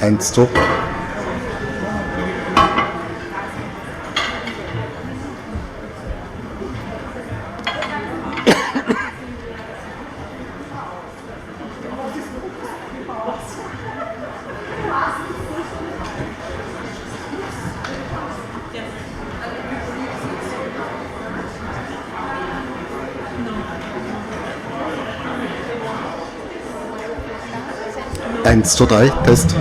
1, 2. Eins, zwei, drei, Test.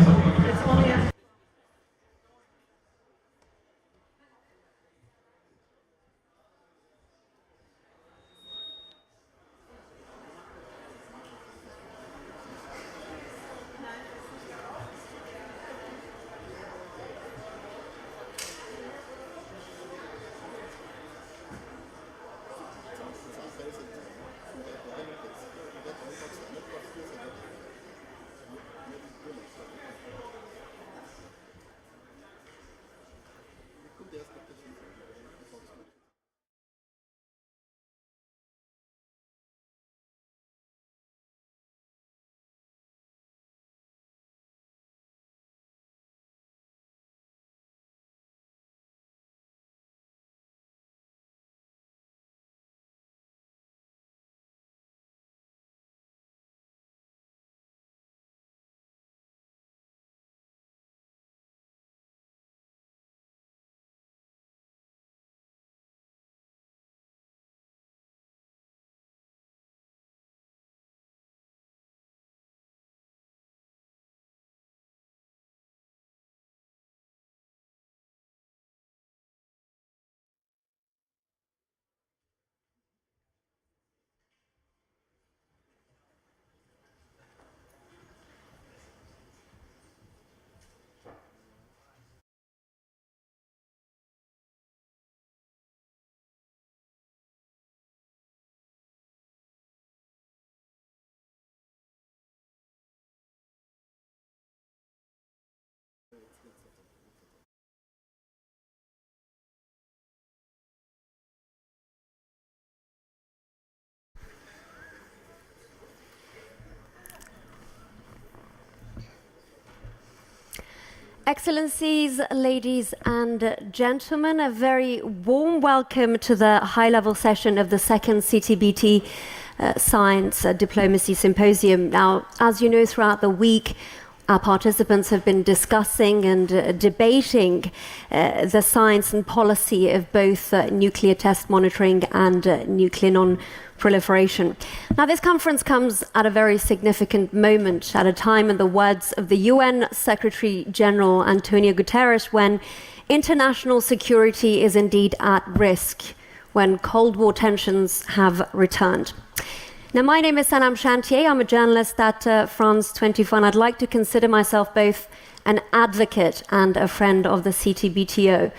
Excellencies, ladies and gentlemen, a very warm welcome to the high-level session of the second CTBT Science Diplomacy Symposium. Now, as you know, throughout the week, our participants have been discussing and debating the science and policy of both nuclear test monitoring and nuclear non-proliferation. Now, this conference comes at a very significant moment, at a time, in the words of the UN Secretary General Antonio Guterres, when international security is indeed at risk, when Cold War tensions have returned. Now, my name is Sanam Chantier. I'm a journalist at France 24, and I'd like to consider myself both an advocate and a friend of the CTBTO.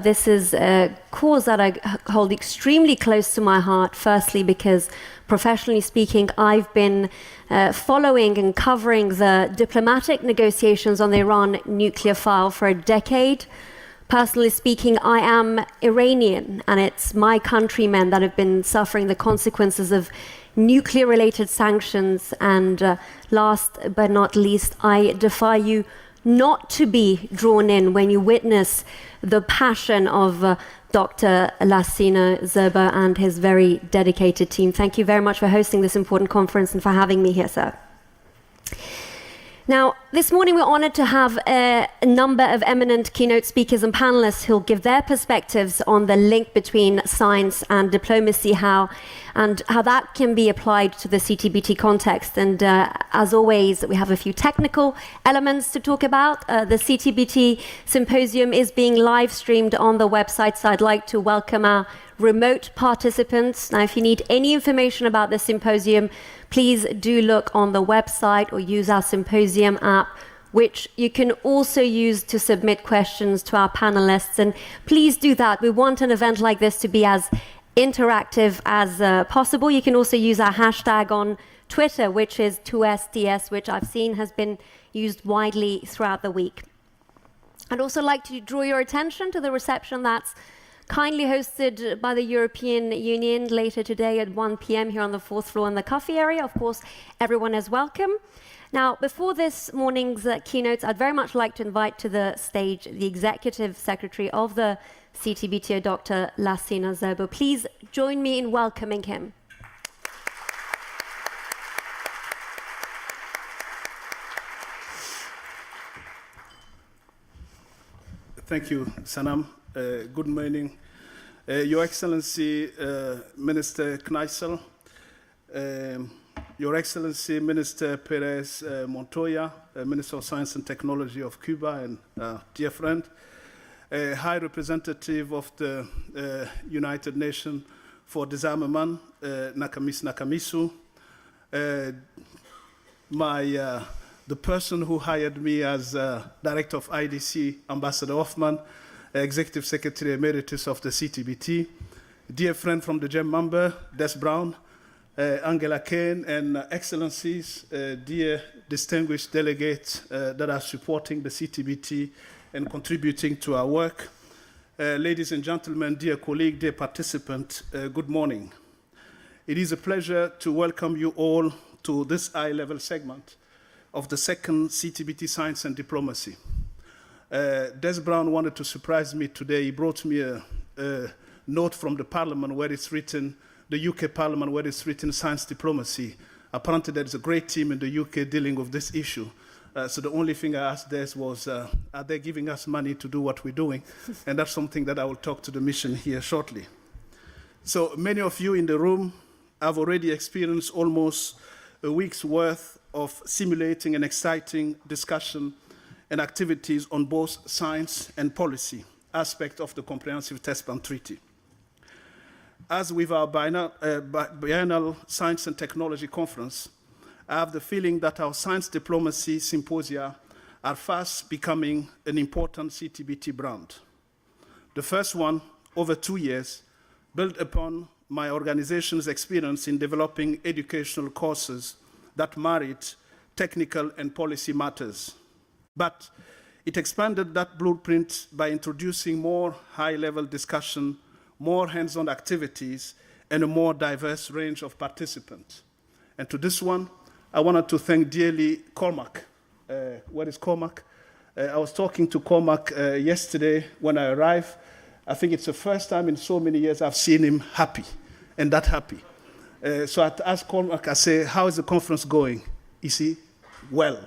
This is a cause that I hold extremely close to my heart, firstly because, professionally speaking, I've been following and covering the diplomatic negotiations on the Iran nuclear file for a decade. Personally speaking, I am Iranian, and it's my countrymen that have been suffering the consequences of nuclear-related sanctions. And last but not least, I defy you not to be drawn in when you witness the passion of Dr. Lassina Zerba and his very dedicated team. Thank you very much for hosting this important conference and for having me here, sir. Now, this morning we're honored to have a number of eminent keynote speakers and panelists who'll give their perspectives on the link between science and diplomacy, how that can be applied to the CTBT context. And as always, we have a few technical elements to talk about. The CTBT Symposium is being live streamed on the website, so I'd like to welcome our remote participants. Now, if you need any information about the symposium, please do look on the website or use our Symposium app, which you can also use to submit questions to our panelists. And please do that. We want an event like this to be as interactive as possible. You can also use our hashtag on Twitter, which is 2SDS, which I've seen has been used widely throughout the week. I'd also like to draw your attention to the reception that's kindly hosted by the European Union later today at 1 p.m. here on the 4th floor in the coffee area. Of course, everyone is welcome. Now, before this morning's keynotes, I'd very much like to invite to the stage the Executive Secretary of the CTBTO, Dr. Lassina Zerbo. Please join me in welcoming him. Thank you, Sanam. Good morning. Your Excellency, Minister Kneissel, Your Excellency, Minister Perez Montoya, Minister of Science and Technology of Cuba, and dear friend, High Representative of the United Nations for Disarmament, Nakamisu, the person who hired me as Director of IDC, Ambassador Hoffman, Executive Secretary Emeritus of the CTBT, dear friend from the GEM member, Des Brown, Angela Kane, and Excellencies, dear distinguished delegates that are supporting the CTBT and contributing to our work. Ladies and gentlemen, dear colleague, dear participant, good morning. It is a pleasure to welcome you all to this high-level segment of the second CTBT Science and Diplomacy. Des Brown wanted to surprise me today. He brought me a note from the Parliament where it's written, the UK Parliament, where it's written Science Diplomacy. Apparently there is a great team in the UK dealing with this issue. So the only thing I asked Des was, are they giving us money to do what we're doing? And that's something that I will talk to the mission here shortly. So many of you in the room have already experienced almost a week's worth of simulating and exciting discussion and activities on both science and policy aspect of the Comprehensive Test Ban Treaty. As with our biennial Science and Technology Conference, I have the feeling that our science diplomacy symposia are fast becoming an important CTBT brand. The first one, over 2 years, built upon my organization's experience in developing educational courses that married technical and policy matters. But it expanded that blueprint by introducing more high-level discussion, more hands-on activities, and a more diverse range of participants. And to this one, I wanted to thank dearly Cormac. Where is Cormac? I was talking to Cormac yesterday when I arrived. I think it's the first time in so many years I've seen him happy, and that happy. So I asked Cormac, I say, how is the conference going? You see, well,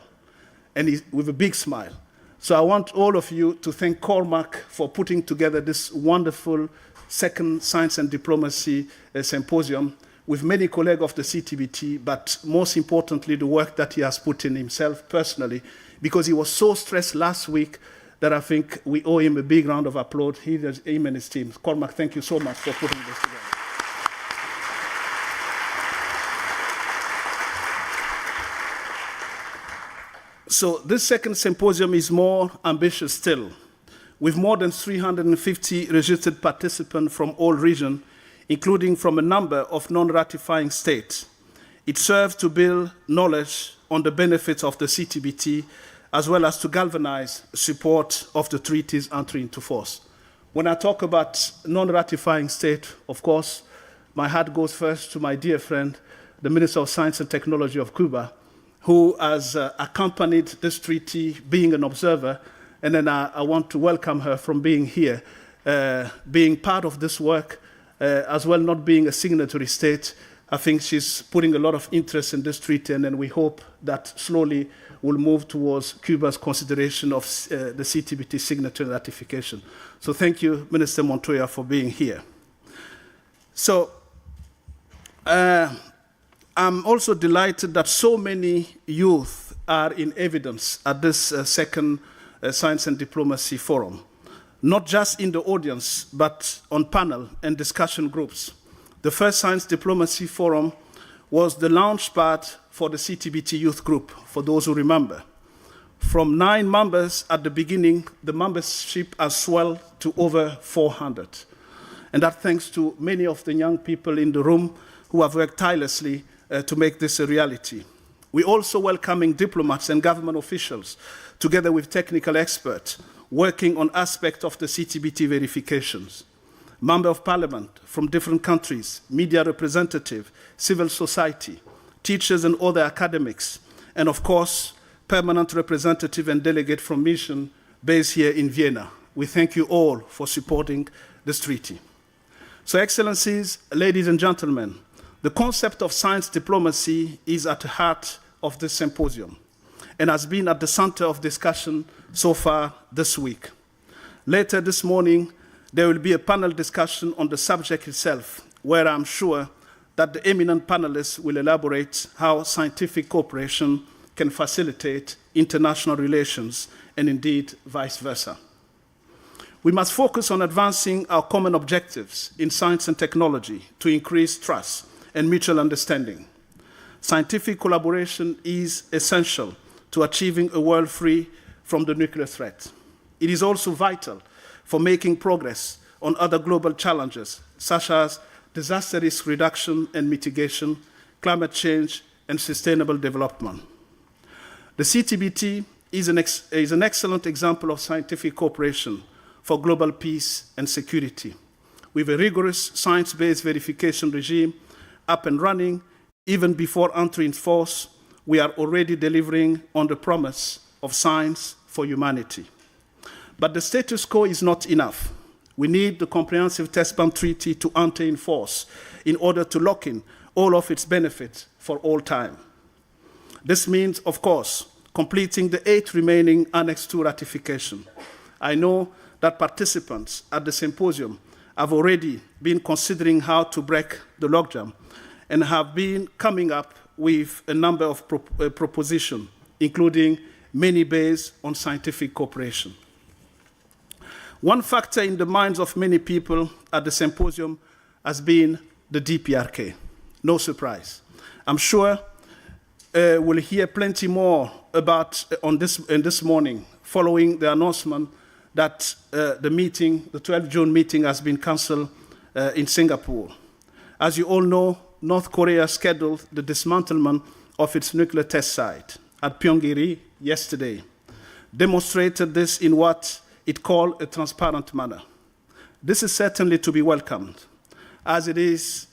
and with a big smile. So I want all of you to thank Cormac for putting together this wonderful second Science and Diplomacy Symposium with many colleagues of the CTBT, but most importantly, the work that he has put in himself personally, because he was so stressed last week that I think we owe him a big round of applause, him and his team. Cormac, thank you so much for putting this together. So this second symposium is more ambitious still, with more than 350 registered participants from all regions, including from a number of non-ratifying states. It serves to build knowledge on the benefits of the CTBT, as well as to galvanize support of the treaties entering into force. When I talk about non-ratifying states, of course, my heart goes first to my dear friend, the Minister of Science and Technology of Cuba, who has accompanied this treaty, being an observer, and then I want to welcome her from being here, being part of this work, as well not being a signatory state. I think she's putting a lot of interest in this treaty, and then we hope that slowly we'll move towards Cuba's consideration of the CTBT signature and ratification. So thank you, Minister Montoya, for being here. So, I'm also delighted that so many youth are in evidence at this second Science and Diplomacy Forum, not just in the audience, but on panel and discussion groups. The first Science Diplomacy Forum was the launch pad for the CTBT Youth Group, for those who remember. From 9 members at the beginning, the membership has swelled to over 400. And that thanks to many of the young people in the room who have worked tirelessly to make this a reality. We're also welcoming diplomats and government officials, together with technical experts, working on aspects of the CTBT verifications. Member of Parliament from different countries, media representative, civil society, teachers and other academics, and of course, permanent representative and delegate from mission based here in Vienna. We thank you all for supporting this treaty. So, Excellencies, ladies and gentlemen, the concept of science diplomacy is at the heart of this symposium and has been at the center of discussion so far this week. Later this morning, there will be a panel discussion on the subject itself, where I'm sure that the eminent panelists will elaborate how scientific cooperation can facilitate international relations and indeed vice versa. We must focus on advancing our common objectives in science and technology to increase trust and mutual understanding. Scientific collaboration is essential to achieving a world free from the nuclear threat. It is also vital for making progress on other global challenges, such as disaster risk reduction and mitigation, climate change, and sustainable development. The CTBT is an excellent example of scientific cooperation for global peace and security. With a rigorous science-based verification regime up and running, even before entering force, we are already delivering on the promise of science for humanity. But the status quo is not enough. We need the Comprehensive Test Ban Treaty to enter in force in order to lock in all of its benefits for all time. This means, of course, completing the 8 remaining Annex II ratification. I know that participants at the symposium have already been considering how to break the logjam and have been coming up with a number of propositions, including many based on scientific cooperation. One factor in the minds of many people at the symposium has been the DPRK. No surprise. I'm sure we'll hear plenty more about this morning, following the announcement that the 12th June meeting has been cancelled in Singapore. As you all know, North Korea scheduled the dismantlement of its nuclear test site at Pyongyang yesterday, demonstrated this in what it called a transparent manner. This is certainly to be welcomed, as it is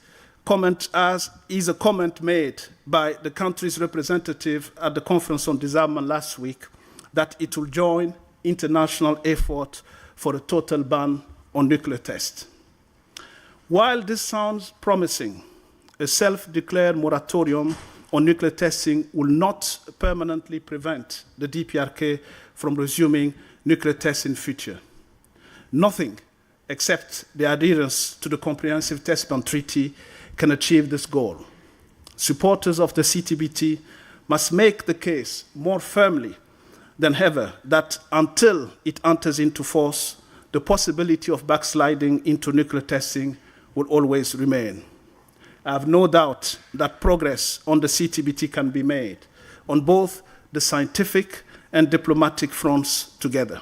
a comment made by the country's representative at the Conference on Disarmament last week that it will join international effort for a total ban on nuclear tests. While this sounds promising, a self-declared moratorium on nuclear testing will not permanently prevent the DPRK from resuming nuclear tests in future. Nothing except the adherence to the Comprehensive Test Ban Treaty can achieve this goal. Supporters of the CTBT must make the case more firmly than ever that until it enters into force, the possibility of backsliding into nuclear testing will always remain. I have no doubt that progress on the CTBT can be made on both the scientific and diplomatic fronts together.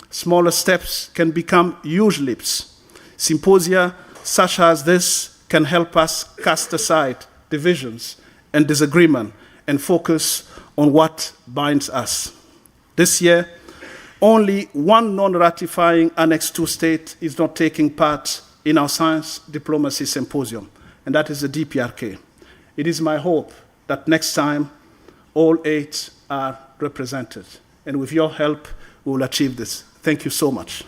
Smaller steps can become huge leaps. Symposia such as this can help us cast aside divisions and disagreement and focus on what binds us. This year, only one non-ratifying Annex II state is not taking part in our Science Diplomacy Symposium, and that is the DPRK. It is my hope that next time all 8 are represented, and with your help, we will achieve this. Thank you so much.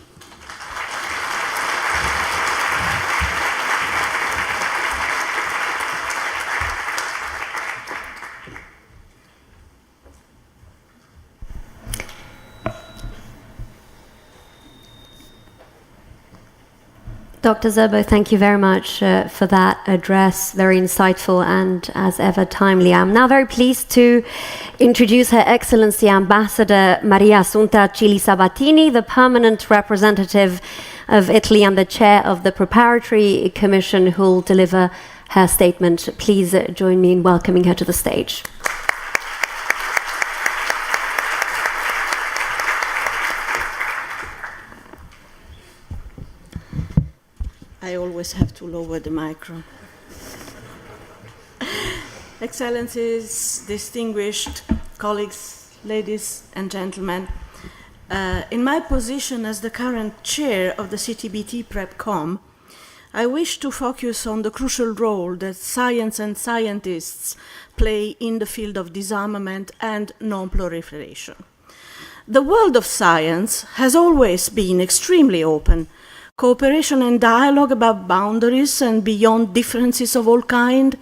Dr. Zerbo, thank you very much for that address, very insightful and, as ever, timely. I'm now very pleased to introduce Her Excellency Ambassador Maria Assunta Cili Sabatini, the permanent representative of Italy and the chair of the Preparatory Commission, who will deliver her statement. Please join me in welcoming her to the stage. I always have to lower the micro. Excellencies, distinguished colleagues, ladies and gentlemen, in my position as the current chair of the CTBT PrepCom, I wish to focus on the crucial role that science and scientists play in the field of disarmament and non-proliferation. The world of science has always been extremely open. Cooperation and dialogue about boundaries and beyond differences of all kind,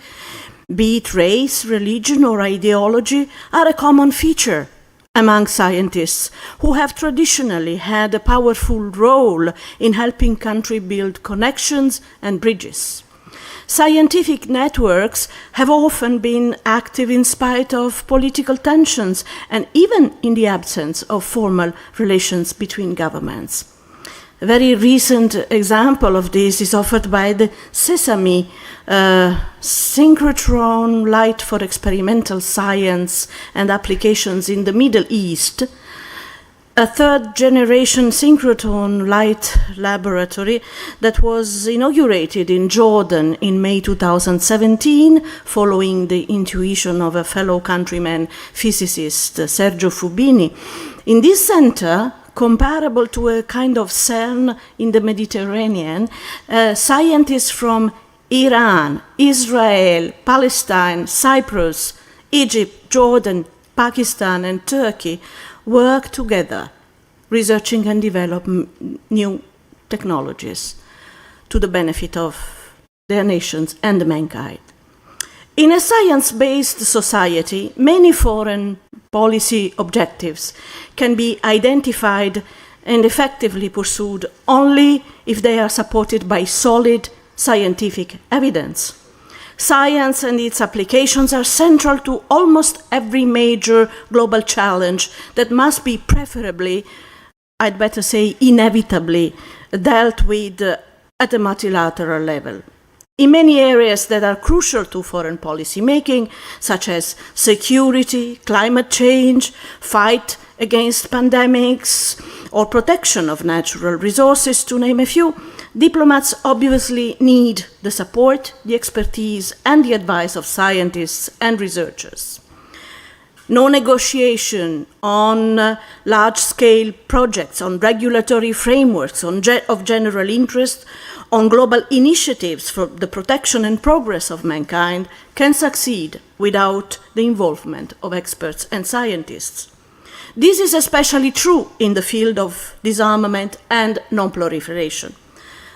be it race, religion, or ideology, are a common feature among scientists who have traditionally had a powerful role in helping countries build connections and bridges. Scientific networks have often been active in spite of political tensions and even in the absence of formal relations between governments. A very recent example of this is offered by the Sesame synchrotron light for experimental science and applications in the Middle East, a third-generation synchrotron light laboratory that was inaugurated in Jordan in May 2017, following the intuition of a fellow countryman physicist, Sergio Fubini. In this center, comparable to a kind of CERN in the Mediterranean, scientists from Iran, Israel, Palestine, Cyprus, Egypt, Jordan, Pakistan, and Turkey work together, researching and developing new technologies to the benefit of their nations and mankind. In a science-based society, many foreign policy objectives can be identified and effectively pursued only if they are supported by solid scientific evidence. Science and its applications are central to almost every major global challenge that must be preferably, I'd better say inevitably, dealt with at a multilateral level. In many areas that are crucial to foreign policy making, such as security, climate change, fight against pandemics, or protection of natural resources, to name a few, diplomats obviously need the support, the expertise, and the advice of scientists and researchers. No negotiation on large-scale projects, on regulatory frameworks of general interest, on global initiatives for the protection and progress of mankind can succeed without the involvement of experts and scientists. This is especially true in the field of disarmament and non-proliferation.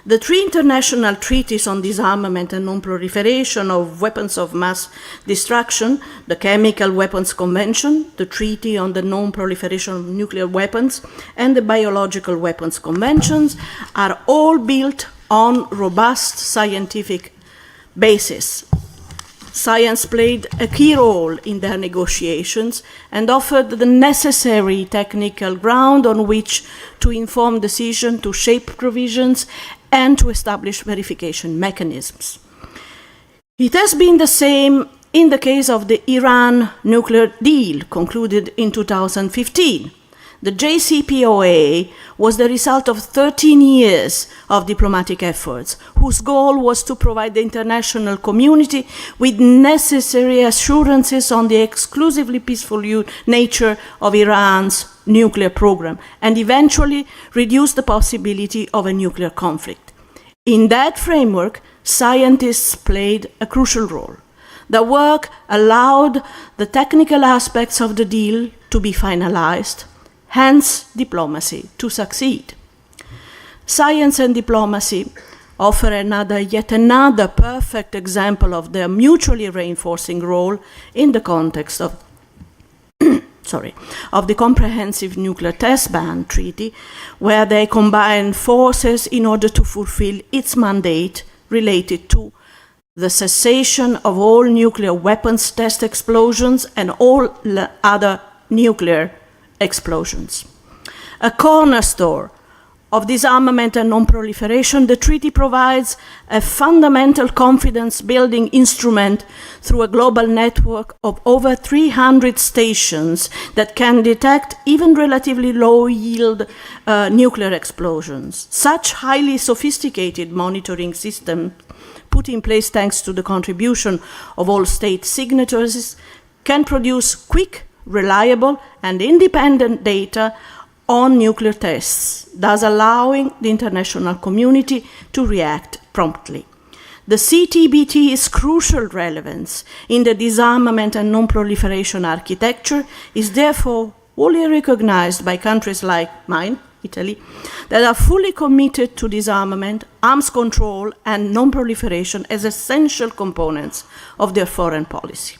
The three international treaties on disarmament and non-proliferation of weapons of mass destruction, the Chemical Weapons Convention, the Treaty on the Non-Proliferation of Nuclear Weapons, and the Biological Weapons Conventions, are all built on robust scientific basis. Science played a key role in their negotiations and offered the necessary technical ground on which to inform decisions, to shape provisions, and to establish verification mechanisms. It has been the same in the case of the Iran nuclear deal concluded in 2015. The JCPOA was the result of 13 years of diplomatic efforts, whose goal was to provide the international community with necessary assurances on the exclusively peaceful nature of Iran's nuclear program and eventually reduce the possibility of a nuclear conflict. In that framework, scientists played a crucial role. Their work allowed the technical aspects of the deal to be finalized, hence diplomacy to succeed. Science and diplomacy offer yet another perfect example of their mutually reinforcing role in the context of the Comprehensive Nuclear Test Ban Treaty, where they combine forces in order to fulfill its mandate related to the cessation of all nuclear weapons test explosions and all other nuclear explosions. A cornerstone of disarmament and non-proliferation, the treaty provides a fundamental confidence-building instrument through a global network of over 300 stations that can detect even relatively low-yield nuclear explosions. Such highly sophisticated monitoring systems, put in place thanks to the contribution of all state signatories, can produce quick, reliable, and independent data on nuclear tests, thus allowing the international community to react promptly. The CTBT's crucial relevance in the disarmament and non-proliferation architecture is therefore fully recognized by countries like mine, Italy, that are fully committed to disarmament, arms control, and non-proliferation as essential components of their foreign policy.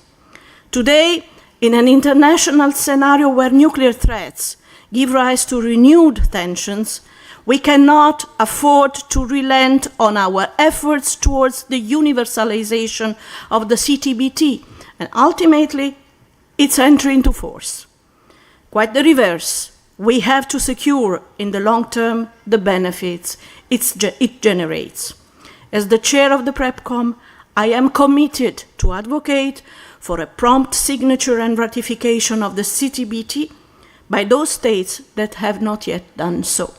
Today, in an international scenario where nuclear threats give rise to renewed tensions, we cannot afford to relent on our efforts towards the universalization of the CTBT and ultimately its entry into force. Quite the reverse. We have to secure in the long term the benefits it generates. As the chair of the PrepCom, I am committed to advocate for a prompt signature and ratification of the CTBT by those states that have not yet done so.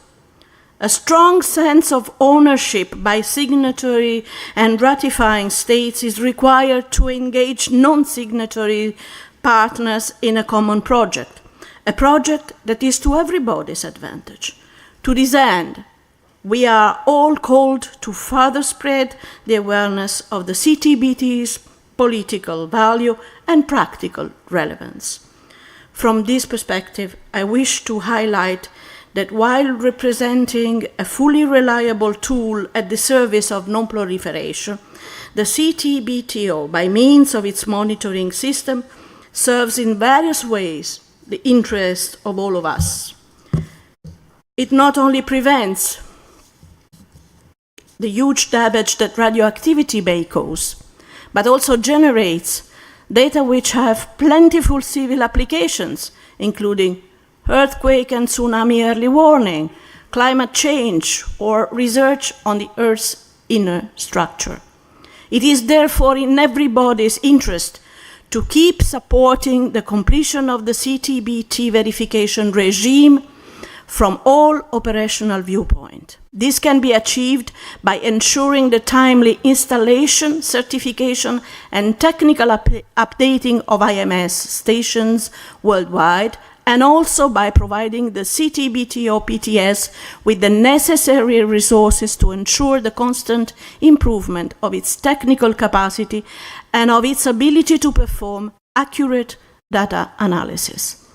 A strong sense of ownership by signatory and ratifying states is required to engage non-signatory partners in a common project, a project that is to everybody's advantage. To this end, we are all called to further spread the awareness of the CTBT's political value and practical relevance. From this perspective, I wish to highlight that while representing a fully reliable tool at the service of non-proliferation, the CTBTO, by means of its monitoring system, serves in various ways the interests of all of us. It not only prevents the huge damage that radioactivity may cause, but also generates data which have plentiful civil applications, including earthquake and tsunami early warning, climate change, or research on the Earth's inner structure. It is therefore in everybody's interest to keep supporting the completion of the CTBT verification regime from all operational viewpoints. This can be achieved by ensuring the timely installation, certification, and technical updating of IMS stations worldwide, and also by providing the CTBTO PTS with the necessary resources to ensure the constant improvement of its technical capacity and of its ability to perform accurate data analysis.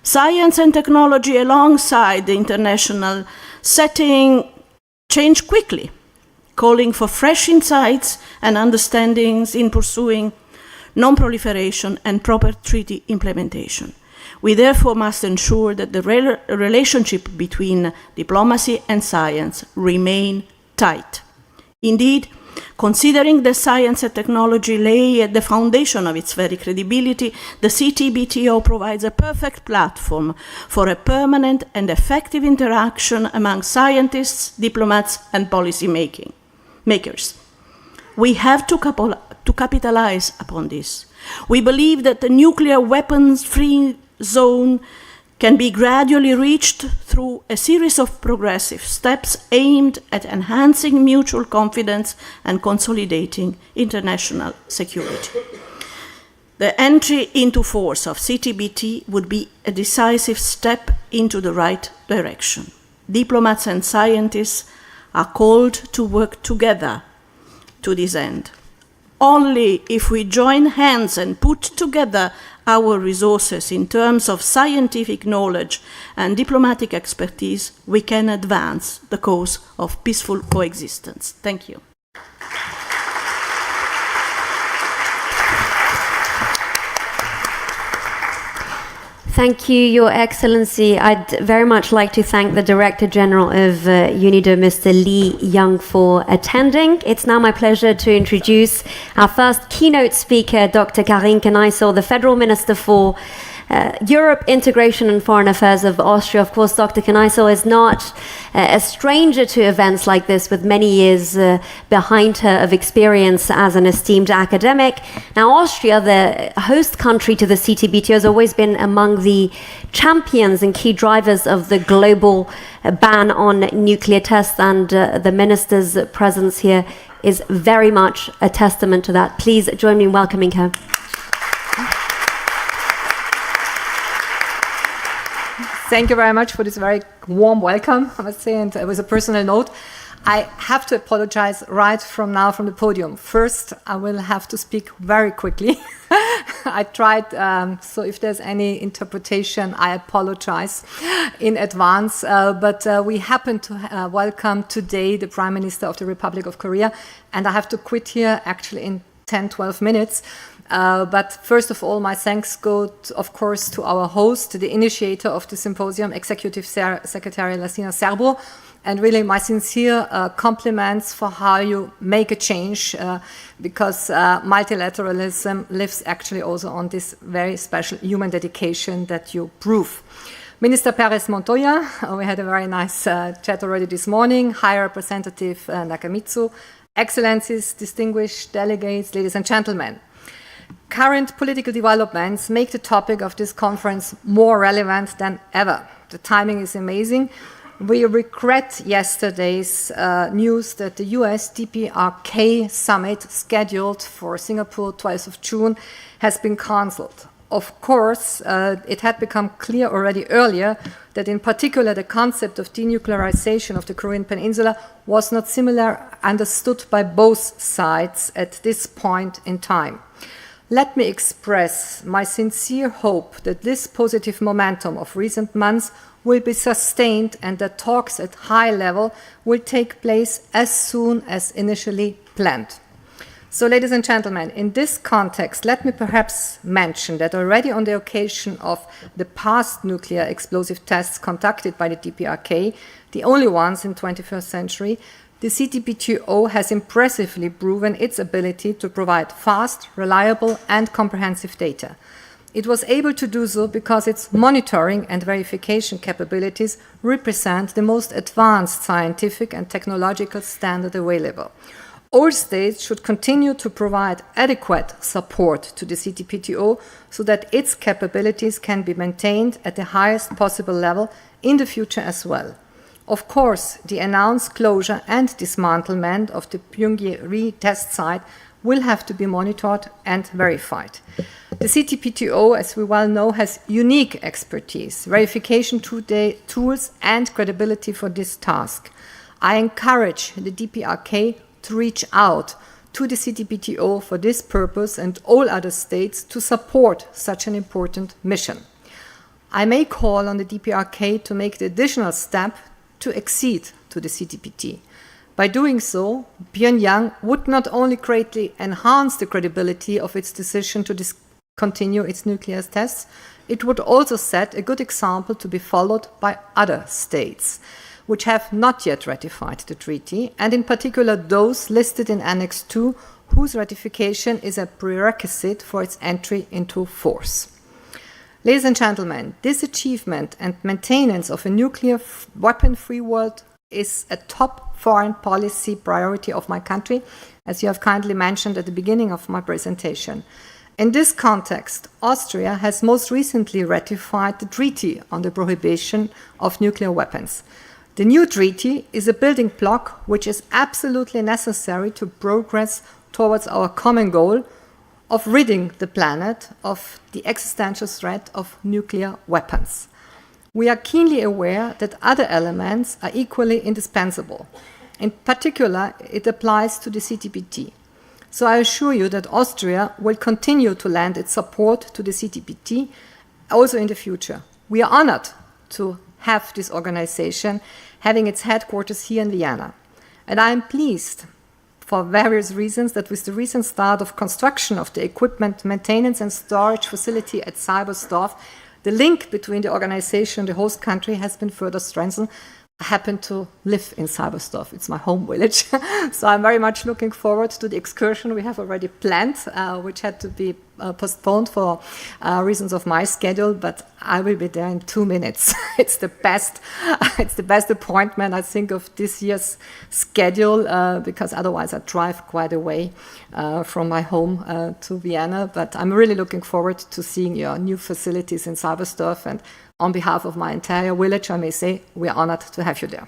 Science and technology alongside the international setting change quickly, calling for fresh insights and understandings in pursuing non-proliferation and proper treaty implementation. We therefore must ensure that the relationship between diplomacy and science remain tight. Indeed, considering the science and technology lay at the foundation of its very credibility, the CTBTO provides a perfect platform for a permanent and effective interaction among scientists, diplomats, and policy makers. We have to capitalize upon this. We believe that the nuclear weapons-free zone can be gradually reached through a series of progressive steps aimed at enhancing mutual confidence and consolidating international security. The entry into force of CTBT would be a decisive step into the right direction. Diplomats and scientists are called to work together to this end. Only if we join hands and put together our resources in terms of scientific knowledge and diplomatic expertise, we can advance the cause of peaceful coexistence. Thank you. Thank you, Your Excellency. I'd very much like to thank the Director General of UNIDO, Mr. Li Yang, for attending. It's now my pleasure to introduce our first keynote speaker, Dr. Karin Kneissl, the Federal Minister for Europe, Integration and Foreign Affairs of Austria. Of course, Dr. Kneissl is not a stranger to events like this, with many years behind her of experience as an esteemed academic. Now, Austria, the host country to the CTBT, has always been among the champions and key drivers of the global ban on nuclear tests, and the minister's presence here is very much a testament to that. Please join me in welcoming her. Thank you very much for this very warm welcome, I must say, and with a personal note. I have to apologize right from now from the podium. First, I will have to speak very quickly. I tried, so if there's any interpretation, I apologize in advance. But we happen to welcome today the Prime Minister of the Republic of Korea, and I have to quit here actually in 10-12 minutes. But first of all, my thanks go, of course, to our host, the initiator of the symposium, Executive Secretary Lassina Serbo, and really my sincere compliments for how you make a change, because multilateralism lives actually also on this very special human dedication that you prove. Minister Perez Montoya, we had a very nice chat already this morning, High Representative Nakamitsu, Excellencies, distinguished delegates, ladies and gentlemen. Current political developments make the topic of this conference more relevant than ever. The timing is amazing. We regret yesterday's news that the US DPRK summit scheduled for Singapore 12th of June has been cancelled. Of course, it had become clear already earlier that in particular the concept of denuclearization of the Korean Peninsula was not similarly understood by both sides at this point in time. Let me express my sincere hope that this positive momentum of recent months will be sustained and that talks at high level will take place as soon as initially planned. So, ladies and gentlemen, in this context, let me perhaps mention that already on the occasion of the past nuclear explosive tests conducted by the DPRK, the only ones in the 21st century, the CTBTO has impressively proven its ability to provide fast, reliable, and comprehensive data. It was able to do so because its monitoring and verification capabilities represent the most advanced scientific and technological standard available. All states should continue to provide adequate support to the CTBTO so that its capabilities can be maintained at the highest possible level in the future as well. Of course, the announced closure and dismantlement of the Pyongyang test site will have to be monitored and verified. The CTBTO, as we well know, has unique expertise, verification tools, and credibility for this task. I encourage the DPRK to reach out to the CTBTO for this purpose and all other states to support such an important mission. I may call on the DPRK to make the additional step to accede to the CTBT. By doing so, Pyongyang would not only greatly enhance the credibility of its decision to discontinue its nuclear tests, it would also set a good example to be followed by other states, which have not yet ratified the treaty, and in particular those listed in Annex 2, whose ratification is a prerequisite for its entry into force. Ladies and gentlemen, this achievement and maintenance of a nuclear weapon-free world is a top foreign policy priority of my country, as you have kindly mentioned at the beginning of my presentation. In this context, Austria has most recently ratified the Treaty on the Prohibition of Nuclear Weapons. The new treaty is a building block which is absolutely necessary to progress towards our common goal of ridding the planet of the existential threat of nuclear weapons. We are keenly aware that other elements are equally indispensable. In particular, it applies to the CTBT. So I assure you that Austria will continue to lend its support to the CTBT also in the future. We are honored to have this organization having its headquarters here in Vienna. And I am pleased for various reasons that with the recent start of construction of the equipment, maintenance and storage facility at Cybersdorf, the link between the organization and the host country has been further strengthened. I happen to live in Cybersdorf. It's my home village. So I'm very much looking forward to the excursion we have already planned, which had to be postponed for reasons of my schedule, but I will be there in 2 minutes. It's the best appointment, I think, of this year's schedule, because otherwise I drive quite a way from my home to Vienna. But I'm really looking forward to seeing your new facilities in Cybersdorf, and on behalf of my entire village, I may say we are honored to have you there.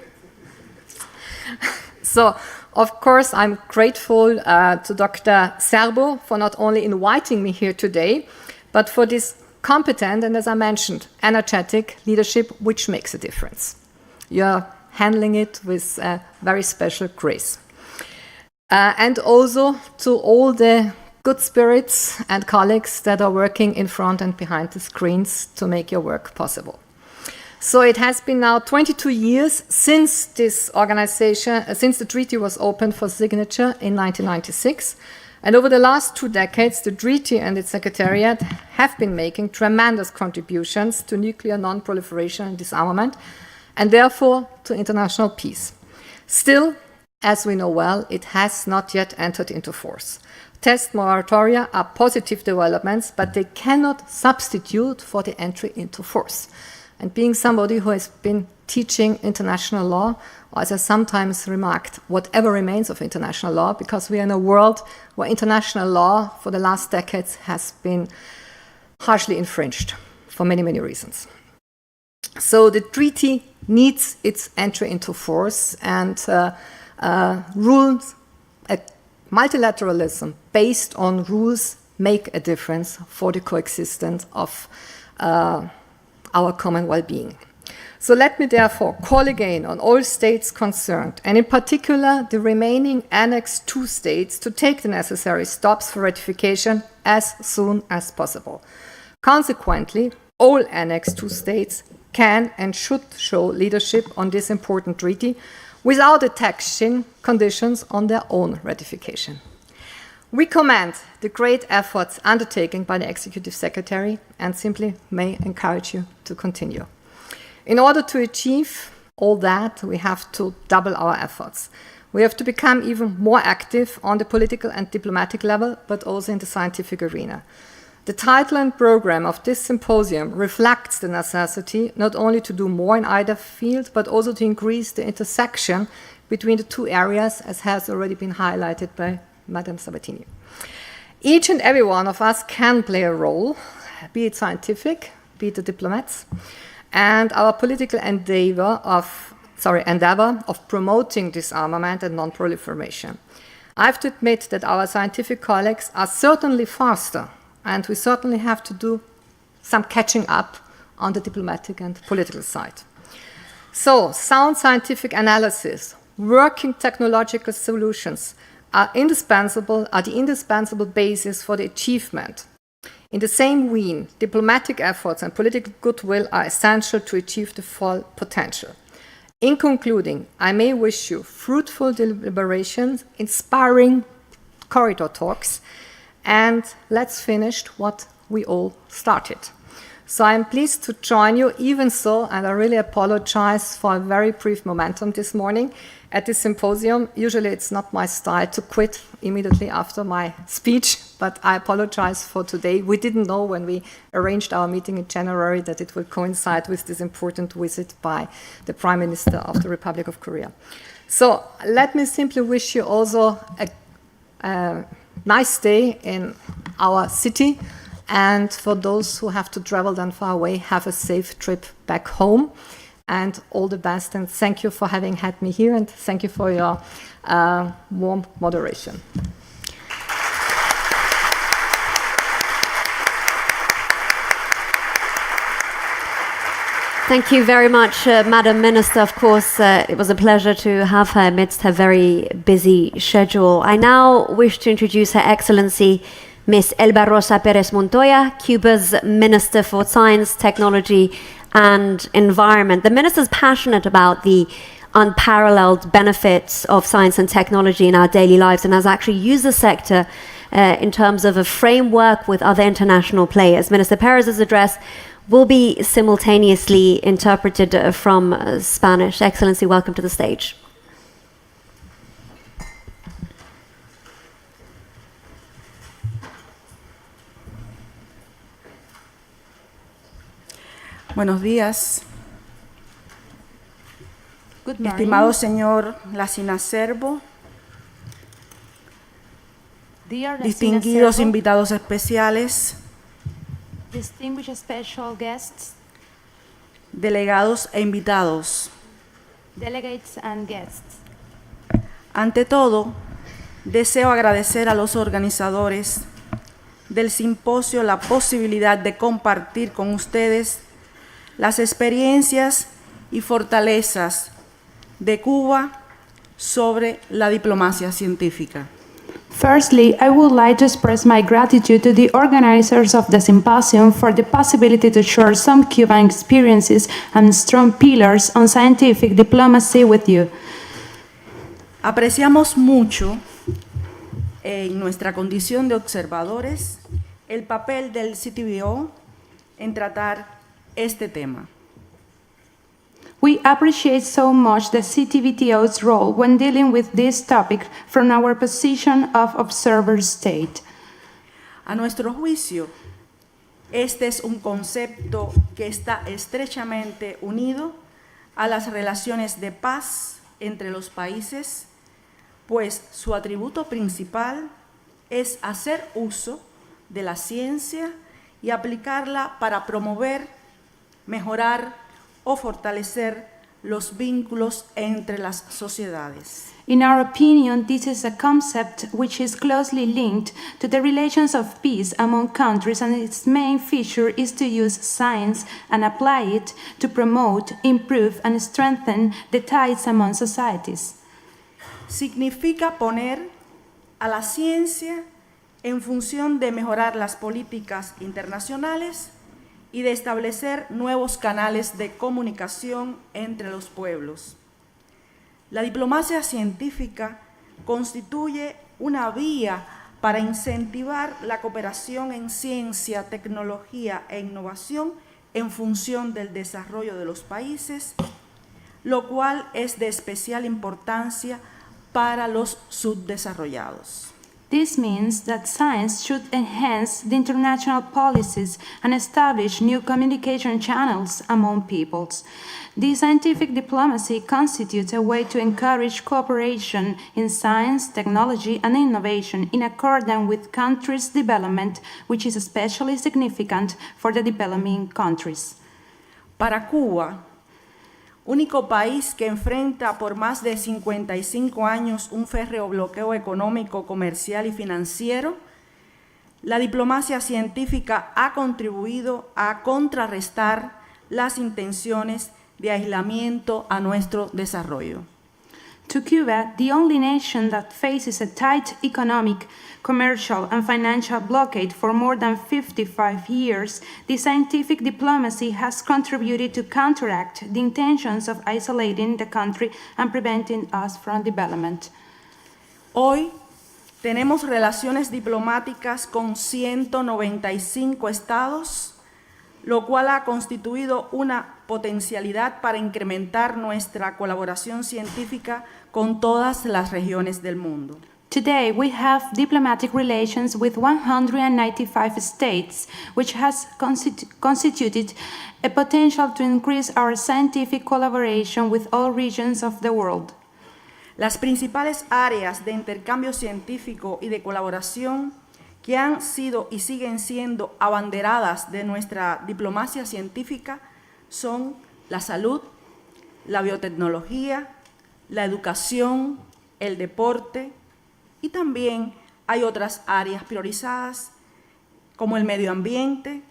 So, of course, I'm grateful to Dr. Serbo for not only inviting me here today, but for this competent and, as I mentioned, energetic leadership, which makes a difference. You're handling it with very special grace. And also to all the good spirits and colleagues that are working in front and behind the screens to make your work possible. So it has been now 22 years since this organization, since the treaty was opened for signature in 1996. And over the last 2 decades, the treaty and its secretariat have been making tremendous contributions to nuclear non-proliferation and disarmament, and therefore to international peace. Still, as we know well, it has not yet entered into force. Test moratoria are positive developments, but they cannot substitute for the entry into force. And being somebody who has been teaching international law, or as I sometimes remarked, whatever remains of international law, because we are in a world where international law for the last decades has been harshly infringed for many, many reasons. So the treaty needs its entry into force, and rules, multilateralism based on rules make a difference for the coexistence of our common well-being. So let me therefore call again on all states concerned, and in particular the remaining Annex II states, to take the necessary steps for ratification as soon as possible. Consequently, all Annex II states can and should show leadership on this important treaty without attaching conditions on their own ratification. We commend the great efforts undertaken by the Executive Secretary and simply may encourage you to continue. In order to achieve all that, we have to double our efforts. We have to become even more active on the political and diplomatic level, but also in the scientific arena. The title and program of this symposium reflects the necessity not only to do more in either field, but also to increase the intersection between the two areas, as has already been highlighted by Madame Sabatini. Each and every one of us can play a role, be it scientific, be it the diplomats, and our political endeavor of promoting disarmament and non-proliferation. I have to admit that our scientific colleagues are certainly faster, and we certainly have to do some catching up on the diplomatic and political side. So, sound scientific analysis, working technological solutions are the indispensable basis for the achievement. In the same vein, diplomatic efforts and political goodwill are essential to achieve the full potential. In concluding, I may wish you fruitful deliberations, inspiring corridor talks, and let's finish what we all started. So I'm pleased to join you, even so, and I really apologize for a very brief momentum this morning at this symposium. Usually it's not my style to quit immediately after my speech, but I apologize for today. We didn't know when we arranged our meeting in January that it will coincide with this important visit by the Prime Minister of the Republic of Korea. So let me simply wish you also a nice day in our city. And for those who have to travel then far away, have a safe trip back home. And all the best. And thank you for having had me here. And thank you for your warm moderation. Thank you very much, Madam Minister. Of course, it was a pleasure to have her amidst her very busy schedule. I now wish to introduce Her Excellency Ms. Elba Rosa Perez Montoya, Cuba's Minister for Science, Technology and Environment. The minister is passionate about the unparalleled benefits of science and technology in our daily lives and has actually used the sector in terms of a framework with other international players. Minister Perez's address will be simultaneously interpreted from Spanish. Excellency, welcome to the stage. Buenos días, Good morning. estimado señor Lacina Servo, Dear distinguidos Servo, invitados especiales, distinguished special guests, delegados e invitados. delegates and guests. Ante todo, deseo agradecer a los organizadores del simposio la posibilidad de compartir con ustedes las experiencias y fortalezas de Cuba sobre la diplomacia científica. Firstly, I would like to express my gratitude to the organizers of the symposium for the possibility to share some Cuban experiences and strong pillars on scientific diplomacy with you. Apreciamos mucho en nuestra condición de observadores el papel del CTBTO en tratar este tema. We appreciate so much the CTBTO's role when dealing with this topic from our position of observer state. A nuestro juicio, este es un concepto que está estrechamente unido a las relaciones de paz entre los países, pues su atributo principal es hacer uso de la ciencia y aplicarla para promover, mejorar o fortalecer los vínculos entre las sociedades. In our opinion, this is a concept which is closely linked to the relations of peace among countries, and its main feature is to use science and apply it to promote, improve, and strengthen the ties among societies. Significa poner a la ciencia en función de mejorar las políticas internacionales y de establecer nuevos canales de comunicación entre los pueblos. La diplomacia científica constituye una vía para incentivar la cooperación en ciencia, tecnología e innovación en función del desarrollo de los países, lo cual es de especial importancia para los subdesarrollados. This means that science should enhance the international policies and establish new communication channels among peoples. The scientific diplomacy constitutes a way to encourage cooperation in science, technology, and innovation in accordance with countries' development, which is especially significant for the developing countries. Para Cuba, único país que enfrenta por más de 55 años un férreo bloqueo económico, comercial y financiero, la diplomacia científica ha contribuido a contrarrestar las intenciones de aislamiento a nuestro desarrollo. To Cuba, the only nation that faces a tight economic, commercial, and financial blockade for more than 55 years, the scientific diplomacy has contributed to counteract the intentions of isolating the country and preventing us from development. Hoy tenemos relaciones diplomáticas con 195 estados, lo cual ha constituido una potencialidad para incrementar nuestra colaboración científica con todas las regiones del mundo. Today, we have diplomatic relations with 195 states, which has constituted a potential to increase our scientific collaboration with all regions of the world. Las principales áreas de intercambio científico y de colaboración que han sido y siguen siendo abanderadas de nuestra diplomacia científica son la salud, la biotecnología, la educación, el deporte, y también hay otras áreas priorizadas como el medio ambiente,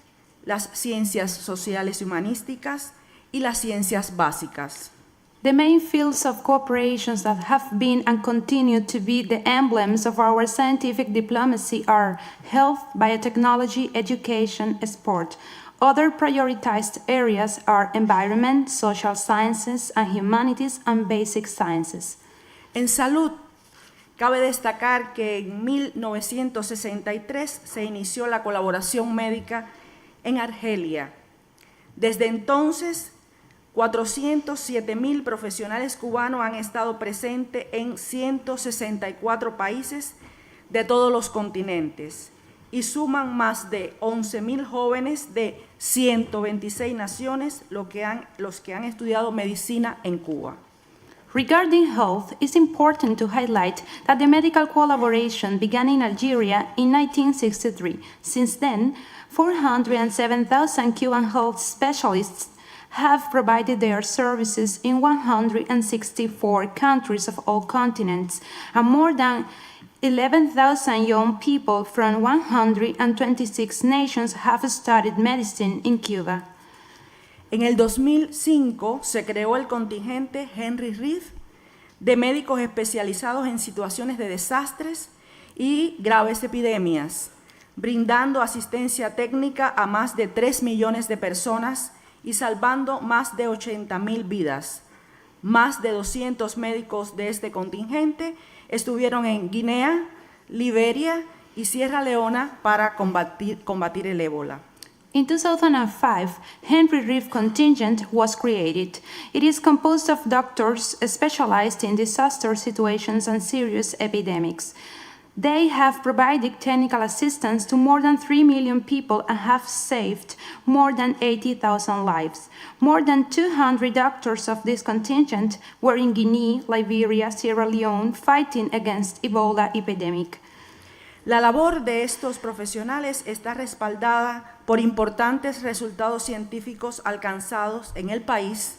las ciencias sociales y humanísticas y las ciencias básicas. The main fields of cooperation that have been and continue to be the emblems of our scientific diplomacy are health, biotechnology, education, sport. Other prioritized areas are environment, social sciences and humanities, and basic sciences. En salud, cabe destacar que en 1963 se inició la colaboración médica en Argelia. Desde entonces, 407,000 profesionales cubanos han estado presentes en 164 países de todos los continentes y suman más de 11,000 jóvenes de 126 naciones los que han estudiado medicina en Cuba. Regarding health, it's important to highlight that the medical collaboration began in Algeria in 1963. Since then, 407,000 Cuban health specialists have provided their services in 164 countries of all continents, and more than 11,000 young people from 126 nations have studied medicine in Cuba. En el 2005 se creó el contingente Henry Reed de médicos especializados en situaciones de desastres y graves epidemias, brindando asistencia técnica a más de 3 millones de personas y salvando más de 80,000 vidas. Más de 200 médicos de este contingente estuvieron en Guinea, Liberia y Sierra Leona para combatir el ébola. In 2005, Henry Reeve Contingent was created. It is composed of doctors specialized in disaster situations and serious epidemics. They have provided technical assistance to more than 3 million people and have saved more than 80,000 lives. More than 200 doctors of this contingent were in Guinea, Liberia, Sierra Leone, fighting against Ebola epidemic. La labor de estos profesionales está respaldada por importantes resultados científicos alcanzados en el país,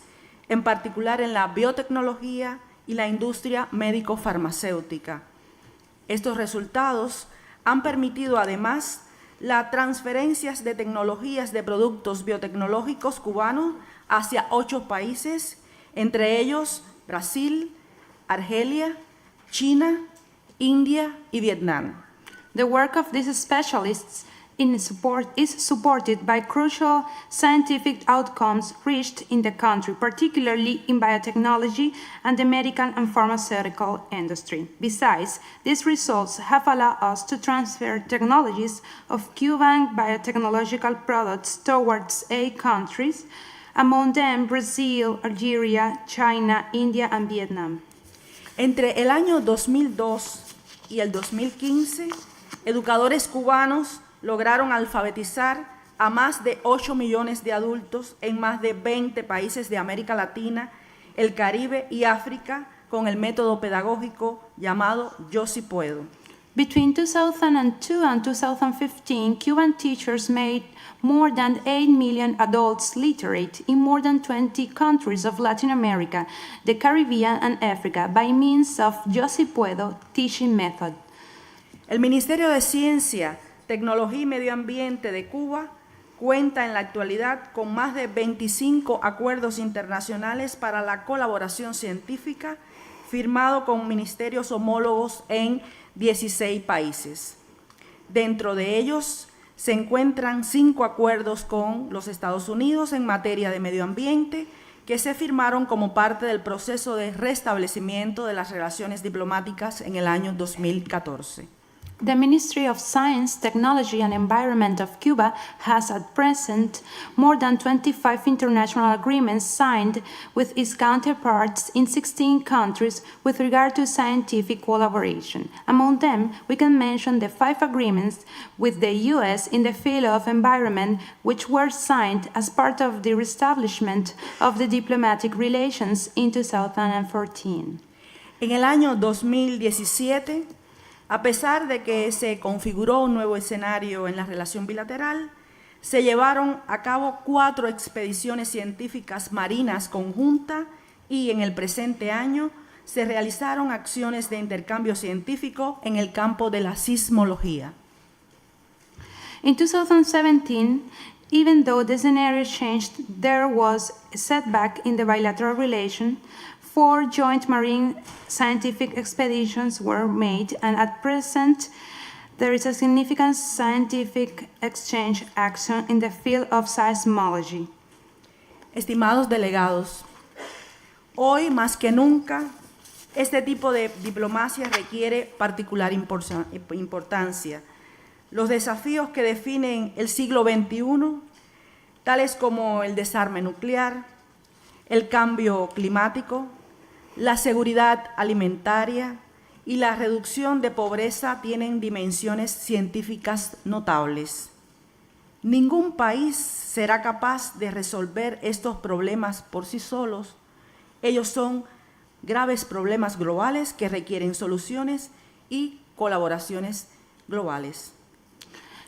en particular en la biotecnología y la industria médico-farmacéutica. Estos resultados han permitido además las transferencias de tecnologías de productos biotecnológicos cubanos hacia 8 países, entre ellos Brasil, Argelia, China, India y Vietnam. The work of these specialists is supported by crucial scientific outcomes reached in the country, particularly in biotechnology and the medical and pharmaceutical industry. Besides, these results have allowed us to transfer technologies of Cuban biotechnological products towards 8 countries, among them Brazil, Algeria, China, India, and Vietnam. Entre el año 2002 y el 2015, educadores cubanos lograron alfabetizar a más de 8 millones de adultos en más de 20 países de América Latina, el Caribe y África con el método pedagógico llamado Yo Sí Puedo. Between 2002 and 2015, Cuban teachers made more than 8 million adults literate in more than 20 countries of Latin America, the Caribbean, and Africa by means of Yo Sí Puedo teaching method. El Ministerio de Ciencia, Tecnología y Medio Ambiente de Cuba cuenta en la actualidad con más de 25 acuerdos internacionales para la colaboración científica, firmado con ministerios homólogos en 16 países. Dentro de ellos se encuentran 5 acuerdos con los Estados Unidos en materia de medio ambiente que se firmaron como parte del proceso de restablecimiento de las relaciones diplomáticas en el año 2014. The Ministry of Science, Technology and Environment of Cuba has at present more than 25 international agreements signed with its counterparts in 16 countries with regard to scientific collaboration. Among them, we can mention the 5 agreements with the U.S. in the field of environment, which were signed as part of the reestablishment of the diplomatic relations in 2014. En el año 2017, a pesar de que se configuró un nuevo escenario en la relación bilateral, se llevaron a cabo 4 expediciones científicas marinas conjuntas y en el presente año se realizaron acciones de intercambio científico en el campo de la sismología. In 2017, even though the scenario changed, there was a setback in the bilateral relation. 4 joint marine scientific expeditions were made, and at present, there is a significant scientific exchange action in the field of seismology. Estimados delegados, hoy más que nunca, este tipo de diplomacia requiere particular importancia. Los desafíos que definen el siglo XXI, tales como el desarme nuclear, el cambio climático, la seguridad alimentaria y la reducción de pobreza tienen dimensiones científicas notables. Ningún país será capaz de resolver estos problemas por sí solos. Ellos son graves problemas globales que requieren soluciones y colaboraciones globales.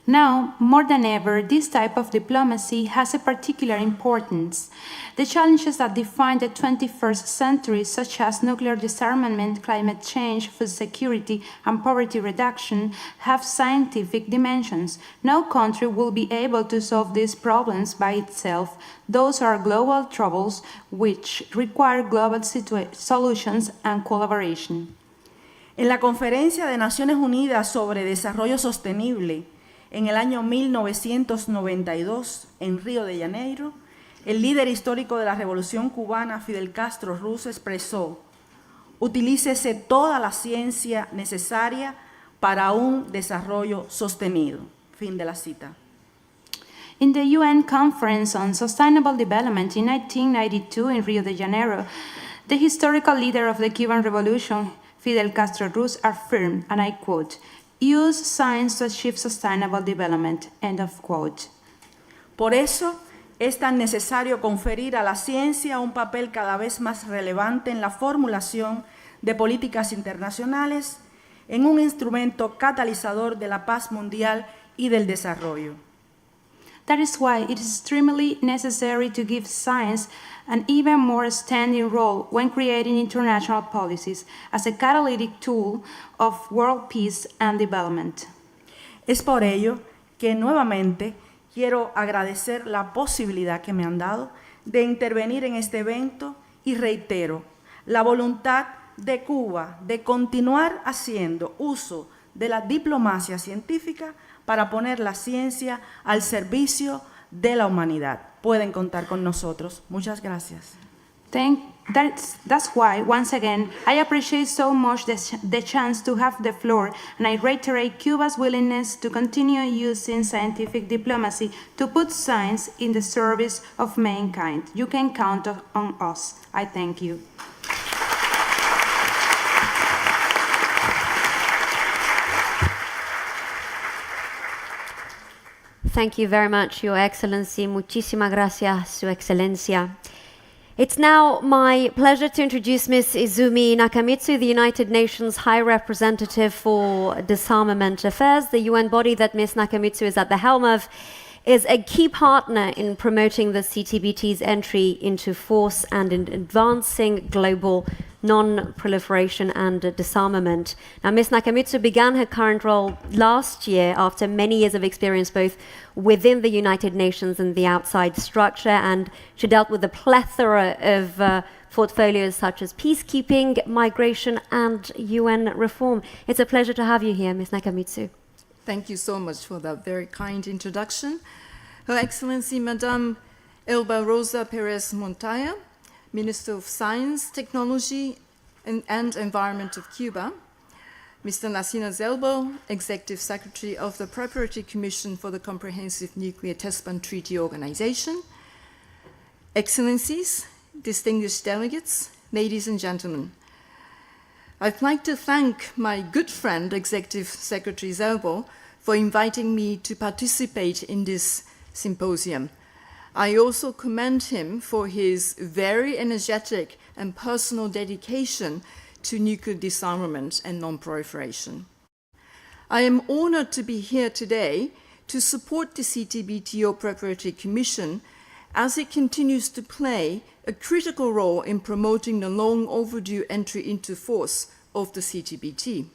Now, more than ever, this type of diplomacy has a particular importance. The challenges that define the 21st century, such as nuclear disarmament, climate change, food security, and poverty reduction, have scientific dimensions. No country will be able to solve these problems by itself. Those are global troubles which require global solutions and collaboration. En la Conferencia de Naciones Unidas sobre Desarrollo Sostenible, en el año 1992, en Río de Janeiro, el líder histórico de la Revolución Cubana, Fidel Castro Ruz, expresó: utilícese toda la ciencia necesaria para un desarrollo sostenido. Fin de la cita. In the UN Conference on Sustainable Development in 1992 in Rio de Janeiro, the historical leader of the Cuban Revolution, Fidel Castro Ruz, affirmed, and I quote, "Use science to achieve sustainable development," end of quote. Por eso es tan necesario conferir a la ciencia un papel cada vez más relevante en la formulación de políticas internacionales, en un instrumento catalizador de la paz mundial y del desarrollo. That is why it is extremely necessary to give science an even more standing role when creating international policies as a catalytic tool of world peace and development. Es por ello que nuevamente quiero agradecer la posibilidad que me han dado de intervenir en este evento y reitero la voluntad de Cuba de continuar haciendo uso de la diplomacia científica para poner la ciencia al servicio de la humanidad. Pueden contar con nosotros. Muchas gracias. That's why, once again, I appreciate so much the chance to have the floor, and I reiterate Cuba's willingness to continue using scientific diplomacy to put science in the service of mankind. You can count on us. I thank you. Thank you very much, Your Excellency. Muchísimas gracias, Su Excelencia. It's now my pleasure to introduce Ms. Izumi Nakamitsu, the United Nations High Representative for Disarmament Affairs. The UN body that Ms. Nakamitsu is at the helm of is a key partner in promoting the CTBT's entry into force and in advancing global non-proliferation and disarmament. Now, Ms. Nakamitsu began her current role last year after many years of experience both within the United Nations and the outside structure, and she dealt with a plethora of portfolios such as peacekeeping, migration, and UN reform. It's a pleasure to have you here, Ms. Nakamitsu. Thank you so much for that very kind introduction. Her Excellency, Madame Elba Rosa Perez Montoya, Minister of Science, Technology, and Environment of Cuba, Mr. Nasina Zelbo, Executive Secretary of the Preparatory Commission for the Comprehensive Nuclear Test Ban Treaty Organization, Excellencies, distinguished delegates, ladies and gentlemen, I'd like to thank my good friend, Executive Secretary Zelbo, for inviting me to participate in this symposium. I also commend him for his very energetic and personal dedication to nuclear disarmament and non-proliferation. I am honored to be here today to support the CTBTO Preparatory Commission as it continues to play a critical role in promoting the long overdue entry into force of the CTBT.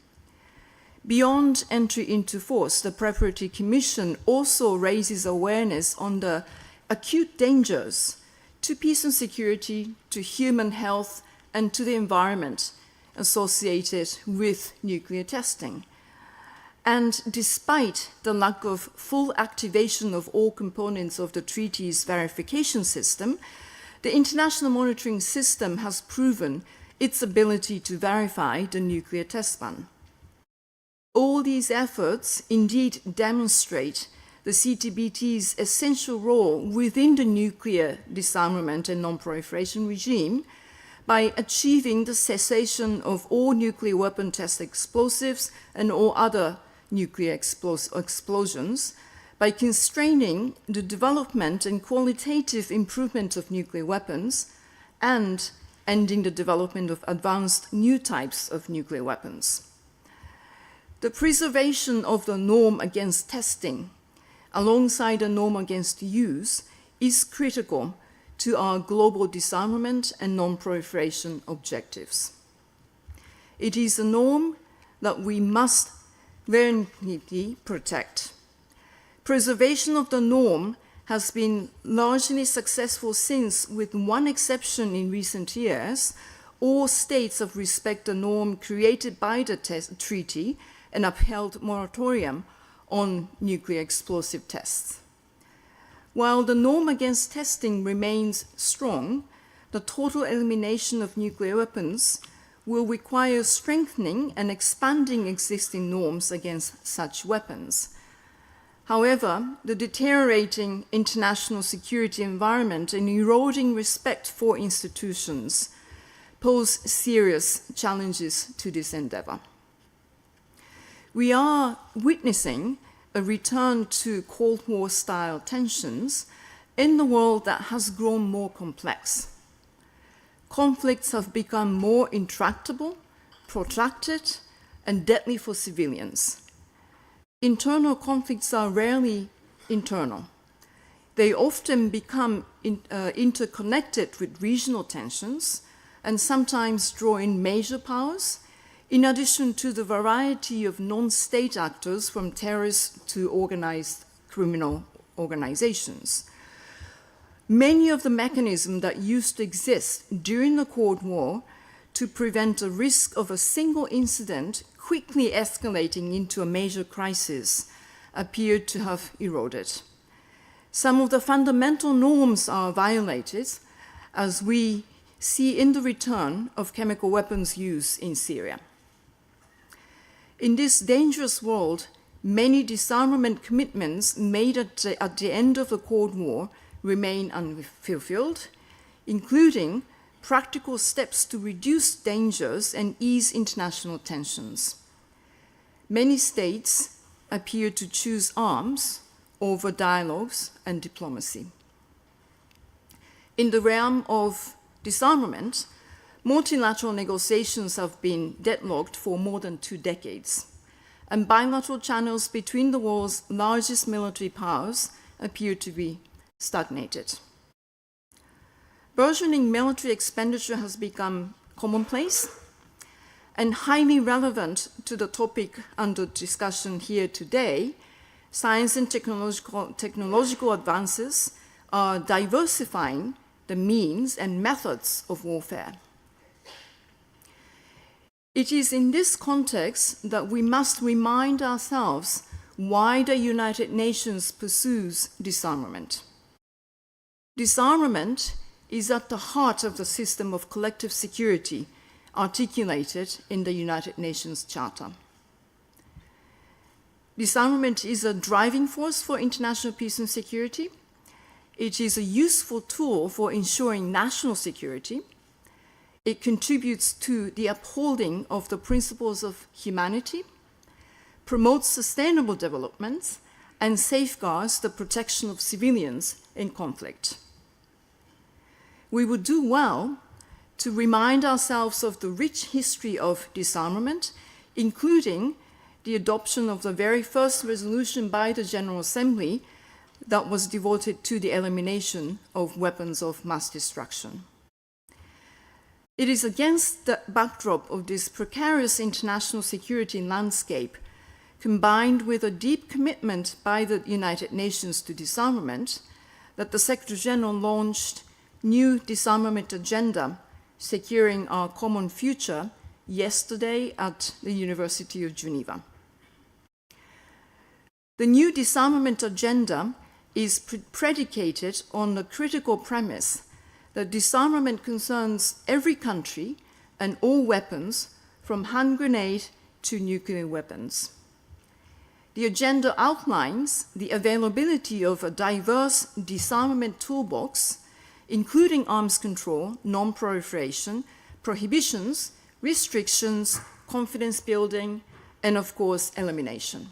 Beyond entry into force, the Preparatory Commission also raises awareness on the acute dangers to peace and security, to human health, and to the environment associated with nuclear testing. And despite the lack of full activation of all components of the treaty's verification system, the international monitoring system has proven its ability to verify the nuclear test ban. All these efforts indeed demonstrate the CTBT's essential role within the nuclear disarmament and non-proliferation regime by achieving the cessation of all nuclear weapon test explosives and all other nuclear explosions, by constraining the development and qualitative improvement of nuclear weapons, and ending the development of advanced new types of nuclear weapons. The preservation of the norm against testing alongside a norm against use, is critical to our global disarmament and non-proliferation objectives. It is a norm that we must vehemently protect. Preservation of the norm has been largely successful since, with one exception in recent years, all states have respected the norm created by the treaty and upheld moratorium on nuclear explosive tests. While the norm against testing remains strong, the total elimination of nuclear weapons will require strengthening and expanding existing norms against such weapons. However, the deteriorating international security environment and eroding respect for institutions pose serious challenges to this endeavor. We are witnessing a return to Cold War-style tensions in a world that has grown more complex. Conflicts have become more intractable, protracted, and deadly for civilians. Internal conflicts are rarely internal. They often become interconnected with regional tensions and sometimes draw in major powers, in addition to the variety of non-state actors from terrorists to organized criminal organizations. Many of the mechanisms that used to exist during the Cold War to prevent the risk of a single incident quickly escalating into a major crisis appeared to have eroded. Some of the fundamental norms are violated, as we see in the return of chemical weapons use in Syria. In this dangerous world, many disarmament commitments made at the end of the Cold War remain unfulfilled, including practical steps to reduce dangers and ease international tensions. Many states appear to choose arms over dialogues and diplomacy. In the realm of disarmament, multilateral negotiations have been deadlocked for more than 2 decades, and bilateral channels between the world's largest military powers appear to be stagnated. Burgeoning military expenditure has become commonplace, and highly relevant to the topic under discussion here today, science and technological advances are diversifying the means and methods of warfare. It is in this context that we must remind ourselves why the United Nations pursues disarmament. Disarmament is at the heart of the system of collective security articulated in the United Nations Charter. Disarmament is a driving force for international peace and security. It is a useful tool for ensuring national security. It contributes to the upholding of the principles of humanity, promotes sustainable development, and safeguards the protection of civilians in conflict. We would do well to remind ourselves of the rich history of disarmament, including the adoption of the very first resolution by the General Assembly that was devoted to the elimination of weapons of mass destruction. It is against the backdrop of this precarious international security landscape, combined with a deep commitment by the United Nations to disarmament, that the Secretary-General launched New Disarmament Agenda, Securing Our Common Future, yesterday at the University of Geneva. The New Disarmament Agenda is predicated on the critical premise that disarmament concerns every country and all weapons, from hand grenade to nuclear weapons. The agenda outlines the availability of a diverse disarmament toolbox, including arms control, non-proliferation, prohibitions, restrictions, confidence building, and of course, elimination.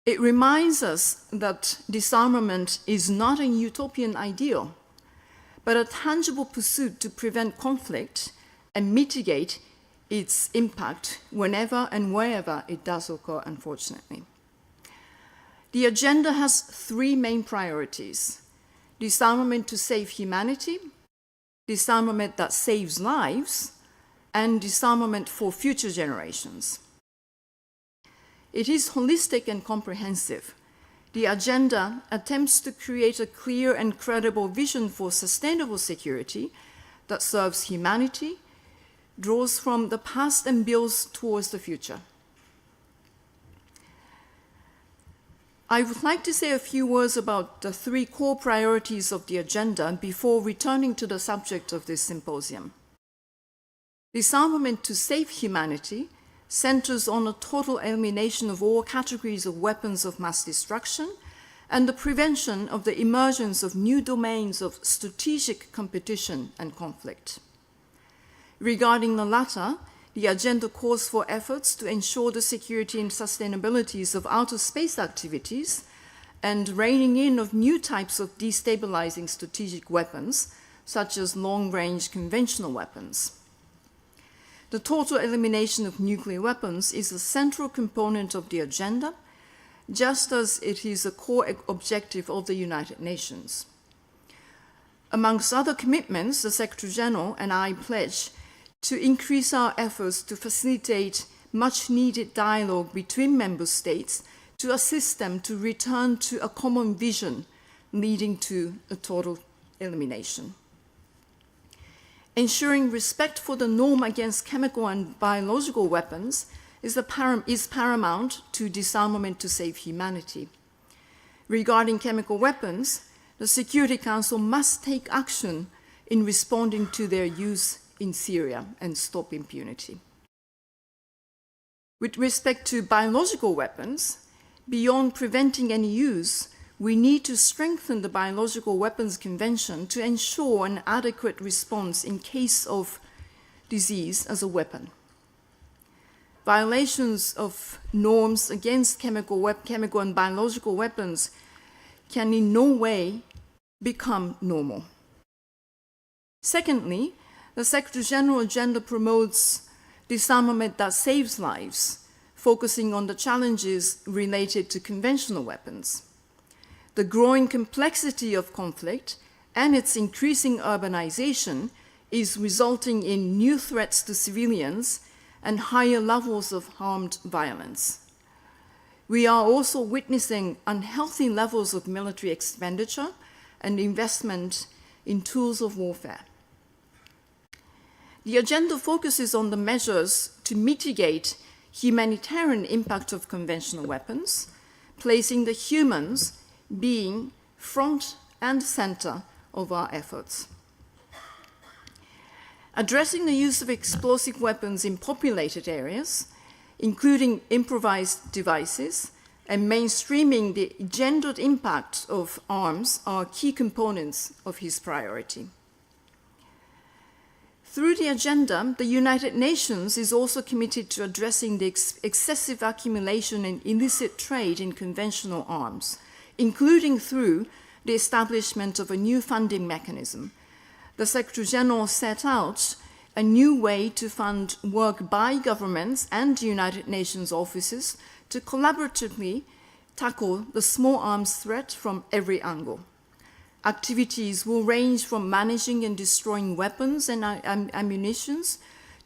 It reminds us that disarmament is not a utopian ideal, but a tangible pursuit to prevent conflict and mitigate its impact whenever and wherever it does occur, unfortunately. The agenda has three main priorities: disarmament to save humanity, disarmament that saves lives, and disarmament for future generations. It is holistic and comprehensive. The agenda attempts to create a clear and credible vision for sustainable security that serves humanity, draws from the past and builds towards the future. I would like to say a few words about the three core priorities of the agenda before returning to the subject of this symposium. Disarmament to save humanity centers on a total elimination of all categories of weapons of mass destruction and the prevention of the emergence of new domains of strategic competition and conflict. Regarding the latter, the agenda calls for efforts to ensure the security and sustainability of outer space activities and reining in of new types of destabilizing strategic weapons, such as long-range conventional weapons. The total elimination of nuclear weapons is a central component of the agenda, just as it is a core objective of the United Nations. Amongst other commitments, the Secretary-General and I pledge to increase our efforts to facilitate much-needed dialogue between member states to assist them to return to a common vision leading to a total elimination. Ensuring respect for the norm against chemical and biological weapons is paramount to disarmament to save humanity. Regarding chemical weapons, the Security Council must take action in responding to their use in Syria and stop impunity. With respect to biological weapons, beyond preventing any use, we need to strengthen the Biological Weapons Convention to ensure an adequate response in case of disease as a weapon. Violations of norms against chemical and biological weapons can in no way become normal. Secondly, the Secretary-General agenda promotes disarmament that saves lives, focusing on the challenges related to conventional weapons. The growing complexity of conflict and its increasing urbanization is resulting in new threats to civilians and higher levels of armed violence. We are also witnessing unhealthy levels of military expenditure and investment in tools of warfare. The agenda focuses on the measures to mitigate humanitarian impact of conventional weapons, placing the humans being front and center of our efforts. Addressing the use of explosive weapons in populated areas, including improvised devices, and mainstreaming the gendered impact of arms are key components of his priority. Through the agenda, the United Nations is also committed to addressing the excessive accumulation and illicit trade in conventional arms, including through the establishment of a new funding mechanism. The Secretary-General set out a new way to fund work by governments and United Nations offices to collaboratively tackle the small arms threat from every angle. Activities will range from managing and destroying weapons and ammunition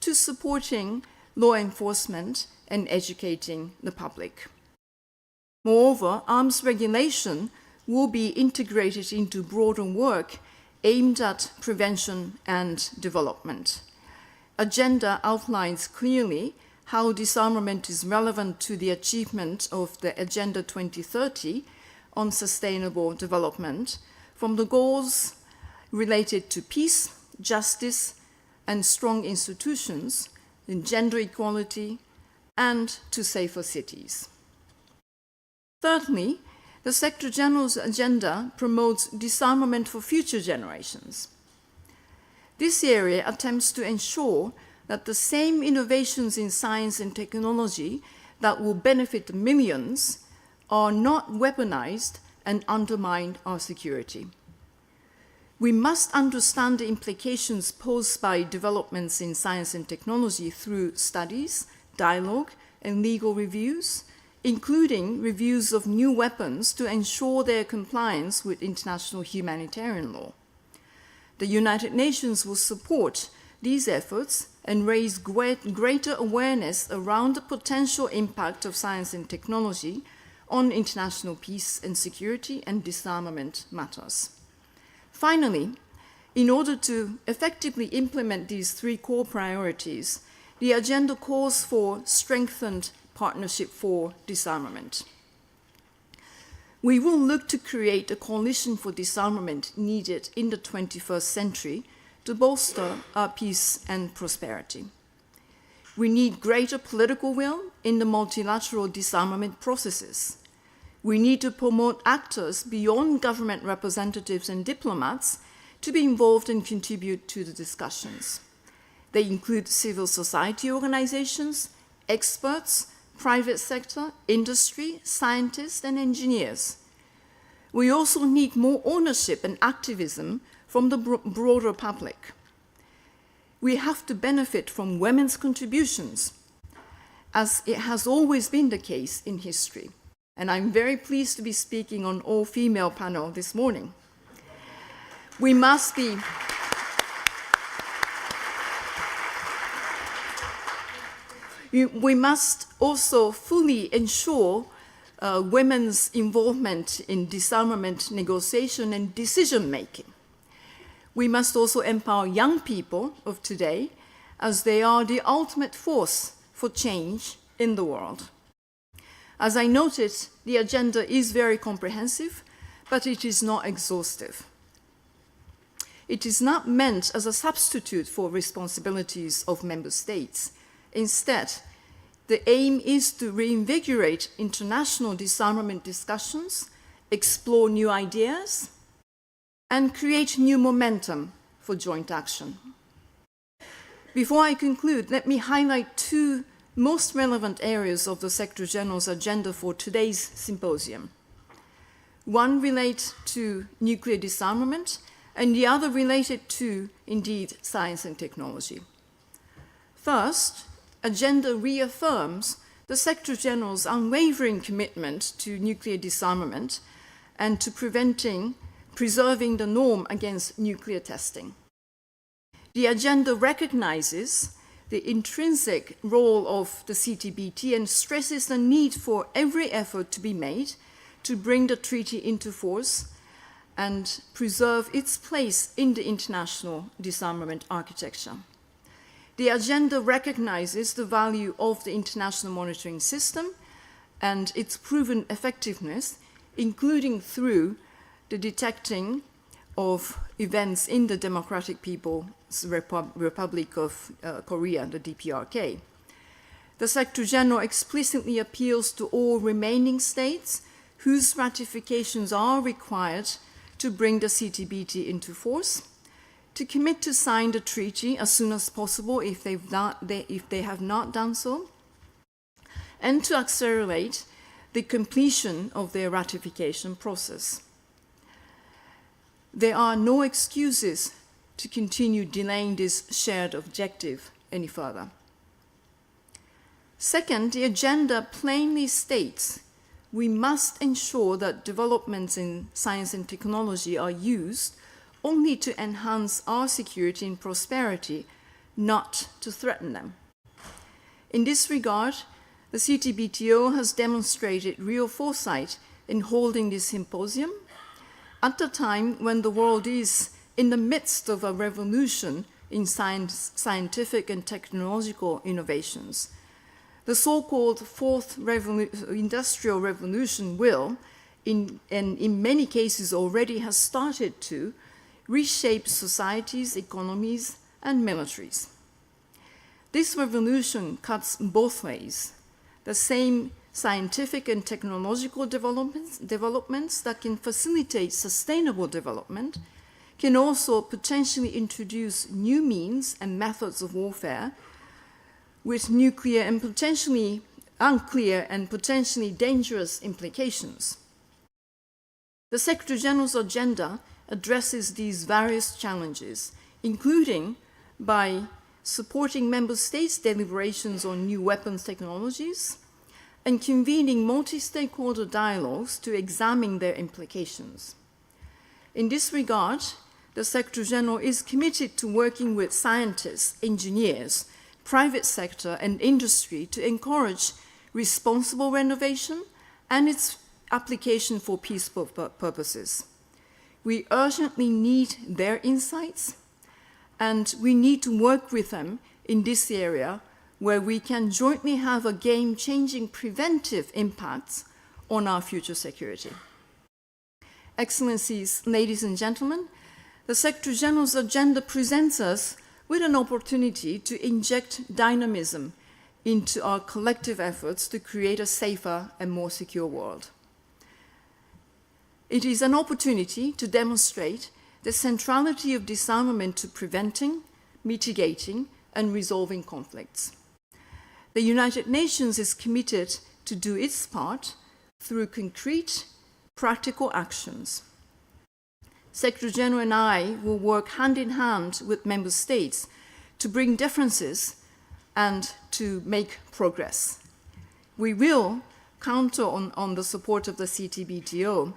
to supporting law enforcement and educating the public. Moreover, arms regulation will be integrated into broader work aimed at prevention and development. Agenda outlines clearly how disarmament is relevant to the achievement of the Agenda 2030 on sustainable development, from the goals related to peace, justice, and strong institutions, in gender equality, and to safer cities. Thirdly, the Secretary-General's agenda promotes disarmament for future generations. This area attempts to ensure that the same innovations in science and technology that will benefit millions are not weaponized and undermine our security. We must understand the implications posed by developments in science and technology through studies, dialogue, and legal reviews, including reviews of new weapons to ensure their compliance with international humanitarian law. The United Nations will support these efforts and raise greater awareness around the potential impact of science and technology on international peace and security and disarmament matters. Finally, in order to effectively implement these three core priorities, the agenda calls for strengthened partnership for disarmament. We will look to create a coalition for disarmament needed in the 21st century to bolster our peace and prosperity. We need greater political will in the multilateral disarmament processes. We need to promote actors beyond government representatives and diplomats to be involved and contribute to the discussions. They include civil society organizations, experts, private sector, industry, scientists, and engineers. We also need more ownership and activism from the broader public. We have to benefit from women's contributions, as it has always been the case in history. And I'm very pleased to be speaking on all-female panel this morning. We must also fully ensure women's involvement in disarmament negotiation and decision-making. We must also empower young people of today, as they are the ultimate force for change in the world. As I noted, the agenda is very comprehensive, but it is not exhaustive. It is not meant as a substitute for responsibilities of member states. Instead, the aim is to reinvigorate international disarmament discussions, explore new ideas, and create new momentum for joint action. Before I conclude, let me highlight two most relevant areas of the Secretary General's agenda for today's symposium. One relates to nuclear disarmament, and the other related to, indeed, science and technology. First, agenda reaffirms the Secretary General's unwavering commitment to nuclear disarmament and to preserving the norm against nuclear testing. The agenda recognizes the intrinsic role of the CTBT and stresses the need for every effort to be made to bring the treaty into force and preserve its place in the international disarmament architecture. The agenda recognizes the value of the international monitoring system and its proven effectiveness, including through the detecting of events in the Democratic People's Republic of Korea, the DPRK. The Secretary General explicitly appeals to all remaining states whose ratifications are required to bring the CTBT into force, to commit to sign the treaty as soon as possible if they have not done so, and to accelerate the completion of their ratification process. There are no excuses to continue delaying this shared objective any further. Second, the agenda plainly states we must ensure that developments in science and technology are used only to enhance our security and prosperity, not to threaten them. In this regard, the CTBTO has demonstrated real foresight in holding this symposium at a time when the world is in the midst of a revolution in scientific and technological innovations. The so-called Fourth Industrial Revolution will, and in many cases already has started to, reshape societies, economies, and militaries. This revolution cuts both ways. The same scientific and technological developments that can facilitate sustainable development can also potentially introduce new means and methods of warfare with nuclear and potentially unclear and potentially dangerous implications. The Secretary General's agenda addresses these various challenges, including by supporting member states' deliberations on new weapons technologies and convening multi-stakeholder dialogues to examine their implications. In this regard, the Secretary General is committed to working with scientists, engineers, private sector, and industry to encourage responsible renovation and its application for peaceful purposes. We urgently need their insights, and we need to work with them in this area where we can jointly have a game-changing preventive impact on our future security. Excellencies, ladies and gentlemen, the Secretary General's agenda presents us with an opportunity to inject dynamism into our collective efforts to create a safer and more secure world. It is an opportunity to demonstrate the centrality of disarmament to preventing, mitigating, and resolving conflicts. The United Nations is committed to do its part through concrete, practical actions. Secretary General and I will work hand in hand with member states to bring differences and to make progress. We will count on the support of the CTBTO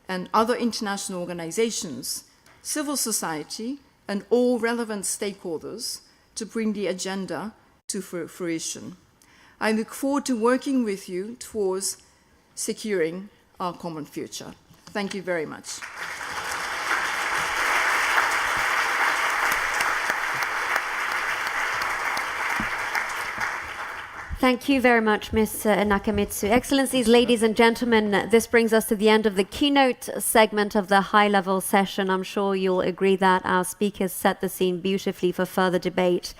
and other international organizations, civil society, and all relevant stakeholders to bring the agenda to fruition. I look forward to working with you towards securing our common future. Thank you very much. Thank you very much, Ms. Nakamitsu. Excellencies, ladies and gentlemen, this brings us to the end of the keynote segment of the high-level session. I'm sure you'll agree that our speakers set the scene beautifully for further debate.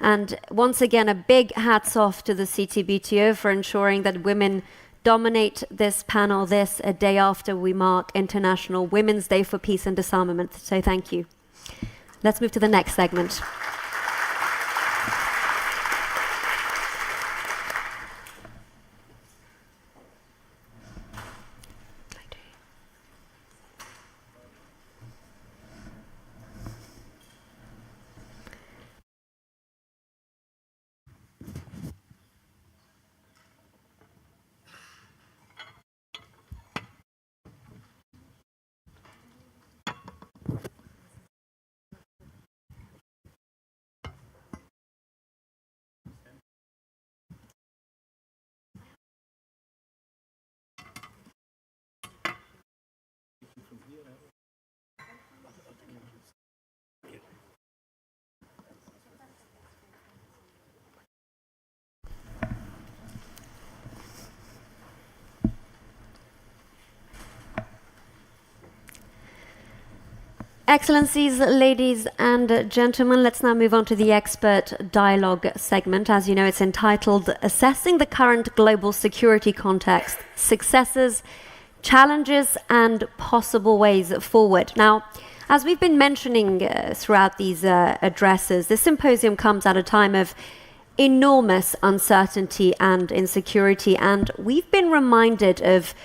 And once again, a big hats off to the CTBTO for ensuring that women dominate this panel a day after we mark International Women's Day for Peace and Disarmament. So thank you. Let's move to the next segment. Excellencies, ladies and gentlemen, let's now move on to the expert dialogue segment. As you know, it's entitled Assessing the Current Global Security Context, Successes, Challenges and Possible Ways Forward. Now, as we've been mentioning throughout these addresses, this symposium comes at a time of enormous uncertainty and insecurity, and we've been reminded of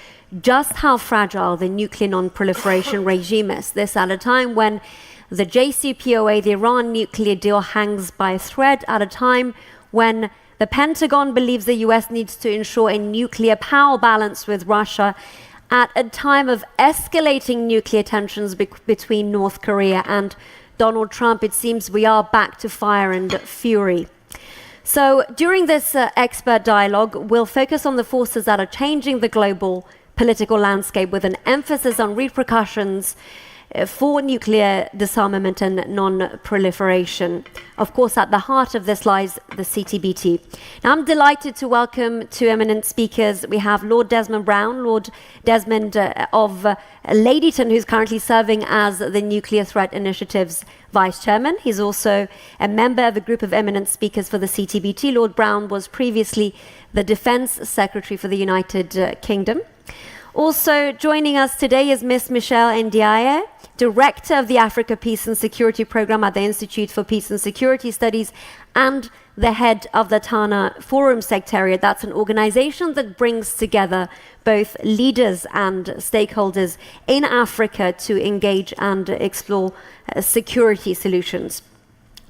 just how fragile the nuclear non-proliferation regime is. This at a time when the JCPOA, the Iran nuclear deal, hangs by a thread, at a time when the Pentagon believes the US needs to ensure a nuclear power balance with Russia, at a time of escalating nuclear tensions between North Korea and Donald Trump. It seems we are back to fire and fury. So during this expert dialogue, we'll focus on the forces that are changing the global political landscape with an emphasis on repercussions for nuclear disarmament and non-proliferation. Of course, at the heart of this lies the CTBT. Now, I'm delighted to welcome two eminent speakers. We have Lord Desmond Brown, Lord Desmond of Ladyton, who's currently serving as the Nuclear Threat Initiative's Vice Chairman. He's also a member of a group of eminent speakers for the CTBT. Lord Brown was previously the Defense Secretary for the United Kingdom. Also joining us today is Ms. Michelle Ndiaye, Director of the Africa Peace and Security Programme at the Institute for Peace and Security Studies and the head of the Tana Forum Secretariat. That's an organization that brings together both leaders and stakeholders in Africa to engage and explore security solutions.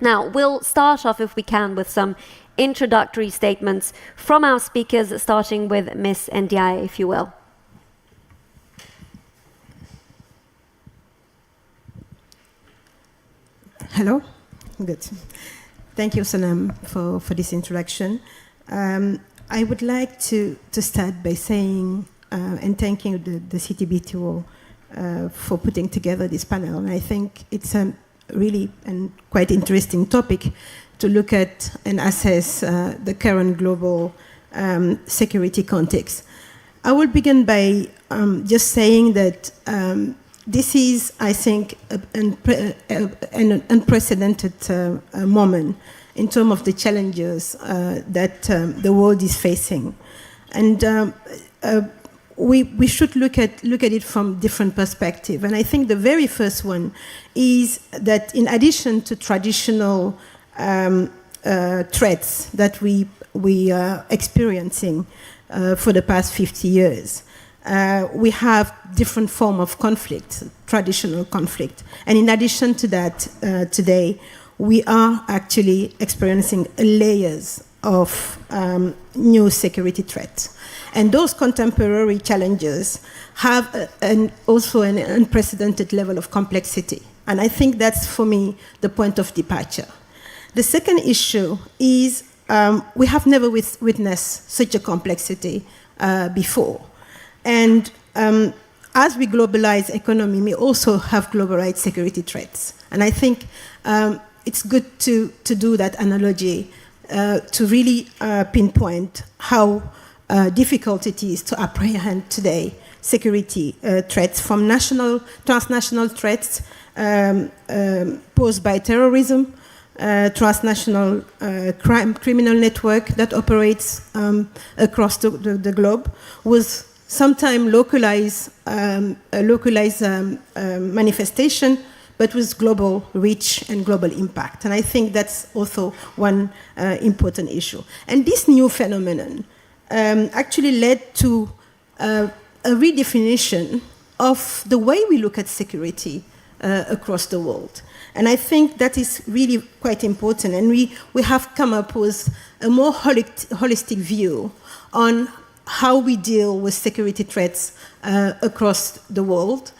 Now, we'll start off, if we can, with some introductory statements from our speakers, starting with Ms. Ndiaye, if you will. Hello. Good. Thank you, Sanam, for this introduction. I would like to start by saying and thanking the CTBTO for putting together this panel. And I think it's a really and quite interesting topic to look at and assess the current global security context. I will begin by just saying that this is, I think, an unprecedented moment in terms of the challenges that the world is facing. And we should look at it from different perspectives. And I think the very first one is that in addition to traditional threats that we are experiencing for the past 50 years, we have different forms of conflict, traditional conflict. And in addition to that, today, we are actually experiencing layers of new security threats. And those contemporary challenges have also an unprecedented level of complexity. And I think that's, for me, the point of departure. The second issue is we have never witnessed such a complexity before. And as we globalize economy, we also have globalized security threats. And I think it's good to do that analogy to really pinpoint how difficult it is to apprehend today security threats, from transnational threats posed by terrorism, transnational criminal network that operates across the globe, with sometimes localized manifestation, but with global reach and global impact. And I think that's also one important issue. And this new phenomenon actually led to a redefinition of the way we look at security across the world. And I think that is really quite important. And we have come up with a more holistic view on how we deal with security threats across the world.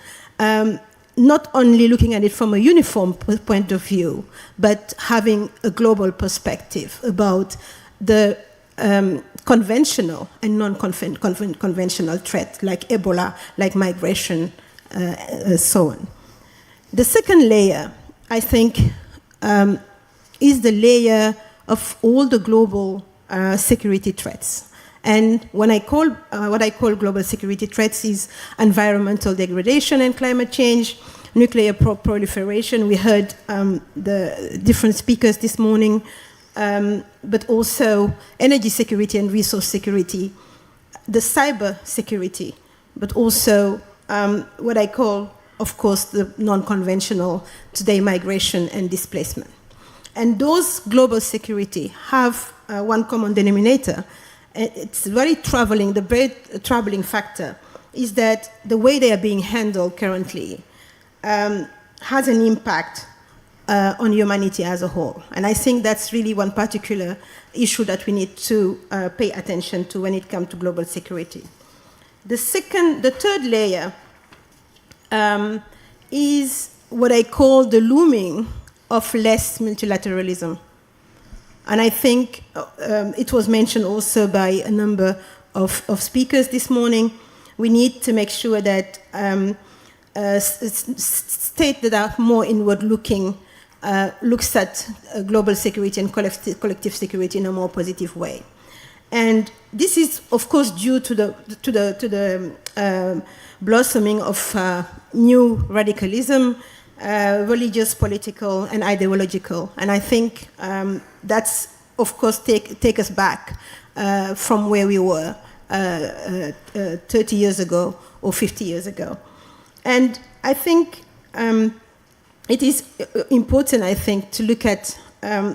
Not only looking at it from a uniform point of view, but having a global perspective about the conventional and non-conventional threats like Ebola, like migration, so on. The second layer, I think, is the layer of all the global security threats. And when what I call global security threats is environmental degradation and climate change, nuclear proliferation. We heard the different speakers this morning, but also energy security and resource security, the cyber security, but also what I call, of course, the non-conventional today, migration and displacement. And those global security have one common denominator. It's very troubling. The very troubling factor is that the way they are being handled currently has an impact on humanity as a whole. And I think that's really one particular issue that we need to pay attention to when it comes to global security. The third layer is what I call the looming of less multilateralism. And I think it was mentioned also by a number of speakers this morning. We need to make sure that states that are more inward-looking looks at global security and collective security in a more positive way. And this is, of course, due to the blossoming of new radicalism, religious, political, and ideological. And I think that's, of course, take us back from where we were 30 years ago or 50 years ago. And I think it is important, I think, to look at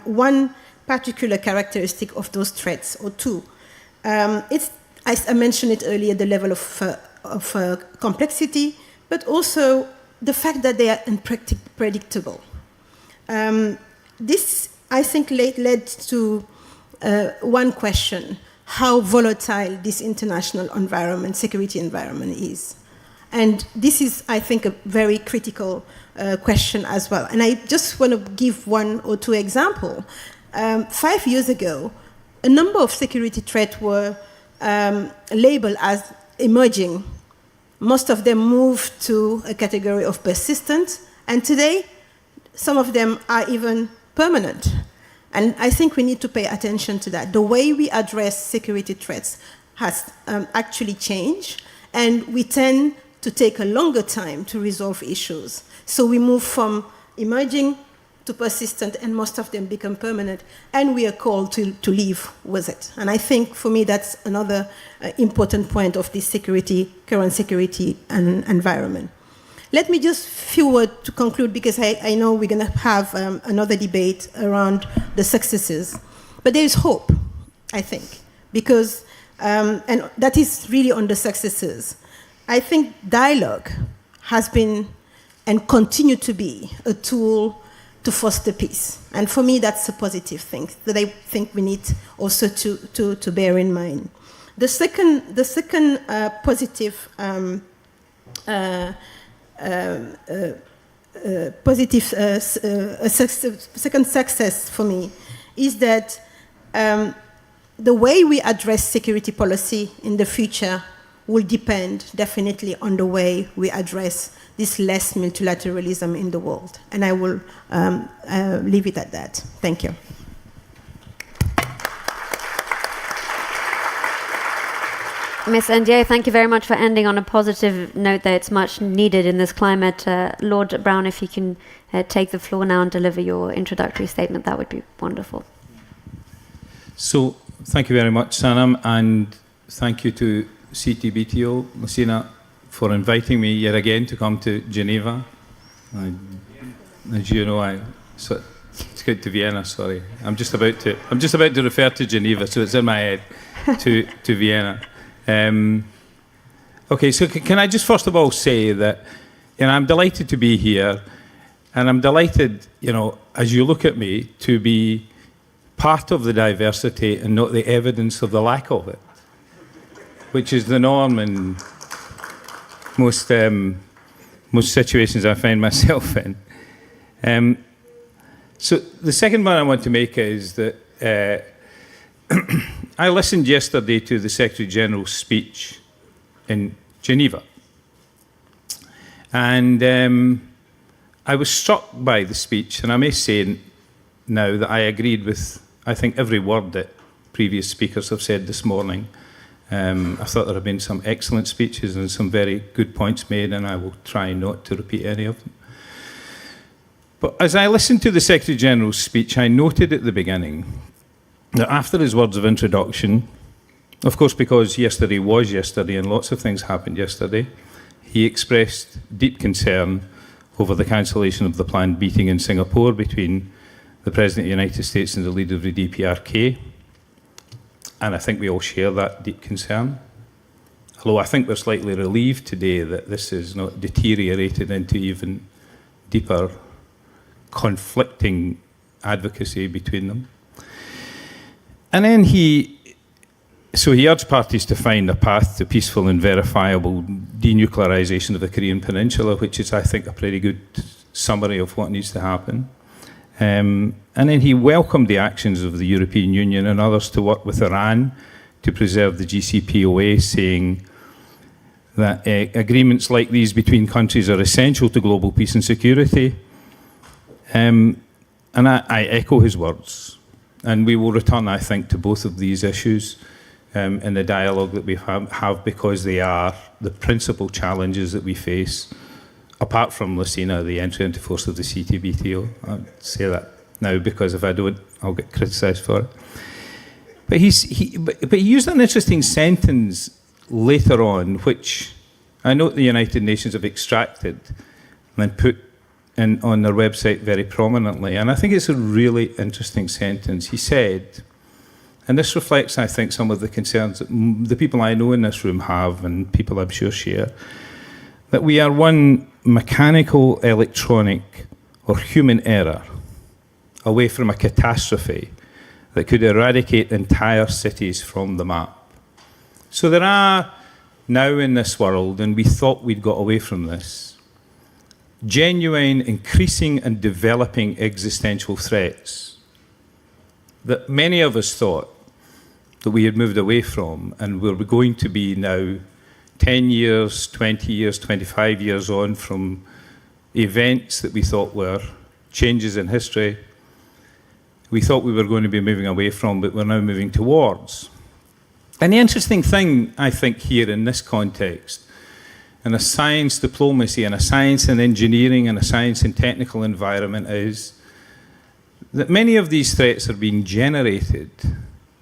one particular characteristic of those threats, or two. It's, as I mentioned it earlier, the level of complexity, but also the fact that they are unpredictable. This, I think, led to one question: how volatile this international environment, security environment is. And this is, I think, a very critical question as well. And I just want to give one or two examples. 5 years ago, a number of security threats were labeled as emerging. Most of them moved to a category of persistent, and today, some of them are even permanent. And I think we need to pay attention to that. The way we address security threats has actually changed, and we tend to take a longer time to resolve issues. So we move from emerging to persistent, and most of them become permanent, and we are called to live with it. And I think, for me, that's another important point of this current security environment. Let me just few words to conclude, because I know we're going to have another debate around the successes. But there is hope, I think, because, and that is really on the successes. I think dialogue has been and continue to be a tool to foster peace. And for me, that's a positive thing that I think we need also to bear in mind. The second positive second success for me is that the way we address security policy in the future will depend definitely on the way we address this less multilateralism in the world. And I will leave it at that. Thank you. Ms. Ndiaye, thank you very much for ending on a positive note there. It's much needed in this climate. Lord Brown, if you can take the floor now and deliver your introductory statement, that would be wonderful. So, thank you very much, Sanam, and thank you to CTBTO, Messina, for inviting me yet again to come to Geneva. As you know, it's good to Vienna. Sorry, I'm just about to refer to Geneva, so it's in my head to Vienna. Okay, so can I just first of all say that, I'm delighted to be here, and I'm delighted, as you look at me, to be part of the diversity and not the evidence of the lack of it, which is the norm in most situations I find myself in. So the second one I want to make is that I listened yesterday to the Secretary General's speech in Geneva, and I was struck by the speech, and I may say now that I agreed with, I think, every word that previous speakers have said this morning. I thought there have been some excellent speeches and some very good points made, and I will try not to repeat any of them. But as I listened to the Secretary General's speech, I noted at the beginning that after his words of introduction, of course, because yesterday was yesterday and lots of things happened yesterday, he expressed deep concern over the cancellation of the planned meeting in Singapore between the President of the United States and the leader of the DPRK. And I think we all share that deep concern. Although I think we're slightly relieved today that this is not deteriorated into even deeper conflicting advocacy between them. And then he urged parties to find a path to peaceful and verifiable denuclearization of the Korean Peninsula, which is, I think, a pretty good summary of what needs to happen. And then he welcomed the actions of the European Union and others to work with Iran to preserve the JCPOA, saying that agreements like these between countries are essential to global peace and security. And I echo his words. And we will return, I think, to both of these issues in the dialogue that we have, because they are the principal challenges that we face, apart from Lucina, the entry into force of the CTBTO. I'll say that now, because if I don't, I'll get criticised for it. But he used an interesting sentence later on, which I note the United Nations have extracted and put on their website very prominently. And I think it's a really interesting sentence. He said, and this reflects, I think, some of the concerns that the people I know in this room have, and people I'm sure share, that we are one mechanical, electronic, or human error away from a catastrophe that could eradicate entire cities from the map. So there are now in this world, and we thought we'd got away from this, genuine, increasing and developing existential threats that many of us thought that we had moved away from, and we're going to be now 10 years, 20 years, 25 years on from events that we thought were changes in history, we thought we were going to be moving away from, but we're now moving towards. And the interesting thing, I think, here in this context, in a science diplomacy, in a science and engineering, and a science and technical environment, is that many of these threats are being generated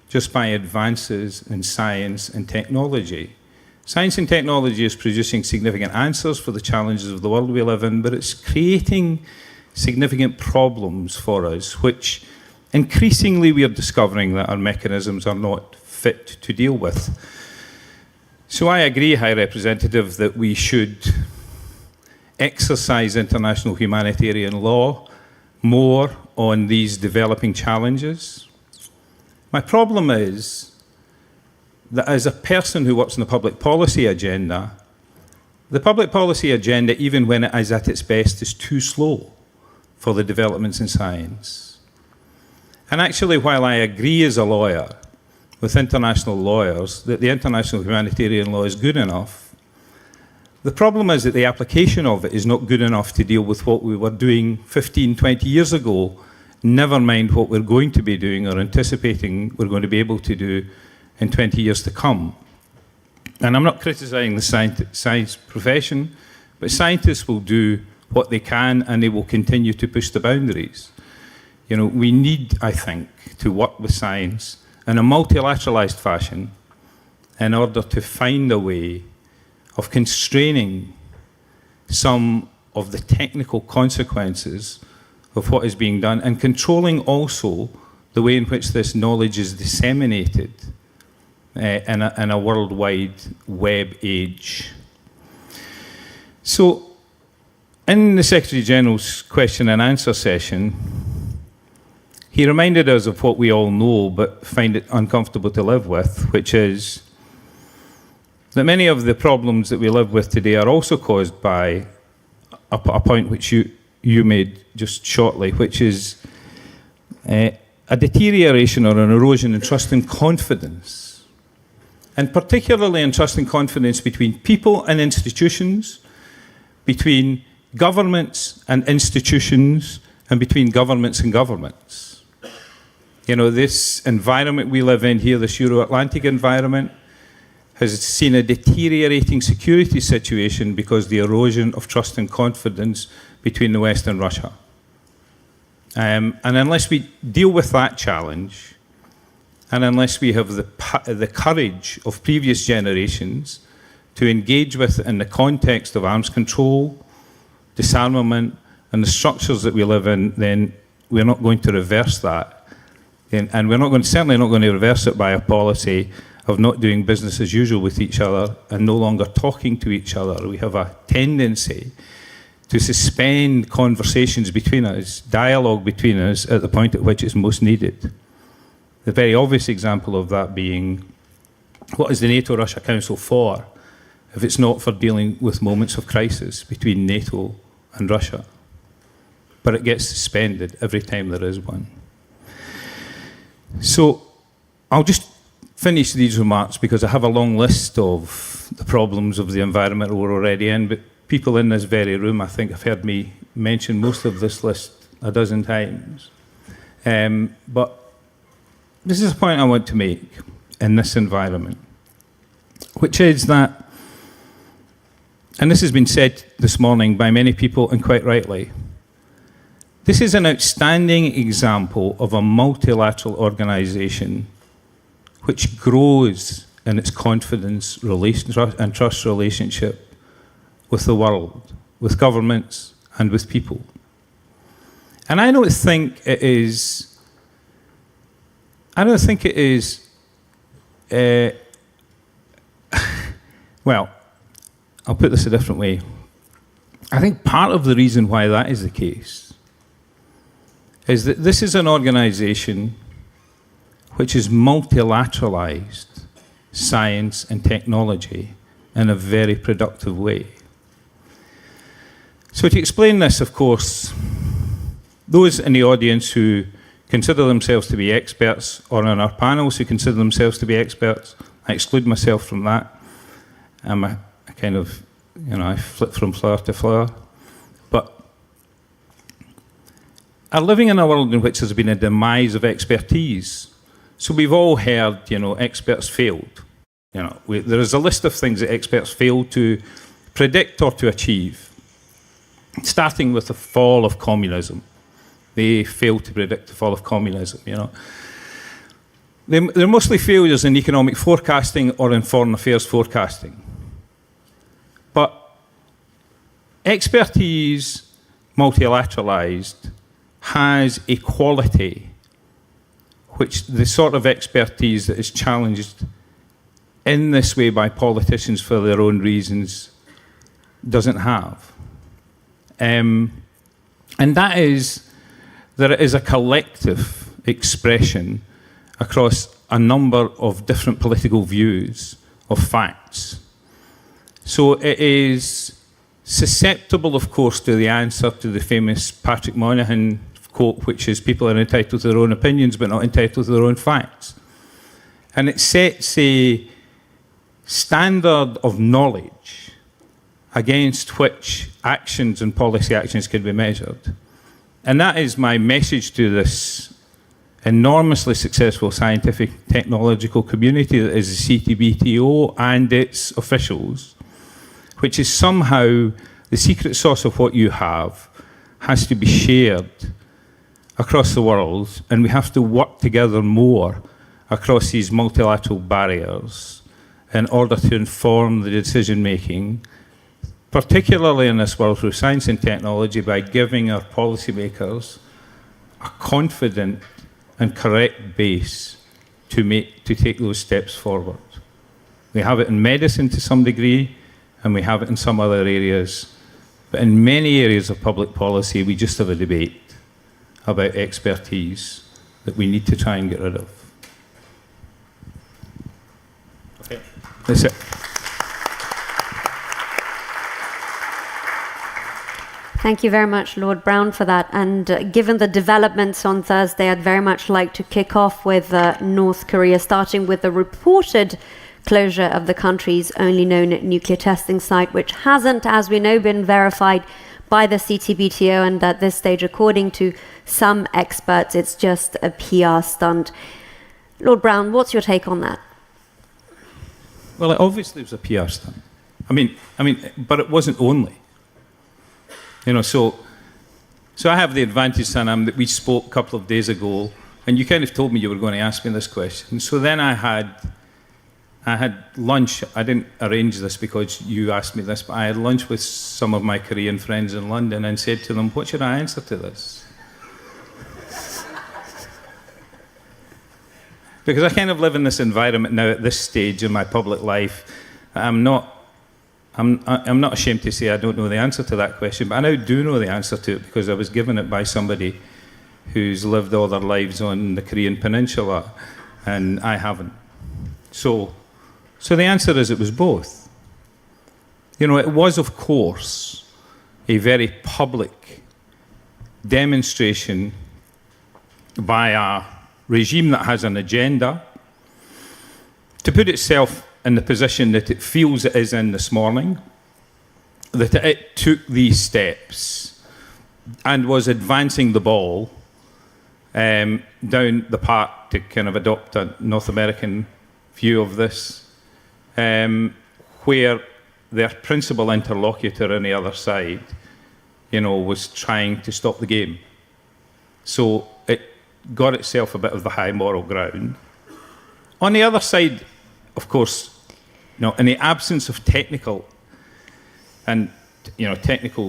just by advances in science and technology. Science and technology is producing significant answers for the challenges of the world we live in, but it's creating significant problems for us, which increasingly we are discovering that our mechanisms are not fit to deal with. So I agree, High Representative, that we should exercise international humanitarian law more on these developing challenges. My problem is that as a person who works in the public policy agenda, the public policy agenda, even when it is at its best, is too slow for the developments in science. And actually, while I agree as a lawyer with international lawyers that the international humanitarian law is good enough, the problem is that the application of it is not good enough to deal with what we were doing 15, 20 years ago, never mind what we're going to be doing or anticipating we're going to be able to do in 20 years to come. And I'm not criticizing the science profession, but scientists will do what they can and they will continue to push the boundaries. You know, we need, I think, to work with science in a multilateralized fashion in order to find a way of constraining some of the technical consequences of what is being done and controlling also the way in which this knowledge is disseminated in a worldwide web age. So, in the Secretary-General's question and answer session, he reminded us of what we all know but find it uncomfortable to live with, which is that many of the problems that we live with today are also caused by a point which you made just shortly, which is a deterioration or an erosion in trust and confidence, and particularly in trust and confidence between people and institutions, between governments and institutions, and between governments and governments. You know, this environment we live in here, this Euro-Atlantic environment, has seen a deteriorating security situation because the erosion of trust and confidence between the West and Russia. And unless we deal with that challenge, and unless we have the courage of previous generations to engage with it in the context of arms control, disarmament, and the structures that we live in, then we're not going to reverse that. And we're certainly not going to reverse it by a policy of not doing business as usual with each other and no longer talking to each other. We have a tendency to suspend conversations between us, dialogue between us, at the point at which it's most needed. The very obvious example of that being, what is the NATO-Russia Council for if it's not for dealing with moments of crisis between NATO and Russia? But it gets suspended every time there is one. So I'll just finish these remarks because I have a long list of the problems of the environment we're already in, but people in this very room, I think, have heard me mention most of this list a dozen times. But this is a point I want to make in this environment, which is that, and this has been said this morning by many people, and quite rightly, this is an outstanding example of a multilateral organization which grows in its confidence and trust relationship with the world, with governments, and with people. And I don't think it is, well, I'll put this a different way. I think part of the reason why that is the case is that this is an organization which is multilateralized science and technology in a very productive way. So to explain this, of course, those in the audience who consider themselves to be experts, or on our panels who consider themselves to be experts, I exclude myself from that. I'm a kind of, I flip from flower to flower. But are living in a world in which there's been a demise of expertise. So we've all heard, experts failed. There is a list of things that experts failed to predict or to achieve, starting with the fall of communism. They failed to predict the fall of communism, They're mostly failures in economic forecasting or in foreign affairs forecasting. But expertise, multilateralized, has a quality which the sort of expertise that is challenged in this way by politicians for their own reasons doesn't have. And that is that it is a collective expression across a number of different political views of facts. So it is susceptible, of course, to the answer to the famous Patrick Moynihan quote, which is people are entitled to their own opinions but not entitled to their own facts. And it sets a standard of knowledge against which actions and policy actions can be measured. And that is my message to this enormously successful scientific technological community that is the CTBTO and its officials, which is somehow the secret sauce of what you have has to be shared across the world, and we have to work together more across these multilateral barriers in order to inform the decision making, particularly in this world through science and technology, by giving our policymakers a confident and correct base to take those steps forward. We have it in medicine to some degree, and we have it in some other areas. But in many areas of public policy, we just have a debate about expertise that we need to try and get rid of. Okay, that's it. Thank you very much, Lord Brown, for that. And given the developments on Thursday, I'd very much like to kick off with North Korea, starting with the reported closure of the country's only known nuclear testing site, which hasn't, as we know, been verified by the CTBTO, and at this stage, according to some experts, it's just a PR stunt. Lord Brown, what's your take on that? Well, it obviously was a PR stunt. I mean, but it wasn't only. So I have the advantage, Sanam, that we spoke a couple of days ago, and you kind of told me you were going to ask me this question. So then I had lunch. I didn't arrange this because you asked me this, but I had lunch with some of my Korean friends in London and said to them, what should I answer to this? Because I kind of live in this environment now at this stage in my public life. I'm not ashamed to say I don't know the answer to that question, but I now do know the answer to it because I was given it by somebody who's lived all their lives on the Korean Peninsula, and I haven't. So the answer is it was both. It was, of course, a very public demonstration by a regime that has an agenda to put itself in the position that it feels it is in this morning, that it took these steps and was advancing the ball down the path to kind of adopt a North American view of this, where their principal interlocutor on the other side, was trying to stop the game. So it got itself a bit of the high moral ground. On the other side, of course, in the absence of technical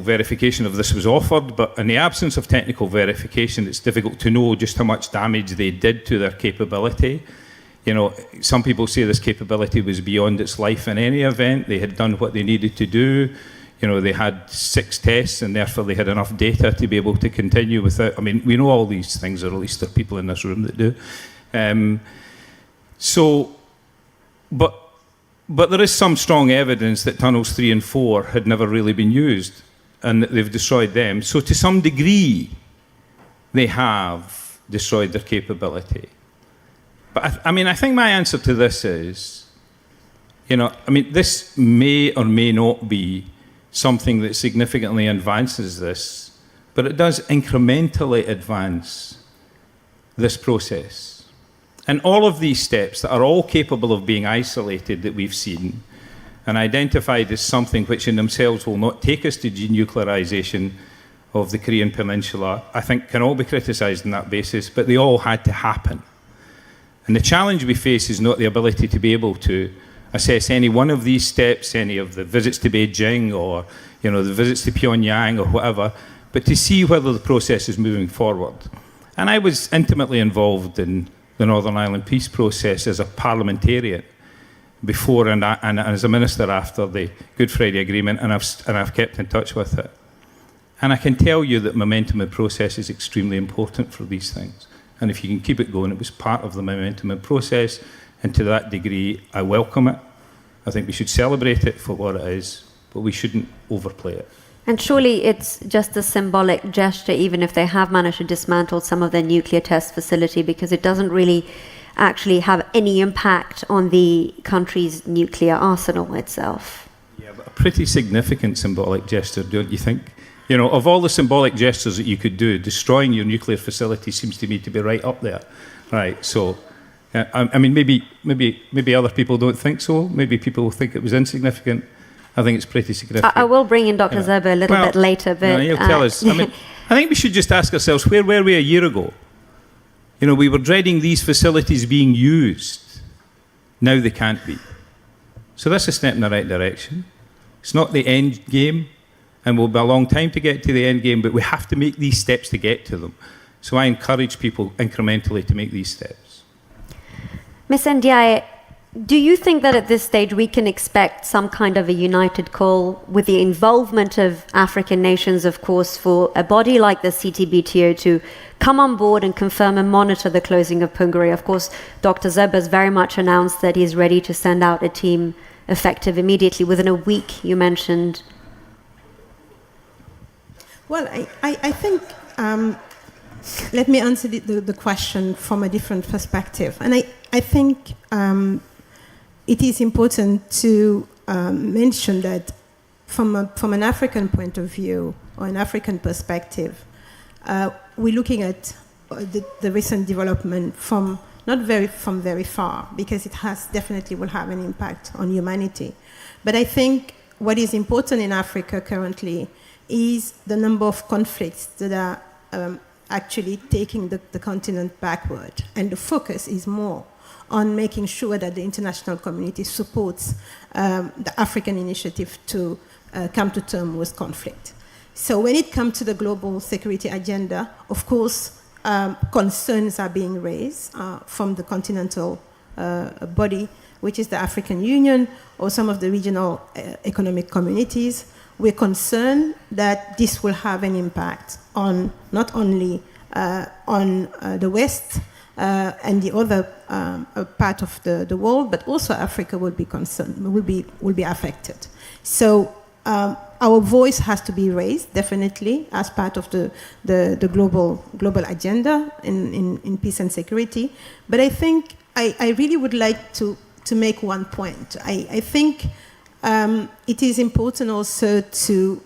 verification of this was offered, but in the absence of technical verification, it's difficult to know just how much damage they did to their capability. Some people say this capability was beyond its life in any event. They had done what they needed to do. They had 6 tests, and therefore they had enough data to be able to continue without. We know all these things, or at least there are people in this room that do. But there is some strong evidence that tunnels 3 and 4 had never really been used and that they've destroyed them. So to some degree, they have destroyed their capability. But I think my answer to this is, this may or may not be something that significantly advances this, but it does incrementally advance this process. And all of these steps that are all capable of being isolated that we've seen and identified as something which in themselves will not take us to denuclearization of the Korean Peninsula, I think can all be criticised on that basis, but they all had to happen. And the challenge we face is not the ability to be able to assess any one of these steps, any of the visits to Beijing or the visits to Pyongyang or whatever, but to see whether the process is moving forward. And I was intimately involved in the Northern Ireland peace process as a parliamentarian before and as a minister after the Good Friday Agreement, and I've kept in touch with it. And I can tell you that momentum in process is extremely important for these things. And if you can keep it going, it was part of the momentum in process, and to that degree, I welcome it. I think we should celebrate it for what it is, but we shouldn't overplay it. And surely it's just a symbolic gesture, even if they have managed to dismantle some of their nuclear test facility, because it doesn't really actually have any impact on the country's nuclear arsenal itself. Yeah, but a pretty significant symbolic gesture, don't you think? Of all the symbolic gestures that you could do, destroying your nuclear facility seems to me to be right up there. Right, so, maybe other people don't think so. Maybe people think it was insignificant. I think it's pretty significant. I will bring in Dr. Zerbo a little bit later, but... He'll tell us. I think we should just ask ourselves, where were we a year ago? We were dreading these facilities being used. Now they can't be. So that's a step in the right direction. It's not the end game, and will be a long time to get to the end game, but we have to make these steps to get to them. So I encourage people incrementally to make these steps. Ms. Ndiaye, do you think that at this stage we can expect some kind of a united call with the involvement of African nations, of course, for a body like the CTBTO to come on board and confirm and monitor the closing of Punggiri? Of course, Dr. Zerbo has very much announced that he's ready to send out a team effective immediately, within a week, you mentioned. Well, I think, let me answer the question from a different perspective. And I think it is important to mention that from an African point of view, or an African perspective, we're looking at the recent development from very far, because it definitely will have an impact on humanity. But I think what is important in Africa currently is the number of conflicts that are actually taking the continent backward. And the focus is more on making sure that the international community supports the African initiative to come to terms with conflict. So when it comes to the global security agenda, of course, concerns are being raised from the continental body, which is the African Union, or some of the regional economic communities. We're concerned that this will have an impact on not only on the West and the other part of the world, but also Africa will be concerned, will be affected. So our voice has to be raised, definitely, as part of the global agenda in peace and security. But I think I really would like to make one point. I think it is important also to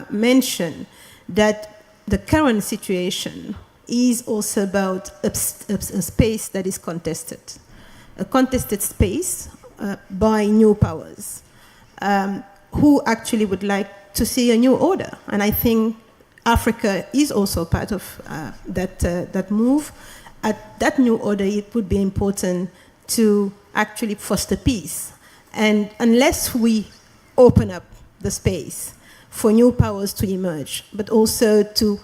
mention that the current situation is also about a space that is contested, a contested space by new powers who actually would like to see a new order. And I think Africa is also part of that move. At that new order, it would be important to actually foster peace. And unless we open up the space for new powers to emerge, but also to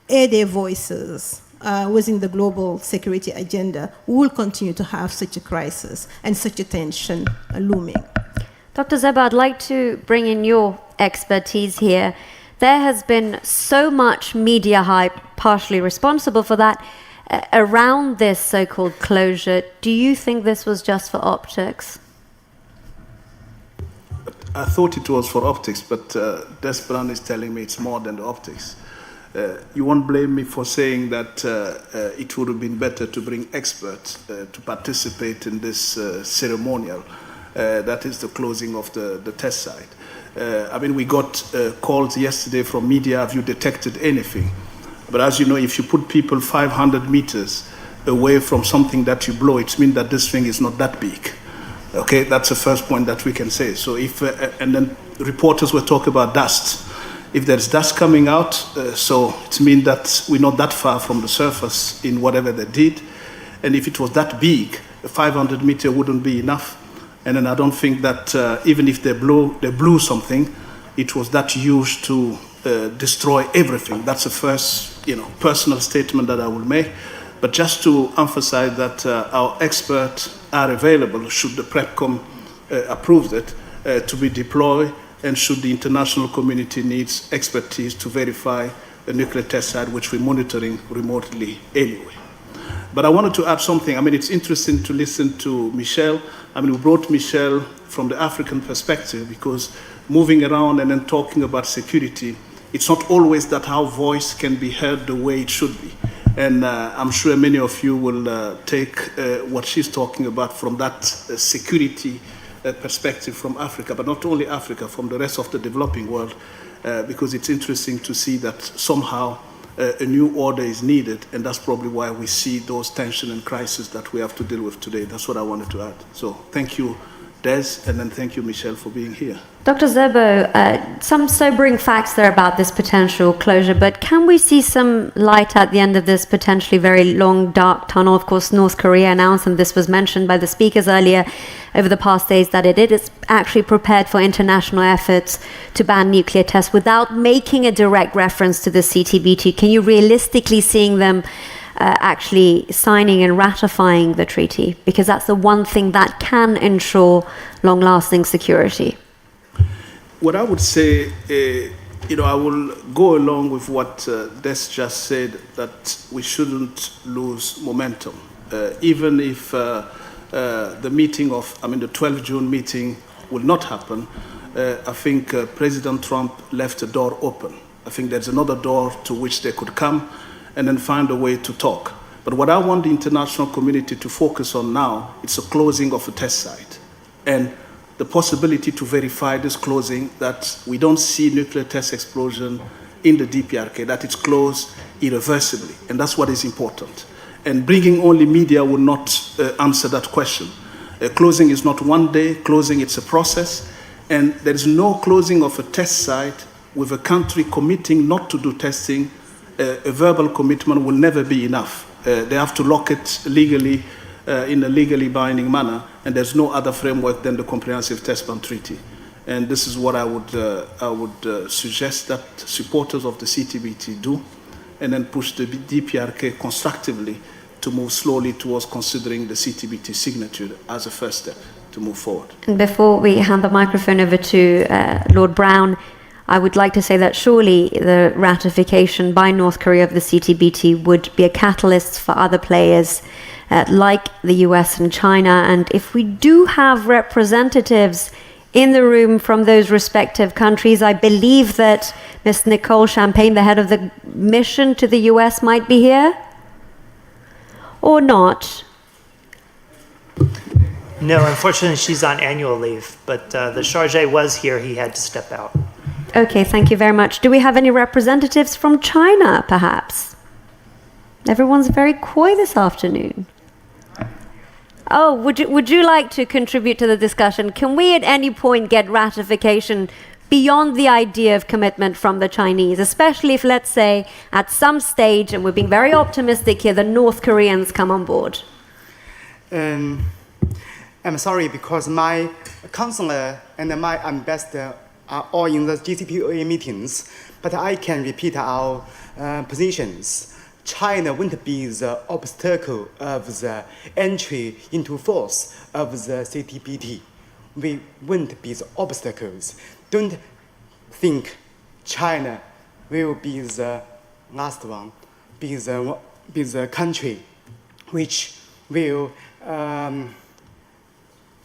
air their voices within the global security agenda, we will continue to have such a crisis and such a tension looming. Dr. Zerbo, I'd like to bring in your expertise here. There has been so much media hype, partially responsible for that, around this so-called closure. Do you think this was just for optics? I thought it was for optics, but Des Brown is telling me it's more than the optics. You won't blame me for saying that it would have been better to bring experts to participate in this ceremonial. That is the closing of the test site. I mean, we got calls yesterday from media, have you detected anything? But as you know, if you put people 500 meters away from something that you blow, it means that this thing is not that big. Okay, that's the first point that we can say. So if, and then reporters were talking about dust. If there's dust coming out, so it means that we're not that far from the surface in whatever they did. And if it was that big, a 500 meter wouldn't be enough. And then I don't think that even if they blew something, it was that used to destroy everything. That's the first, personal statement that I will make. But just to emphasize that our experts are available should the PrepCom approve it to be deployed, and should the international community needs expertise to verify a nuclear test site, which we're monitoring remotely anyway. But I wanted to add something. I mean, it's interesting to listen to Michel. I mean, we brought Michel from the African perspective because moving around and then talking about security, it's not always that our voice can be heard the way it should be. And I'm sure many of you will take what she's talking about from that security perspective from Africa, but not only Africa, from the rest of the developing world, because it's interesting to see that somehow a new order is needed, and that's probably why we see those tension and crises that we have to deal with today. That's what I wanted to add. So thank you, Des, and then thank you, Michel, for being here. Dr. Zerbo, some sobering facts there about this potential closure, but can we see some light at the end of this potentially very long, dark tunnel? Of course, North Korea announced, and this was mentioned by the speakers earlier over the past days, that it is actually prepared for international efforts to ban nuclear tests without making a direct reference to the CTBT. Can you realistically seeing them actually signing and ratifying the treaty? Because that's the one thing that can ensure long-lasting security. What I would say, I will go along with what Des just said, that we shouldn't lose momentum. Even if the meeting of, the 12 June meeting will not happen, I think President Trump left the door open. I think there's another door to which they could come and then find a way to talk. But what I want the international community to focus on now, it's a closing of a test site. And the possibility to verify this closing, that we don't see nuclear test explosion in the DPRK, that it's closed irreversibly. And that's what is important. And bringing only media will not answer that question. Closing is not one day, closing it's a process. And there is no closing of a test site with a country committing not to do testing. A verbal commitment will never be enough. They have to lock it legally, in a legally binding manner, and there's no other framework than the Comprehensive Test Ban Treaty. And this is what I would suggest that supporters of the CTBT do, and then push the DPRK constructively to move slowly towards considering the CTBT signature as a first step to move forward. And before we hand the microphone over to Lord Brown, I would like to say that surely the ratification by North Korea of the CTBT would be a catalyst for other players like the US and China. And if we do have representatives in the room from those respective countries, I believe that Ms. Nicole Champagne, the head of the mission to the US, might be here. Or not? No, unfortunately, she's on annual leave, but the chargé was here. He had to step out. Okay, thank you very much. Do we have any representatives from China, perhaps? Everyone's very coy this afternoon. Oh, would you like to contribute to the discussion? Can we at any point get ratification beyond the idea of commitment from the Chinese, especially if, let's say, at some stage, and we're being very optimistic here, the North Koreans come on board? I'm sorry, because my counselor and my ambassador are all in the CTBTO meetings, but I can repeat our positions. China won't be the obstacle of the entry into force of the CTBT. We won't be the obstacles. Don't think China will be the last one, be the be the country which will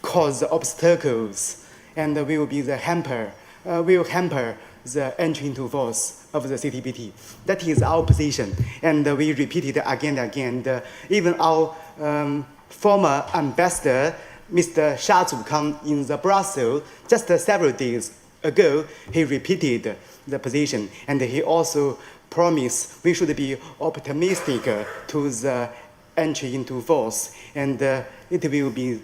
cause obstacles and will be the will hamper the entry into force of the CTBT. That is our position, and we repeat it again and again. Even our former ambassador, Mr. Sha Zukang, in the Brussels, just several days ago, he repeated the position, and he also promised we should be optimistic to the entry into force, and it will be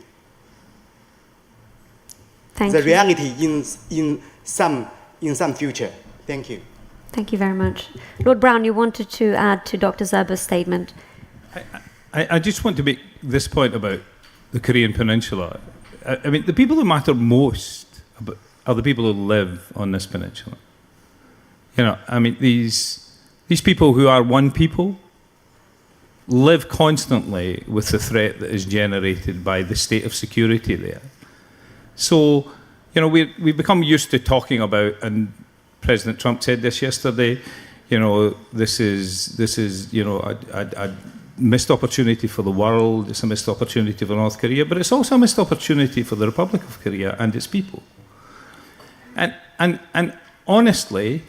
the reality in some future. Thank you. Thank you very much. Lord Brown, you wanted to add to Dr. Zerba's statement. I just want to make this point about the Korean Peninsula. I mean, the people who matter most are the people who live on this peninsula. You know, I mean, these people who are one people live constantly with the threat that is generated by the state of security there. So, you know, we've become used to talking about, and President Trump said this yesterday, you know, this is you know, a missed opportunity for the world, it's a missed opportunity for North Korea, but it's also a missed opportunity for the Republic of Korea and its people. And honestly,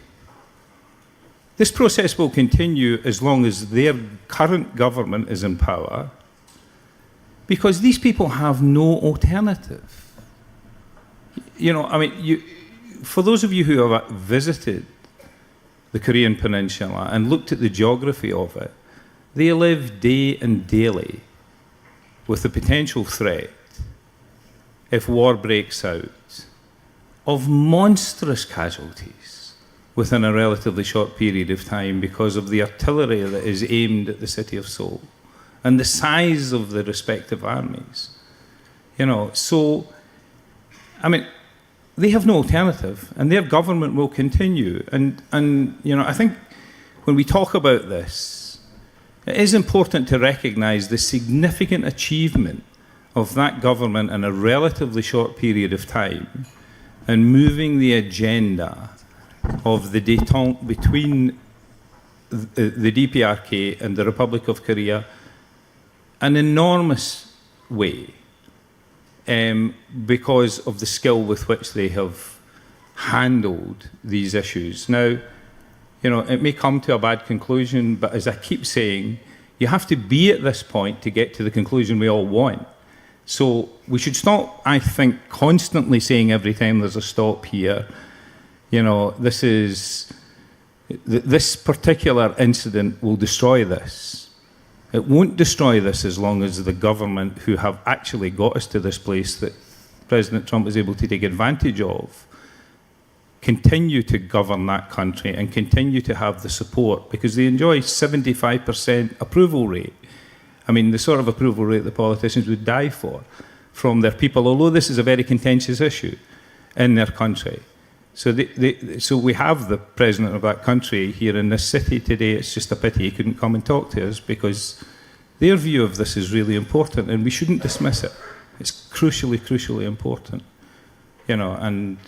this process will continue as long as their current government is in power, because these people have no alternative. You know, I mean, for those of you who have visited the Korean Peninsula and looked at the geography of it, they live day and daily with the potential threat, if war breaks out, of monstrous casualties within a relatively short period of time because of the artillery that is aimed at the city of Seoul and the size of the respective armies. You know, so, I mean, they have no alternative, and their government will continue. And you know, I think when we talk about this, it is important to recognise the significant achievement of that government in a relatively short period of time, and moving the agenda of the détente between the DPRK and the Republic of Korea an enormous way. Because of the skill with which they have handled these issues. Now, you know, it may come to a bad conclusion, but as I keep saying, you have to be at this point to get to the conclusion we all want. So we should stop, I think, constantly saying every time there's a stop here, you know, this particular incident will destroy this. It won't destroy this as long as the government who have actually got us to this place that President Trump is able to take advantage of continue to govern that country and continue to have the support, because they enjoy 75% approval rate. I mean, the sort of approval rate the politicians would die for from their people, although this is a very contentious issue in their country. So, so we have the president of that country here in this city today. It's just a pity he couldn't come and talk to us, because their view of this is really important, and we shouldn't dismiss it. It's crucially, crucially important, you know. And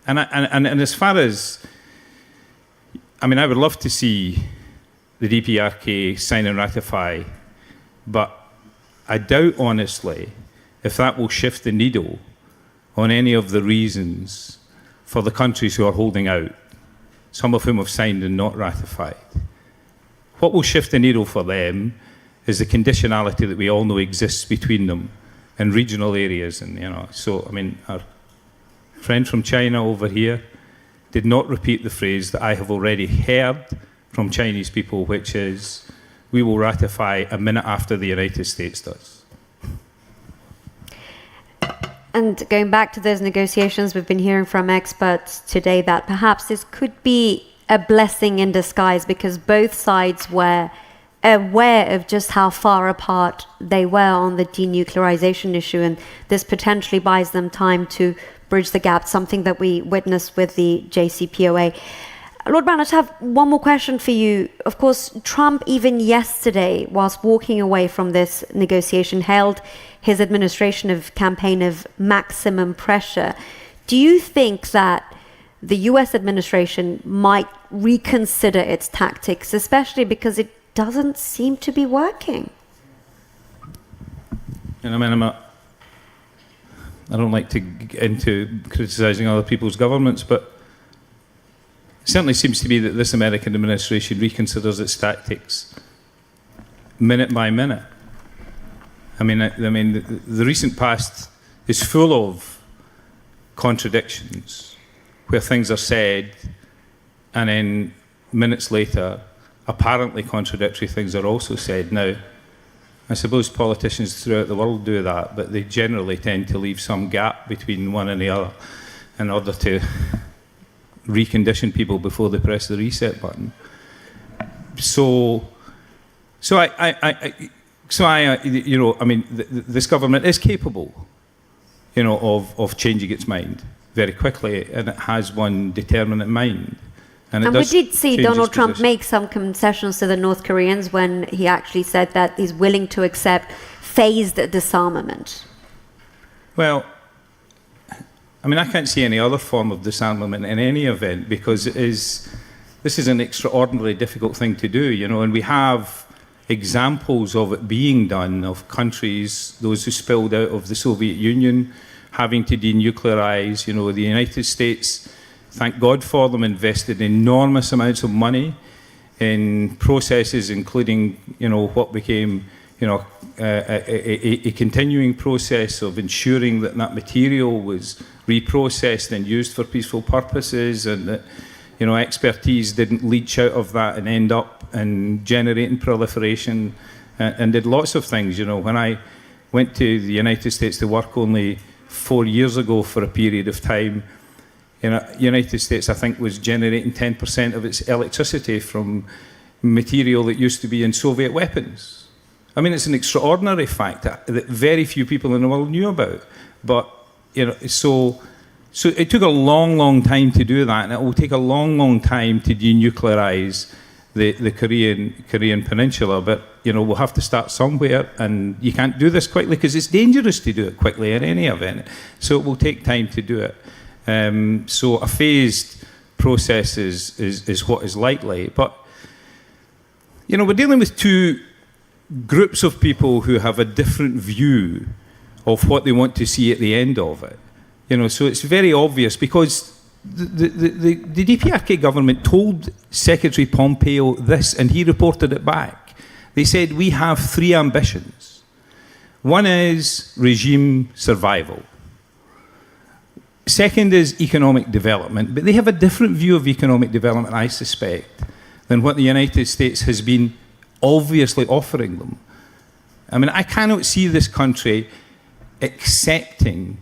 as far as, I mean, I would love to see the DPRK sign and ratify, but I doubt honestly if that will shift the needle on any of the reasons for the countries who are holding out, some of whom have signed and not ratified. What will shift the needle for them is the conditionality that we all know exists between them in regional areas. And, you know, so, I mean, our friend from China over here did not repeat the phrase that I have already heard from Chinese people, which is, we will ratify a minute after the United States does. And going back to those negotiations, we've been hearing from experts today that perhaps this could be a blessing in disguise, because both sides were aware of just how far apart they were on the denuclearization issue, and this potentially buys them time to bridge the gap, something that we witnessed with the JCPOA. Lord Brown, I just have one more question for you. Of course, Trump, even yesterday, whilst walking away from this negotiation, hailed his administration of campaign of maximum pressure. Do you think that the US administration might reconsider its tactics, especially because it doesn't seem to be working. And I mean, I don't like to get into criticising other people's governments, but it certainly seems to be that this American administration reconsiders its tactics minute by minute. I mean, the recent past is full of contradictions where things are said and then minutes later, apparently contradictory things are also said. Now, I suppose politicians throughout the world do that, but they generally tend to leave some gap between one and the other in order to recondition people before they press the reset button. So this government is capable, of changing its mind very quickly, and it has one determinant mind. And we did see Donald Trump make some concessions to the North Koreans when he actually said that he's willing to accept phased disarmament. Well, I mean, I can't see any other form of disarmament in any event, because this is an extraordinarily difficult thing to do, and we have examples of it being done, of countries, those who spilled out of the Soviet Union, having to denuclearize. The United States, thank God for them, invested enormous amounts of money in processes, including, what became, a continuing process of ensuring that material was reprocessed and used for peaceful purposes, and that, expertise didn't leach out of that and end up in generating proliferation, and did lots of things. When I went to the United States to work only 4 years ago for a period of time, United States, I think, was generating 10% of its electricity from material that used to be in Soviet weapons. I mean, it's an extraordinary fact that very few people in the world knew about. But, so it took a long, long time to do that, and it will take a long, long time to denuclearize the Korean Peninsula. But, we'll have to start somewhere, and you can't do this quickly because it's dangerous to do it quickly in any event. So it will take time to do it. So a phased process is what is likely. But, we're dealing with two groups of people who have a different view of what they want to see at the end of it. So it's very obvious, because the DPRK government told Secretary Pompeo this, and he reported it back. They said, we have three ambitions. One is regime survival. Second is economic development, but they have a different view of economic development, I suspect, than what the United States has been obviously offering them. I mean, I cannot see this country accepting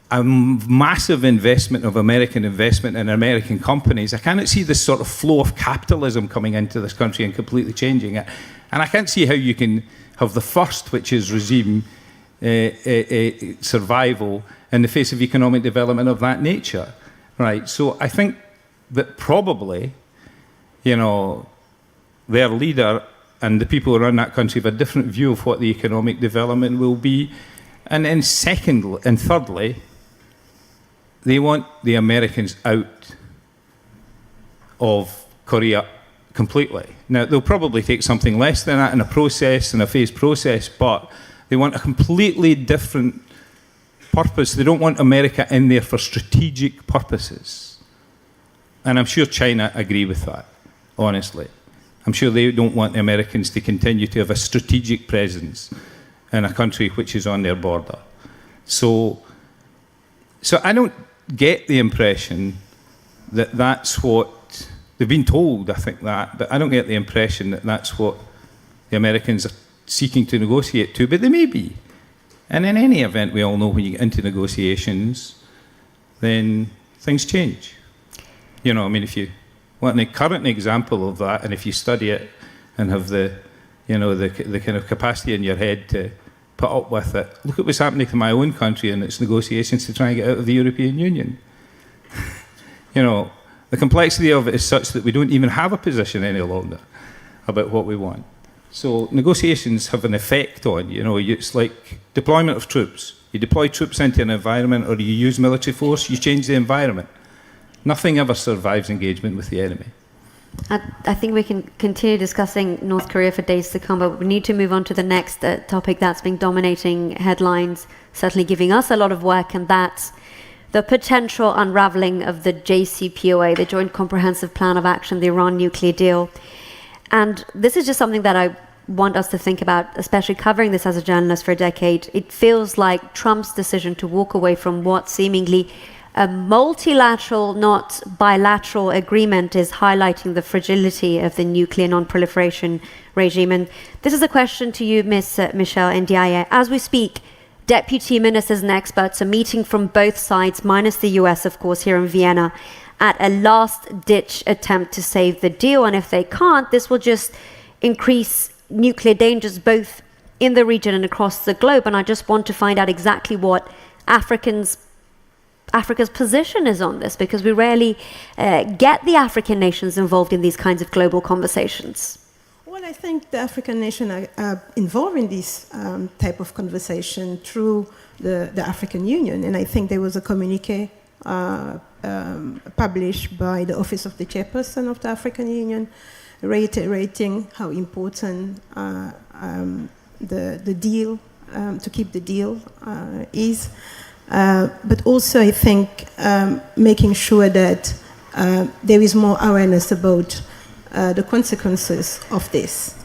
a massive investment of American investment in American companies. I cannot see this sort of flow of capitalism coming into this country and completely changing it. And I can't see how you can have the first, which is regime survival, in the face of economic development of that nature, right? So I think that probably, their leader and the people around that country have a different view of what the economic development will be. And then secondly, and thirdly, they want the Americans out of Korea completely. Now, they'll probably take something less than that in a process, in a phased process, but they want a completely different purpose. They don't want America in there for strategic purposes. And I'm sure China agree with that, honestly. I'm sure they don't want the Americans to continue to have a strategic presence in a country which is on their border. So I don't get the impression that that's what they've been told, I think that, but I don't get the impression that that's what the Americans are seeking to negotiate to, but they may be. And in any event, we all know when you get into negotiations, then things change. If you want a current example of that, and if you study it and have the kind of capacity in your head to put up with it, look at what's happening to my own country and its negotiations to try and get out of the European Union. The complexity of it is such that we don't even have a position any longer about what we want. So negotiations have an effect on, it's like deployment of troops. You deploy troops into an environment, or you use military force, you change the environment. Nothing ever survives engagement with the enemy. I think we can continue discussing North Korea for days to come, but we need to move on to the next topic that's been dominating headlines, certainly giving us a lot of work, and that's the potential unraveling of the JCPOA, the Joint Comprehensive Plan of Action, the Iran nuclear deal. And this is just something that I want us to think about, especially covering this as a journalist for a decade. It feels like Trump's decision to walk away from what seemingly a multilateral, not bilateral agreement is highlighting the fragility of the nuclear non-proliferation regime. And this is a question to you, Ms. Michelle Ndiaye. As we speak, deputy ministers and experts are meeting from both sides, minus the US, of course, here in Vienna, at a last-ditch attempt to save the deal. And if they can't, this will just increase nuclear dangers both in the region and across the globe. And I just want to find out exactly what Africa's position is on this, because we rarely get the African nations involved in these kinds of global conversations. Well, I think the African nations are involved in this type of conversation through the African Union, and I think there was a communique published by the Office of the Chairperson of the African Union, reiterating how important the deal, to keep the deal, is. But also, I think, making sure that there is more awareness about the consequences of this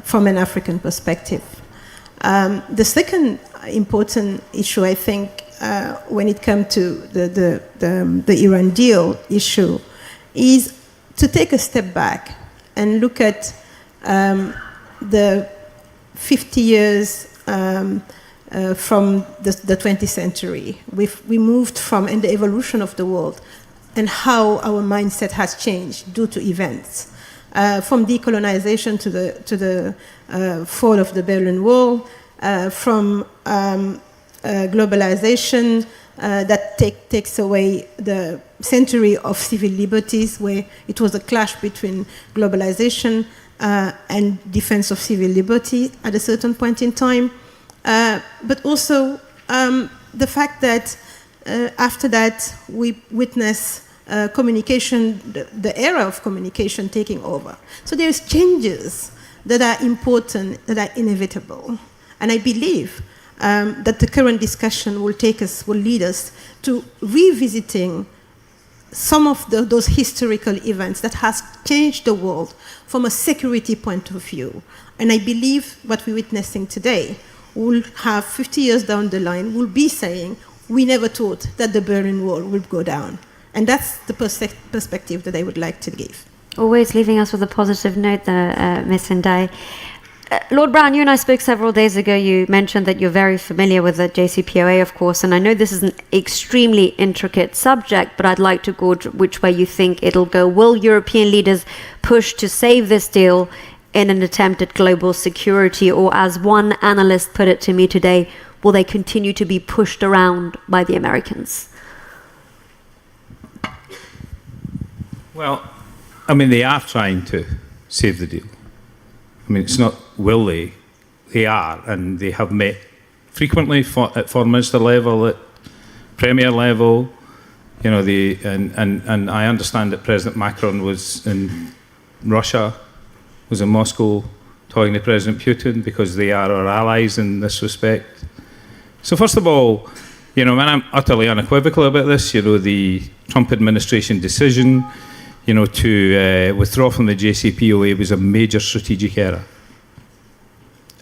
from an African perspective. The second important issue, I think, when it comes to the Iran deal issue, is to take a step back and look at the 50 years from the 20th century. We moved from, in the evolution of the world, and how our mindset has changed due to events. From decolonization to the fall of the Berlin Wall, from globalization that takes away the century of civil liberties, where it was a clash between globalization and defense of civil liberty at a certain point in time. But also the fact that after that we witness communication, the era of communication taking over. So there's changes that are important, that are inevitable. And I believe that the current discussion will lead us to revisiting some of those historical events that has changed the world from a security point of view. And I believe what we're witnessing today will have 50 years down the line, will be saying, we never thought that the Berlin Wall would go down. And that's the perspective that I would like to give. Always leaving us with a positive note there, Ms. Ndiaye. Lord Brown, you and I spoke several days ago. You mentioned that you're very familiar with the JCPOA, of course, and I know this is an extremely intricate subject, but I'd like to gauge which way you think it'll go. Will European leaders push to save this deal in an attempt at global security, or as one analyst put it to me today, will they continue to be pushed around by the Americans? Well, I mean, they are trying to save the deal. I mean, it's not will they, they are, and they have met frequently at foreign minister level, at premier level, you know, and I understand that President Macron was in Russia, was in Moscow talking to President Putin, because they are our allies in this respect. So first of all, you know, and I'm utterly unequivocal about this, you know, the Trump administration decision, you know, to withdraw from the JCPOA was a major strategic error.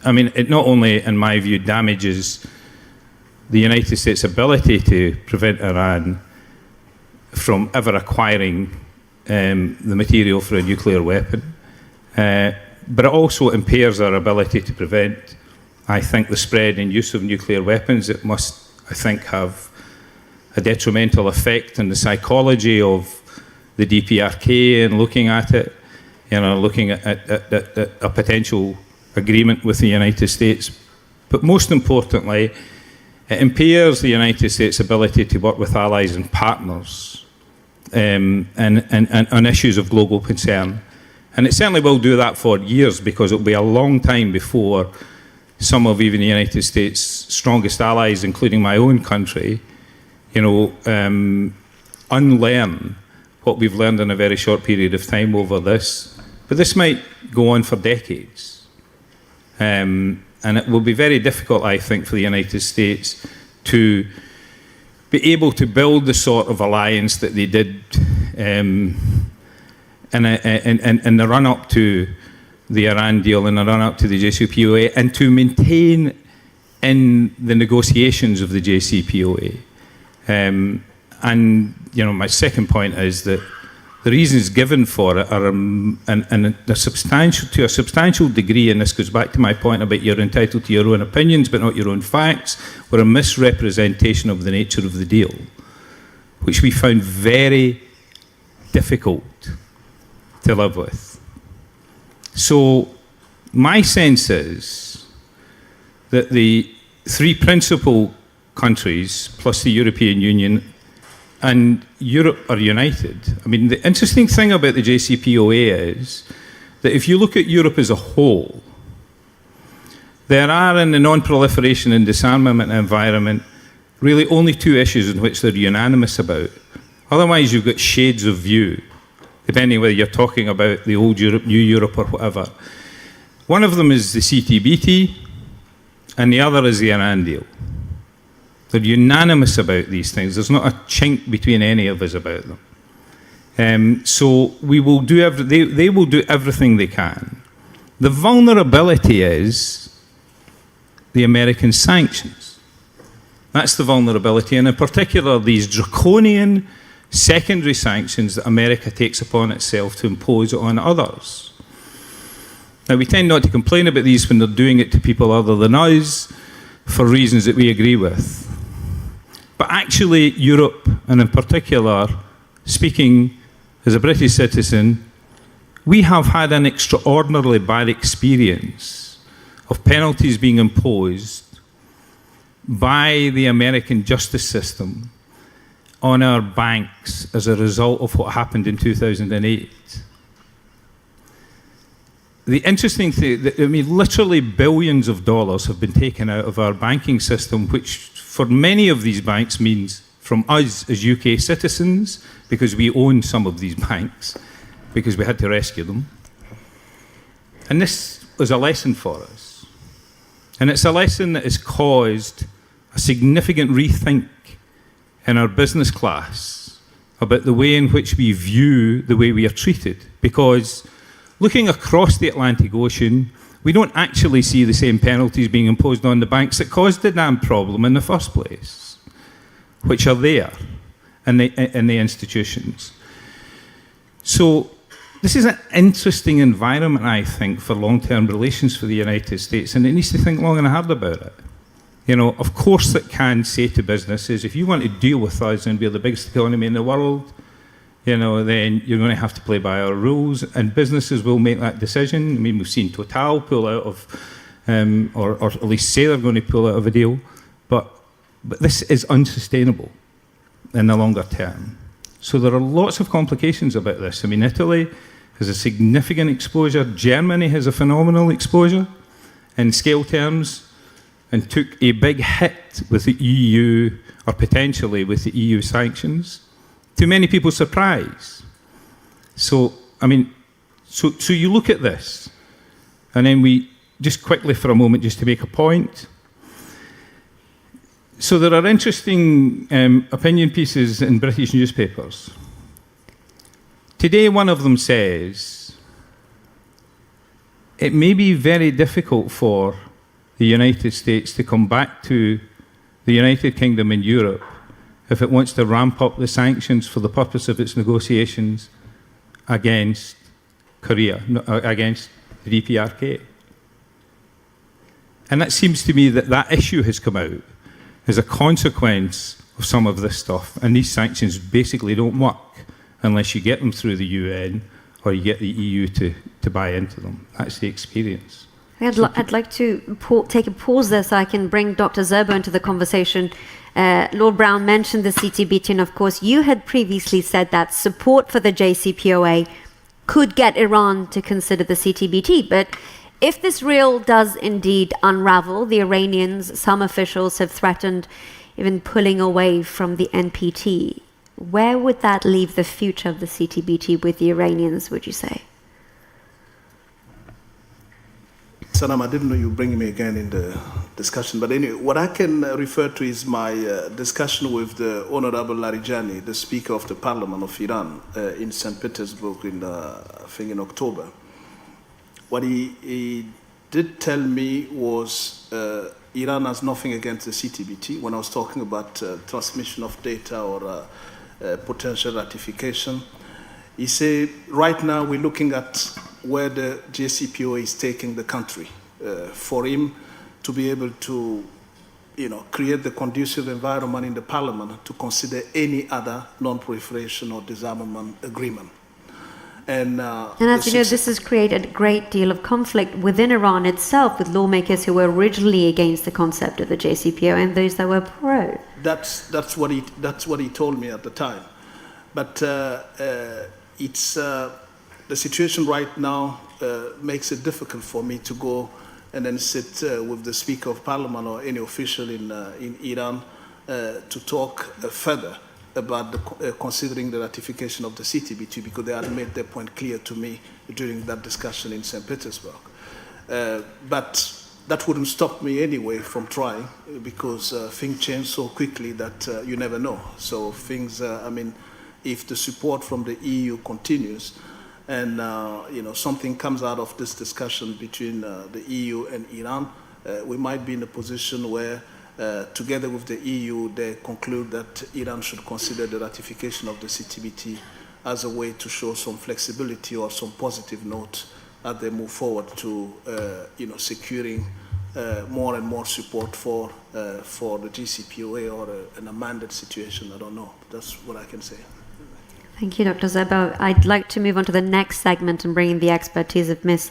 I mean, it not only, in my view, damages the United States' ability to prevent Iran from ever acquiring the material for a nuclear weapon, but it also impairs our ability to prevent, I think, the spread and use of nuclear weapons. It must, I think, have a detrimental effect on the psychology of the DPRK and looking at it, you know, looking at a potential agreement with the United States. But most importantly, it impairs the United States' ability to work with allies and partners and on issues of global concern. And it certainly will do that for years, because it will be a long time before some of even the United States' strongest allies, including my own country, you know, unlearn what we've learned in a very short period of time over this. But this might go on for decades. And it will be very difficult, I think, for the United States to be able to build the sort of alliance that they did in the run-up to the Iran deal, in the run-up to the JCPOA, and to maintain in the negotiations of the JCPOA. And you know, my second point is that the reasons given for it are, to a substantial degree, and this goes back to my point about you're entitled to your own opinions but not your own facts, were a misrepresentation of the nature of the deal, which we found very difficult to live with. So my sense is that the three principal countries, plus the European Union, and Europe are united. I mean, the interesting thing about the JCPOA is that if you look at Europe as a whole, there are in the non-proliferation and disarmament environment really only two issues in which they're unanimous about. Otherwise, you've got shades of view, depending whether you're talking about the old Europe, new Europe, or whatever. One of them is the CTBT, and the other is the Iran deal. They're unanimous about these things. There's not a chink between any of us about them. So we will do they will do everything they can. The vulnerability is the American sanctions. That's the vulnerability, and in particular these draconian secondary sanctions that America takes upon itself to impose on others. Now, we tend not to complain about these when they're doing it to people other than us for reasons that we agree with. But actually, Europe, and in particular, speaking as a British citizen, we have had an extraordinarily bad experience of penalties being imposed by the American justice system on our banks as a result of what happened in 2008. The interesting thing, I mean, literally billions of dollars have been taken out of our banking system, which for many of these banks means from us as UK citizens, because we own some of these banks, because we had to rescue them. And this was a lesson for us. And it's a lesson that has caused a significant rethink in our business class about the way in which we view the way we are treated. Because looking across the Atlantic Ocean, we don't actually see the same penalties being imposed on the banks that caused the damn problem in the first place, which are there in the institutions. So this is an interesting environment, I think, for long-term relations for the United States, and it needs to think long and hard about it. You know, of course it can say to businesses, if you want to deal with us and we're the biggest economy in the world, you know, then you're going to have to play by our rules, and businesses will make that decision. I mean, we've seen Total pull out of, or at least say they're going to pull out of a deal, but this is unsustainable in the longer term. So there are lots of complications about this. I mean, Italy has a significant exposure. Germany has a phenomenal exposure in scale terms, and took a big hit with the EU, or potentially with the EU sanctions, to many people's surprise. So, I mean, so you look at this, and then we, just quickly for a moment, just to make a point. So there are interesting opinion pieces in British newspapers. Today, one of them says, it may be very difficult for the United States to come back to the United Kingdom and Europe if it wants to ramp up the sanctions for the purpose of its negotiations against Korea, against the DPRK. And that seems to me that that issue has come out as a consequence of some of this stuff, and these sanctions basically don't work unless you get them through the UN or you get the EU to buy into them. That's the experience. I'd like to take a pause there so I can bring Dr. Zerbo into the conversation. Lord Brown mentioned the CTBT, and of course you had previously said that support for the JCPOA could get Iran to consider the CTBT. But if this deal does indeed unravel, the Iranians, some officials have threatened even pulling away from the NPT. where would that leave the future of the CTBT with the Iranians, would you say? Sanam, I didn't know you were bringing me again in the discussion, but anyway, what I can refer to is my discussion with the Honorable Larijani, the Speaker of the Parliament of Iran, in St. Petersburg I think in October. What he did tell me was Iran has nothing against the CTBT. When I was talking about transmission of data or potential ratification, he said, right now we're looking at where the JCPOA is taking the country. For him to be able to, create the conducive environment in the parliament to consider any other non-proliferation or disarmament agreement. And as you know, this has created a great deal of conflict within Iran itself, with lawmakers who were originally against the concept of the JCPOA and those that were pro. That's what he told me at the time. But it's the situation right now makes it difficult for me to go and then sit with the Speaker of Parliament or any official in Iran to talk further about considering the ratification of the CTBT, because they had made their point clear to me during that discussion in St. Petersburg. But that wouldn't stop me anyway from trying, because things change so quickly that you never know. So things, if the support from the EU continues, and something comes out of this discussion between the EU and Iran, we might be in a position where, together with the EU, they conclude that Iran should consider the ratification of the CTBT as a way to show some flexibility or some positive note as they move forward to securing more and more support for the GCPOA or an amended situation. I don't know. That's what I can say. Thank you, Dr. Zebo. I'd like to move on to the next segment and bring in the expertise of Ms.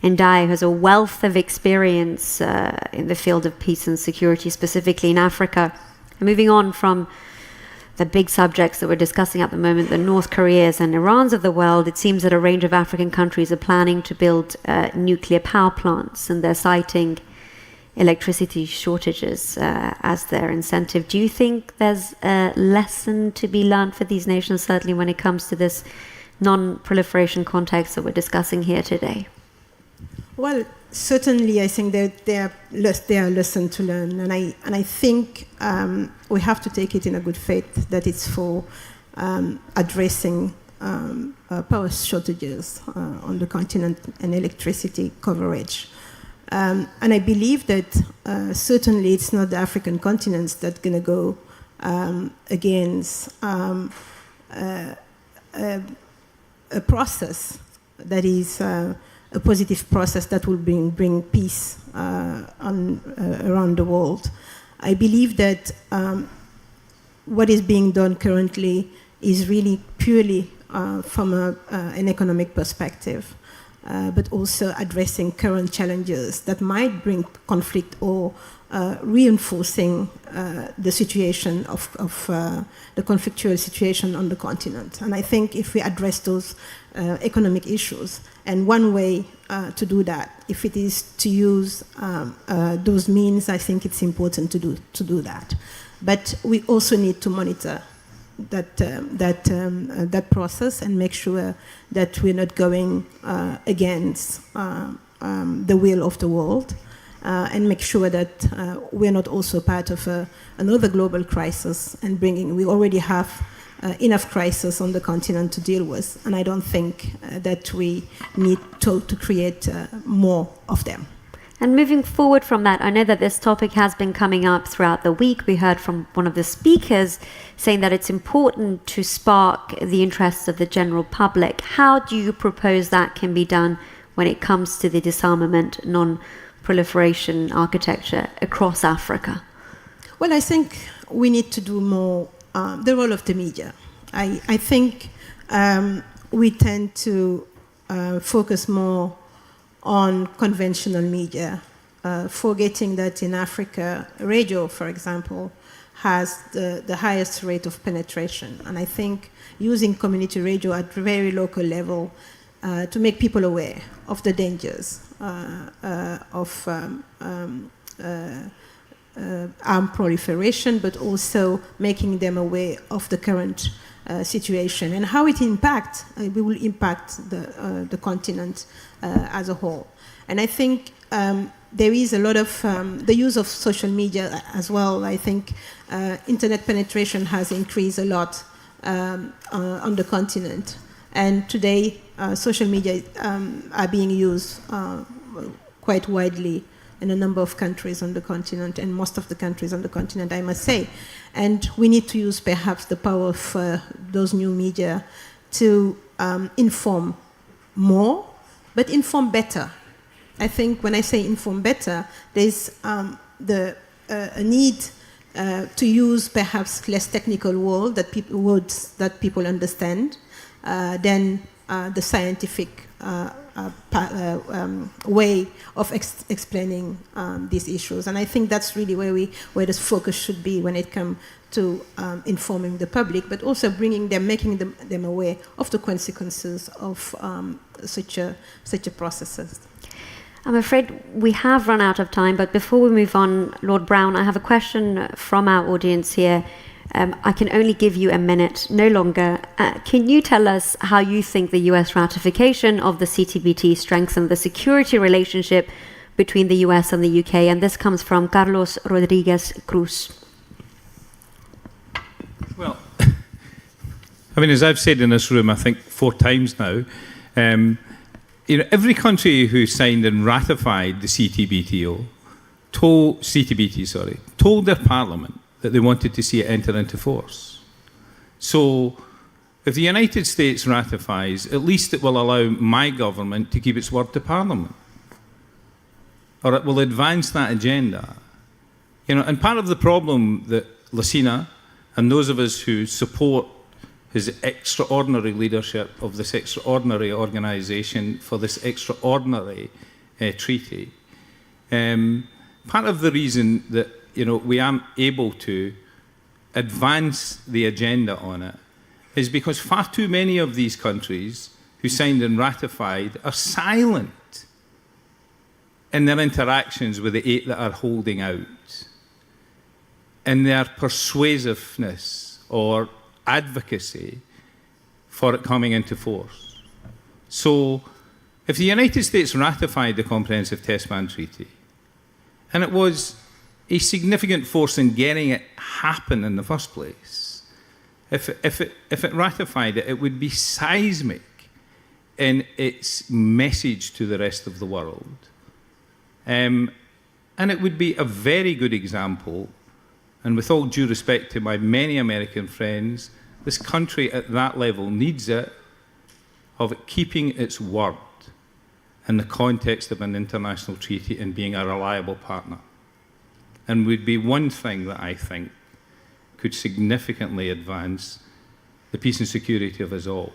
Ndai, who has a wealth of experience in the field of peace and security, specifically in Africa. And moving on from the big subjects that we're discussing at the moment, the North Koreas and Irans of the world, it seems that a range of African countries are planning to build nuclear power plants, and they're citing electricity shortages as their incentive. Do you think there's a lesson to be learned for these nations, certainly when it comes to this non-proliferation context that we're discussing here today? Well, certainly, I think that there are lessons to learn, and I think we have to take it in a good faith that it's for addressing power shortages on the continent and electricity coverage. And I believe that certainly it's not the African continents that's going to go against a process that is a positive process that will bring peace around the world. I believe that what is being done currently is really purely from an economic perspective, but also addressing current challenges that might bring conflict or reinforcing the situation of the conflictual situation on the continent. And I think if we address those economic issues, and one way to do that, if it is to use those means, I think it's important to do that. But we also need to monitor that process and make sure that we're not going against the will of the world, and make sure that we're not also part of another global crisis and we already have enough crisis on the continent to deal with, and I don't think that we need to create more of them. And moving forward from that, I know that this topic has been coming up throughout the week. We heard from one of the speakers saying that it's important to spark the interests of the general public. How do you propose that can be done when it comes to the disarmament, non-proliferation architecture across Africa? Well, I think we need to do more. The role of the media. I think we tend to focus more on conventional media, forgetting that in Africa, radio, for example, has the highest rate of penetration. And I think using community radio at very local level to make people aware of the dangers of armed proliferation, but also making them aware of the current situation and how it will impact the continent as a whole. And I think there is a lot of the use of social media as well. I think internet penetration has increased a lot on the continent. And today, social media are being used quite widely in a number of countries on the continent, and most of the countries on the continent, I must say. And we need to use perhaps the power of those new media to inform more, but inform better. I think when I say inform better, there's a need to use perhaps less technical words that people understand than the scientific way of explaining these issues. And I think that's really where the focus should be when it comes to informing the public, but also making them aware of the consequences of such a processes. I'm afraid we have run out of time, but before we move on, Lord Brown, I have a question from our audience here. I can only give you a minute, no longer. Can you tell us how you think the US ratification of the CTBT strengthened the security relationship between the US and the UK? And this comes from Carlos Rodriguez Cruz. Well, I mean, as I've said in this room, I think 4 times now, every country who signed and ratified the CTBTO told their parliament that they wanted to see it enter into force. So if the United States ratifies, at least it will allow my government to keep its word to Parliament, or it will advance that agenda. And part of the problem that Lassina and those of us who support his extraordinary leadership of this extraordinary organisation for this extraordinary treaty, part of the reason that we aren't able to advance the agenda on it is because far too many of these countries who signed and ratified are silent in their interactions with the 8 that are holding out, in their persuasiveness or advocacy for it coming into force. So if the United States ratified the Comprehensive Test Ban Treaty, and it was a significant force in getting it happen in the first place, if it ratified it, it would be seismic in its message to the rest of the world. And it would be a very good example, and with all due respect to my many American friends, this country at that level needs it, of it keeping its word in the context of an international treaty and being a reliable partner. And would be one thing that I think could significantly advance the peace and security of us all,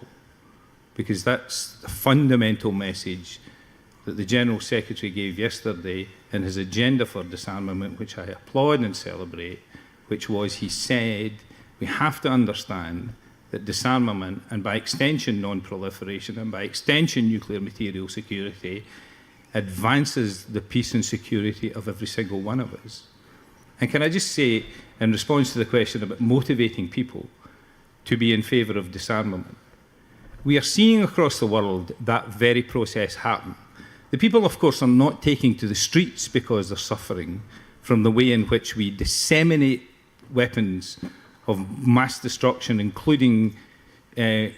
because that's the fundamental message that the General Secretary gave yesterday in his agenda for disarmament, which I applaud and celebrate, which was, he said, we have to understand that disarmament, and by extension non-proliferation, and by extension nuclear material security, advances the peace and security of every single one of us. And can I just say, in response to the question about motivating people to be in favour of disarmament, we are seeing across the world that very process happen. The people, of course, are not taking to the streets because they're suffering from the way in which we disseminate weapons of mass destruction, including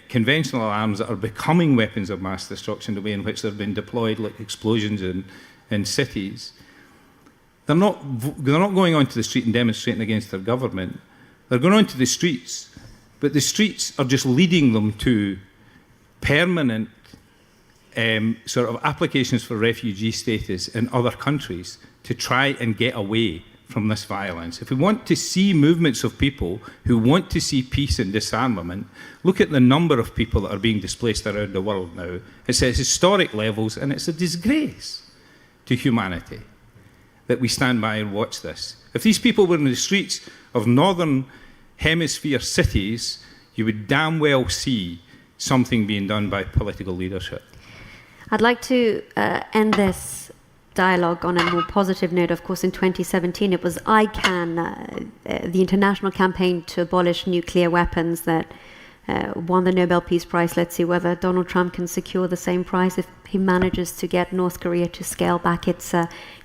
conventional arms that are becoming weapons of mass destruction, the way in which they've been deployed, like explosions in cities. They're not going onto the street and demonstrating against their government. They're going onto the streets, but the streets are just leading them to permanent sort of applications for refugee status in other countries to try and get away from this violence. If we want to see movements of people who want to see peace and disarmament, look at the number of people that are being displaced around the world now. It's at historic levels, and it's a disgrace to humanity that we stand by and watch this. If these people were in the streets of northern hemisphere cities, you would damn well see something being done by political leadership. I'd like to end this dialogue on a more positive note. Of course, in 2017, it was ICANN, the international campaign to abolish nuclear weapons, that won the Nobel Peace Prize. Let's see whether Donald Trump can secure the same prize if he manages to get North Korea to scale back its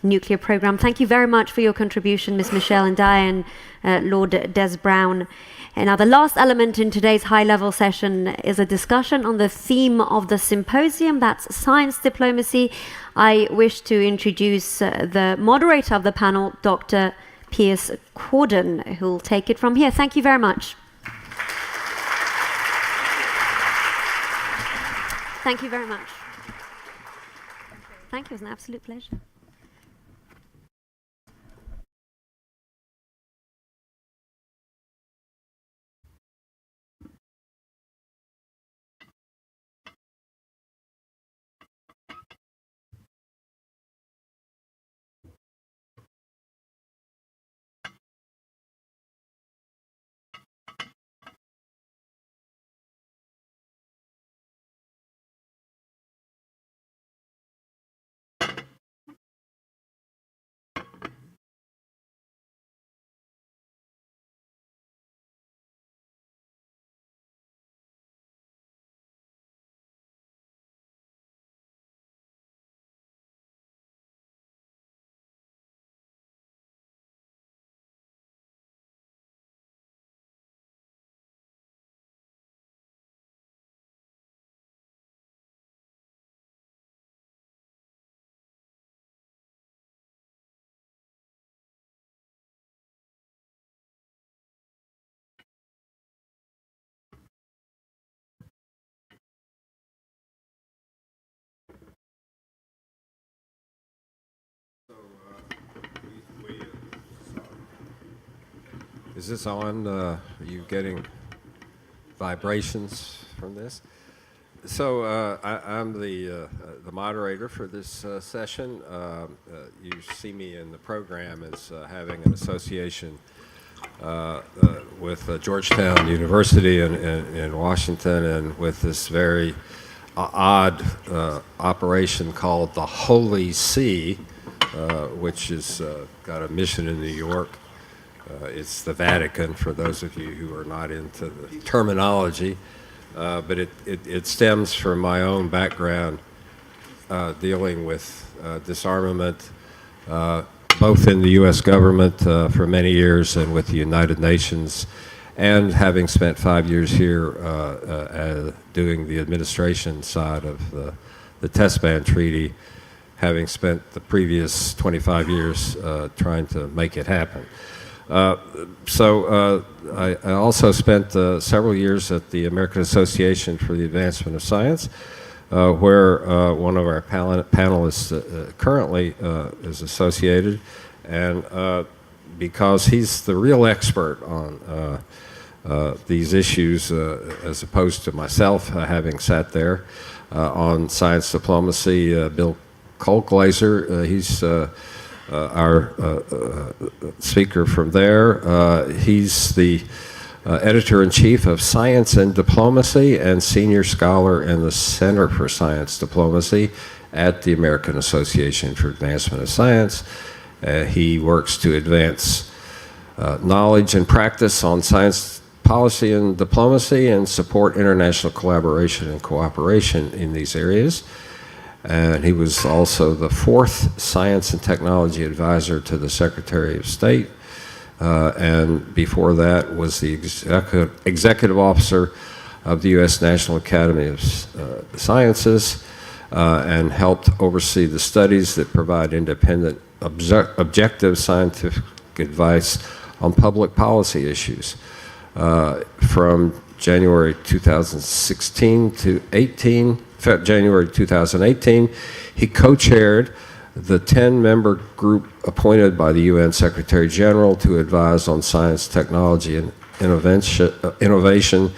nuclear program. Thank you very much for your contribution, Ms. Michelle Ndiaye and Lord Des Brown. And now the last element in today's high-level session is a discussion on the theme of the symposium, that's science diplomacy. I wish to introduce the moderator of the panel, Dr. Piers Corden, who will take it from here. Thank you very much. Thank you very much. Thank you. It was an absolute pleasure. Is this on? Are you getting vibrations from this? So I'm the moderator for this session. You see me in the program as having an association with Georgetown University in Washington, and with this very odd operation called the Holy See, which has got a mission in New York. It's the Vatican, for those of you who are not into the terminology, but it stems from my own background dealing with disarmament, both in the U.S. government for many years and with the United Nations, and having spent 5 years here doing the administration side of the Test Ban Treaty, having spent the previous 25 years trying to make it happen. So I also spent several years at the American Association for the Advancement of Science, where one of our panelists currently is associated, and because he's the real expert on these issues, as opposed to myself having sat there on science diplomacy. Bill Colglazer, he's our speaker from there. He's the editor-in-chief of Science and Diplomacy and senior scholar in the Center for Science Diplomacy at the American Association for Advancement of Science. He works to advance knowledge and practice on science policy and diplomacy and support international collaboration and cooperation in these areas. And he was also the 4th Science and Technology Advisor to the Secretary of State. And before that was the Executive Officer of the U.S. National Academy of Sciences, and helped oversee the studies that provide independent, objective scientific advice on public policy issues. From January 2016 to January 2018, he co-chaired the 10-member group appointed by the UN Secretary General to advise on science, technology, and innovation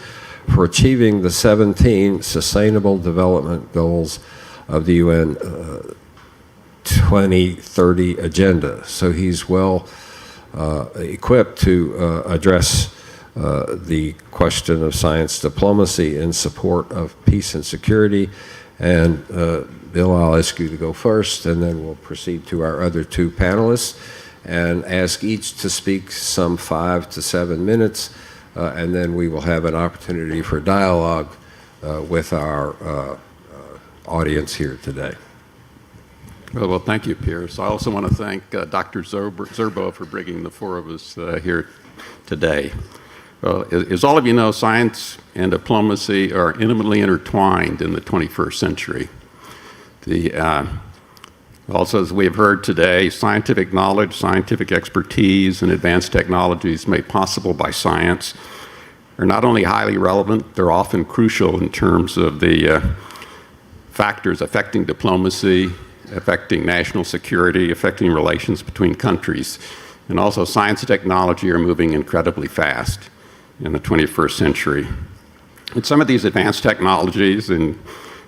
for achieving the 17 Sustainable Development Goals of the UN 2030 Agenda. So he's well equipped to address the question of science diplomacy in support of peace and security, and Bill, I'll ask you to go first, and then we'll proceed to our other two panelists and ask each to speak some 5 to 7 minutes, and then we will have an opportunity for dialogue with our audience here today. Well, thank you, Pierce. I also want to thank Dr. Zerbo for bringing the four of us here today. Well, as all of you know, science and diplomacy are intimately intertwined in the 21st century. Also, as we have heard today, scientific knowledge, scientific expertise, and advanced technologies made possible by science are not only highly relevant, they're often crucial in terms of the factors affecting diplomacy, affecting national security, affecting relations between countries. And also, science and technology are moving incredibly fast in the 21st century. And some of these advanced technologies, and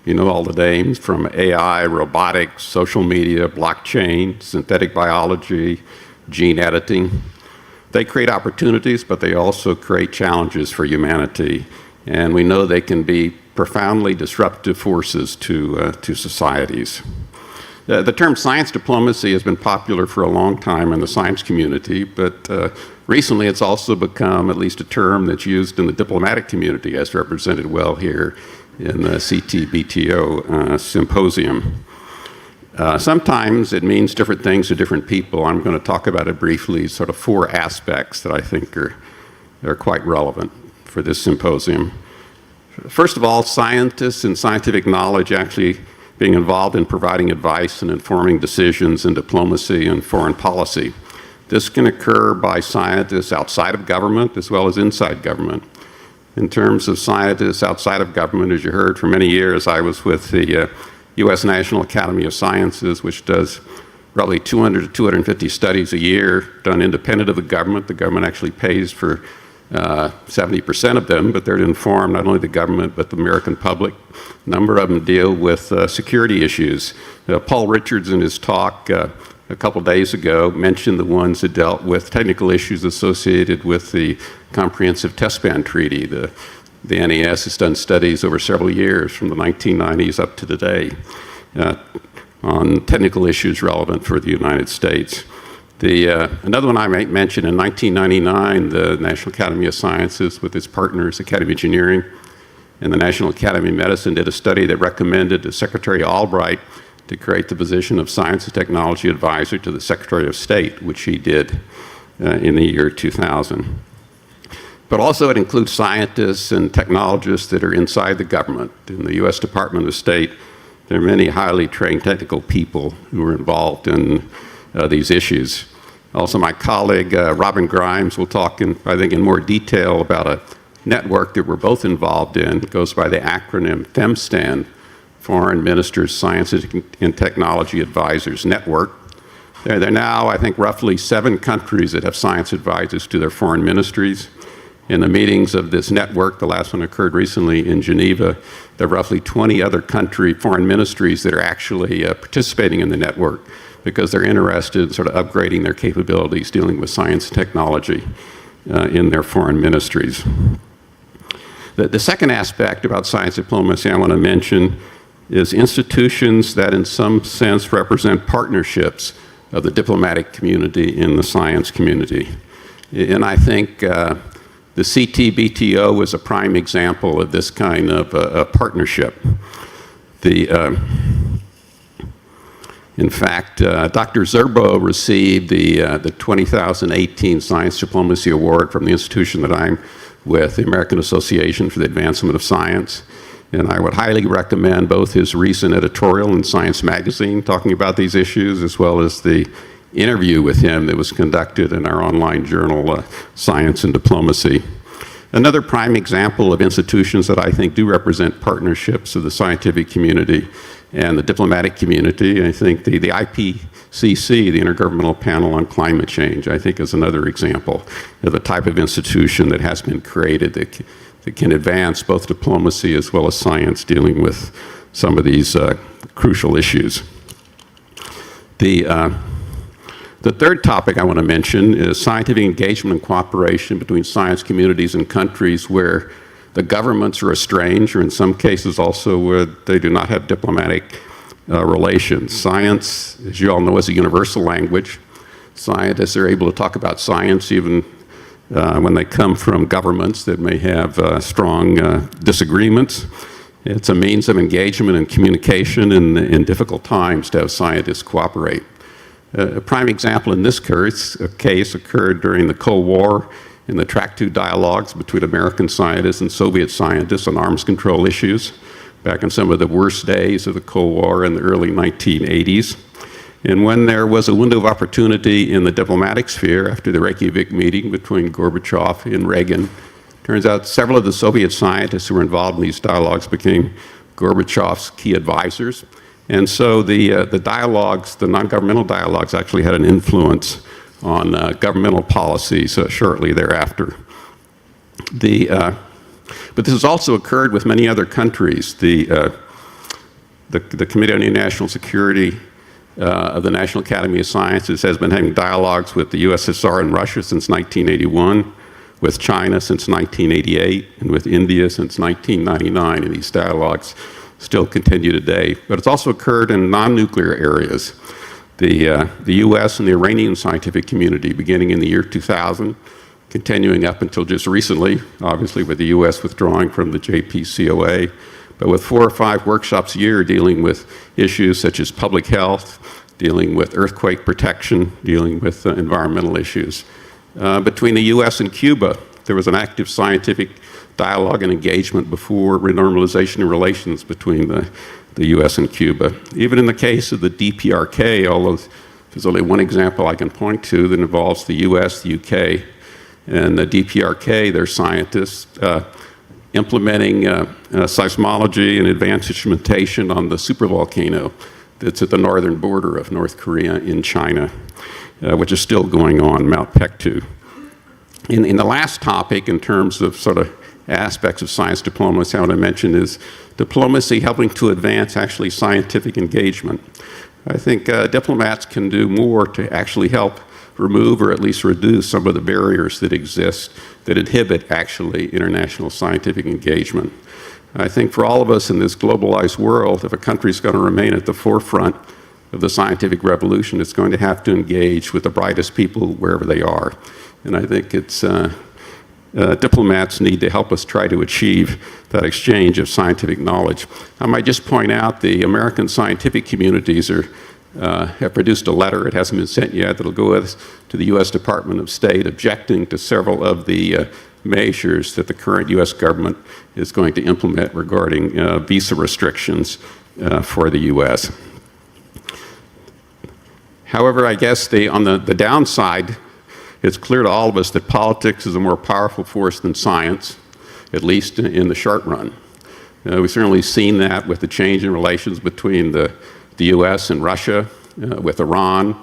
you know all the names, from AI, robotics, social media, blockchain, synthetic biology, gene editing, they create opportunities, but they also create challenges for humanity. And we know they can be profoundly disruptive forces to societies. The term science diplomacy has been popular for a long time in the science community, but recently it's also become at least a term that's used in the diplomatic community, as represented well here in the CTBTO Symposium. Sometimes it means different things to different people. I'm going to talk about it briefly, sort of 4 aspects that I think are quite relevant for this symposium. First of all, scientists and scientific knowledge actually being involved in providing advice and informing decisions in diplomacy and foreign policy. This can occur by scientists outside of government as well as inside government. In terms of scientists outside of government, as you heard, for many years I was with the U.S. National Academy of Sciences, which does roughly 200 to 250 studies a year, done independent of the government. The government actually pays for 70% of them, but they're to inform not only the government but the American public. A number of them deal with security issues. Paul Richards, in his talk a couple days ago, mentioned the ones that dealt with technical issues associated with the Comprehensive Test Ban Treaty. The NAS has done studies over several years, from the 1990s up to today, on technical issues relevant for the United States. Another one I might mention, in 1999, the National Academy of Sciences, with its partners, Academy of Engineering and the National Academy of Medicine, did a study that recommended to Secretary Albright to create the position of Science and Technology Advisor to the Secretary of State, which he did in the year 2000. But also it includes scientists and technologists that are inside the government. In the U.S. Department of State, there are many highly trained technical people who are involved in these issues. Also, my colleague Robin Grimes will talk, I think, in more detail about a network that we're both involved in. It goes by the acronym FEMSTAN, Foreign Ministers Science and Technology Advisors Network. There are now, I think, roughly 7 countries that have science advisors to their foreign ministries. In the meetings of this network, the last one occurred recently in Geneva, there are roughly 20 other foreign ministries that are actually participating in the network, because they're interested in sort of upgrading their capabilities dealing with science and technology in their foreign ministries. The second aspect about science diplomacy I want to mention is institutions that in some sense represent partnerships of the diplomatic community in the science community. And I think the CTBTO is a prime example of this kind of a partnership. In fact, Dr. Zerbo received the 2018 Science Diplomacy Award from the institution that I'm with, the American Association for the Advancement of Science. And I would highly recommend both his recent editorial in Science Magazine talking about these issues, as well as the interview with him that was conducted in our online journal, Science and Diplomacy. Another prime example of institutions that I think do represent partnerships of the scientific community and the diplomatic community, I think the IPCC, the Intergovernmental Panel on Climate Change, I think is another example of the type of institution that has been created that can advance both diplomacy as well as science dealing with some of these crucial issues. The third topic I want to mention is scientific engagement and cooperation between science communities and countries where the governments are estranged, or in some cases also where they do not have diplomatic relations. Science, as you all know, is a universal language. Scientists are able to talk about science even when they come from governments that may have strong disagreements. It's a means of engagement and communication in difficult times to have scientists cooperate. A prime example in this case occurred during the Cold War in the Track 2 dialogues between American scientists and Soviet scientists on arms control issues back in some of the worst days of the Cold War in the early 1980s. And when there was a window of opportunity in the diplomatic sphere after the Reykjavik meeting between Gorbachev and Reagan, turns out several of the Soviet scientists who were involved in these dialogues became Gorbachev's key advisors. And so the dialogues, the non-governmental dialogues, actually had an influence on governmental policies shortly thereafter. But this has also occurred with many other countries. The Committee on International Security of the National Academy of Sciences has been having dialogues with the USSR and Russia since 1981, with China since 1988, and with India since 1999, and these dialogues still continue today. But it's also occurred in non-nuclear areas. The US and the Iranian scientific community, beginning in the year 2000, continuing up until just recently, obviously with the US withdrawing from the JPCOA, but with 4 or 5 workshops a year dealing with issues such as public health, dealing with earthquake protection, dealing with environmental issues. Between the US and Cuba, there was an active scientific dialogue and engagement before renormalization of relations between the US and Cuba. Even in the case of the DPRK, although there's only one example I can point to that involves the US, the UK, and the DPRK, their scientists implementing seismology and advanced instrumentation on the supervolcano that's at the northern border of North Korea in China, which is still going on, Mount Pektu. In the last topic, in terms of sort of aspects of science diplomacy, I want to mention is diplomacy helping to advance actually scientific engagement. I think diplomats can do more to actually help remove or at least reduce some of the barriers that exist that inhibit actually international scientific engagement. I think for all of us in this globalized world, if a country is going to remain at the forefront of the scientific revolution, it's going to have to engage with the brightest people wherever they are. And I think it's diplomats need to help us try to achieve that exchange of scientific knowledge. I might just point out the American scientific communities have produced a letter, it hasn't been sent yet, that'll go to the US Department of State objecting to several of the measures that the current US government is going to implement regarding visa restrictions for the US. However, I guess on the downside, it's clear to all of us that politics is a more powerful force than science, at least in the short run. We've certainly seen that with the change in relations between the US and Russia, with Iran,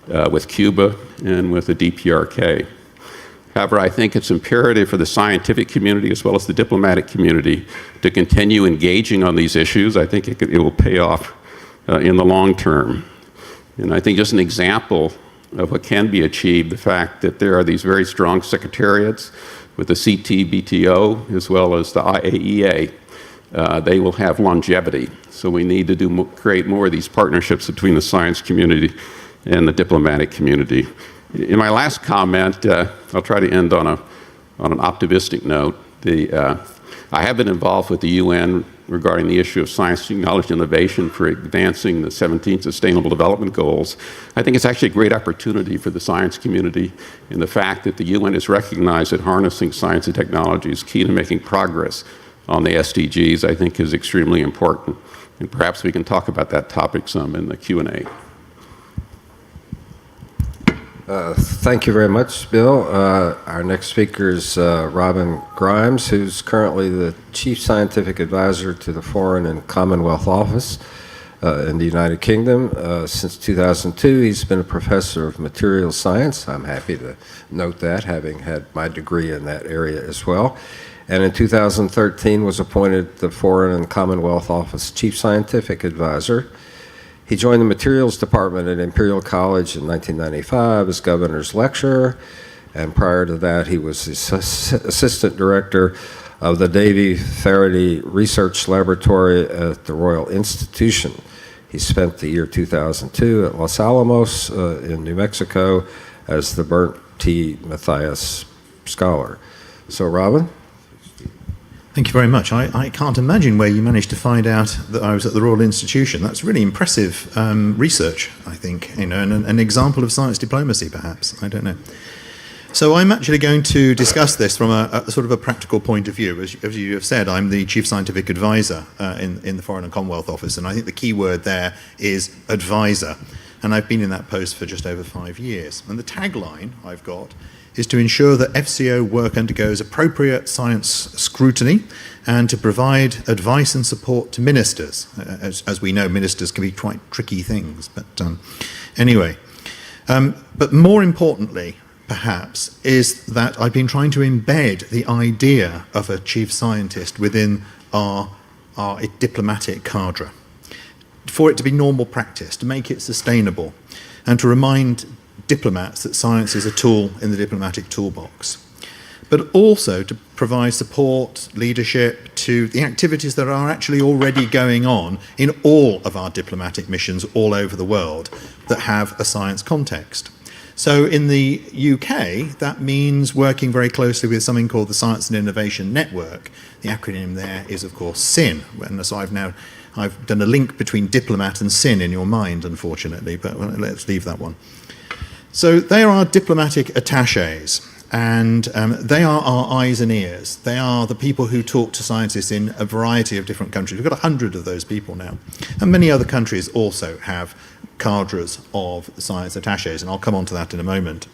with Cuba, and with the DPRK. However, I think it's imperative for the scientific community as well as the diplomatic community to continue engaging on these issues. I think it will pay off in the long term. And I think just an example of what can be achieved, the fact that there are these very strong secretariats with the CTBTO as well as the IAEA. They will have longevity. So we need to create more of these partnerships between the science community and the diplomatic community. In my last comment, I'll try to end on an optimistic note. I have been involved with the UN regarding the issue of science, technology, and innovation for advancing the 17 Sustainable Development Goals. I think it's actually a great opportunity for the science community, and the fact that the UN has recognized that harnessing science and technology is key to making progress on the SDGs, I think is extremely important. And perhaps we can talk about that topic some in the Q&A. Thank you very much, Bill. Our next speaker is Robin Grimes, who's currently the Chief Scientific Advisor to the Foreign and Commonwealth Office in the United Kingdom. Since 2002, he's been a professor of materials science. I'm happy to note that, having had my degree in that area as well. And in 2013 was appointed the Foreign and Commonwealth Office Chief Scientific Advisor. He joined the Materials Department at Imperial College in 1995 as Governor's Lecturer, and prior to that he was the Assistant Director of the Davy Faraday Research Laboratory at the Royal Institution He spent the year 2002 at Los Alamos in New Mexico as the Bernd T. Mathias Scholar. So, Robin? Thank you very much. I can't imagine where you managed to find out that I was at the Royal Institution. That's really impressive research, I think, and an example of science diplomacy, perhaps. I don't know. So I'm actually going to discuss this from a sort of a practical point of view. As you have said, I'm the Chief Scientific Advisor in the Foreign and Commonwealth Office, and I think the key word there is advisor. And I've been in that post for just over 5 years. And the tagline I've got is to ensure that FCO work undergoes appropriate science scrutiny and to provide advice and support to ministers. As we know, ministers can be quite tricky things. But anyway, but more importantly, perhaps, is that I've been trying to embed the idea of a chief scientist within our diplomatic cadre, for it to be normal practice, to make it sustainable, and to remind diplomats that science is a tool in the diplomatic toolbox, but also to provide support, leadership to the activities that are actually already going on in all of our diplomatic missions all over the world that have a science context. So in the UK, that means working very closely with something called the Science and Innovation Network. The acronym there is, of course, SIN. And so I've done a link between diplomat and SIN in your mind, unfortunately, but let's leave that one. So they are our diplomatic attaches, and they are our eyes and ears. They are the people who talk to scientists in a variety of different countries. We've got 100 of those people now. And many other countries also have cadres of science attaches, and I'll come on to that in a moment.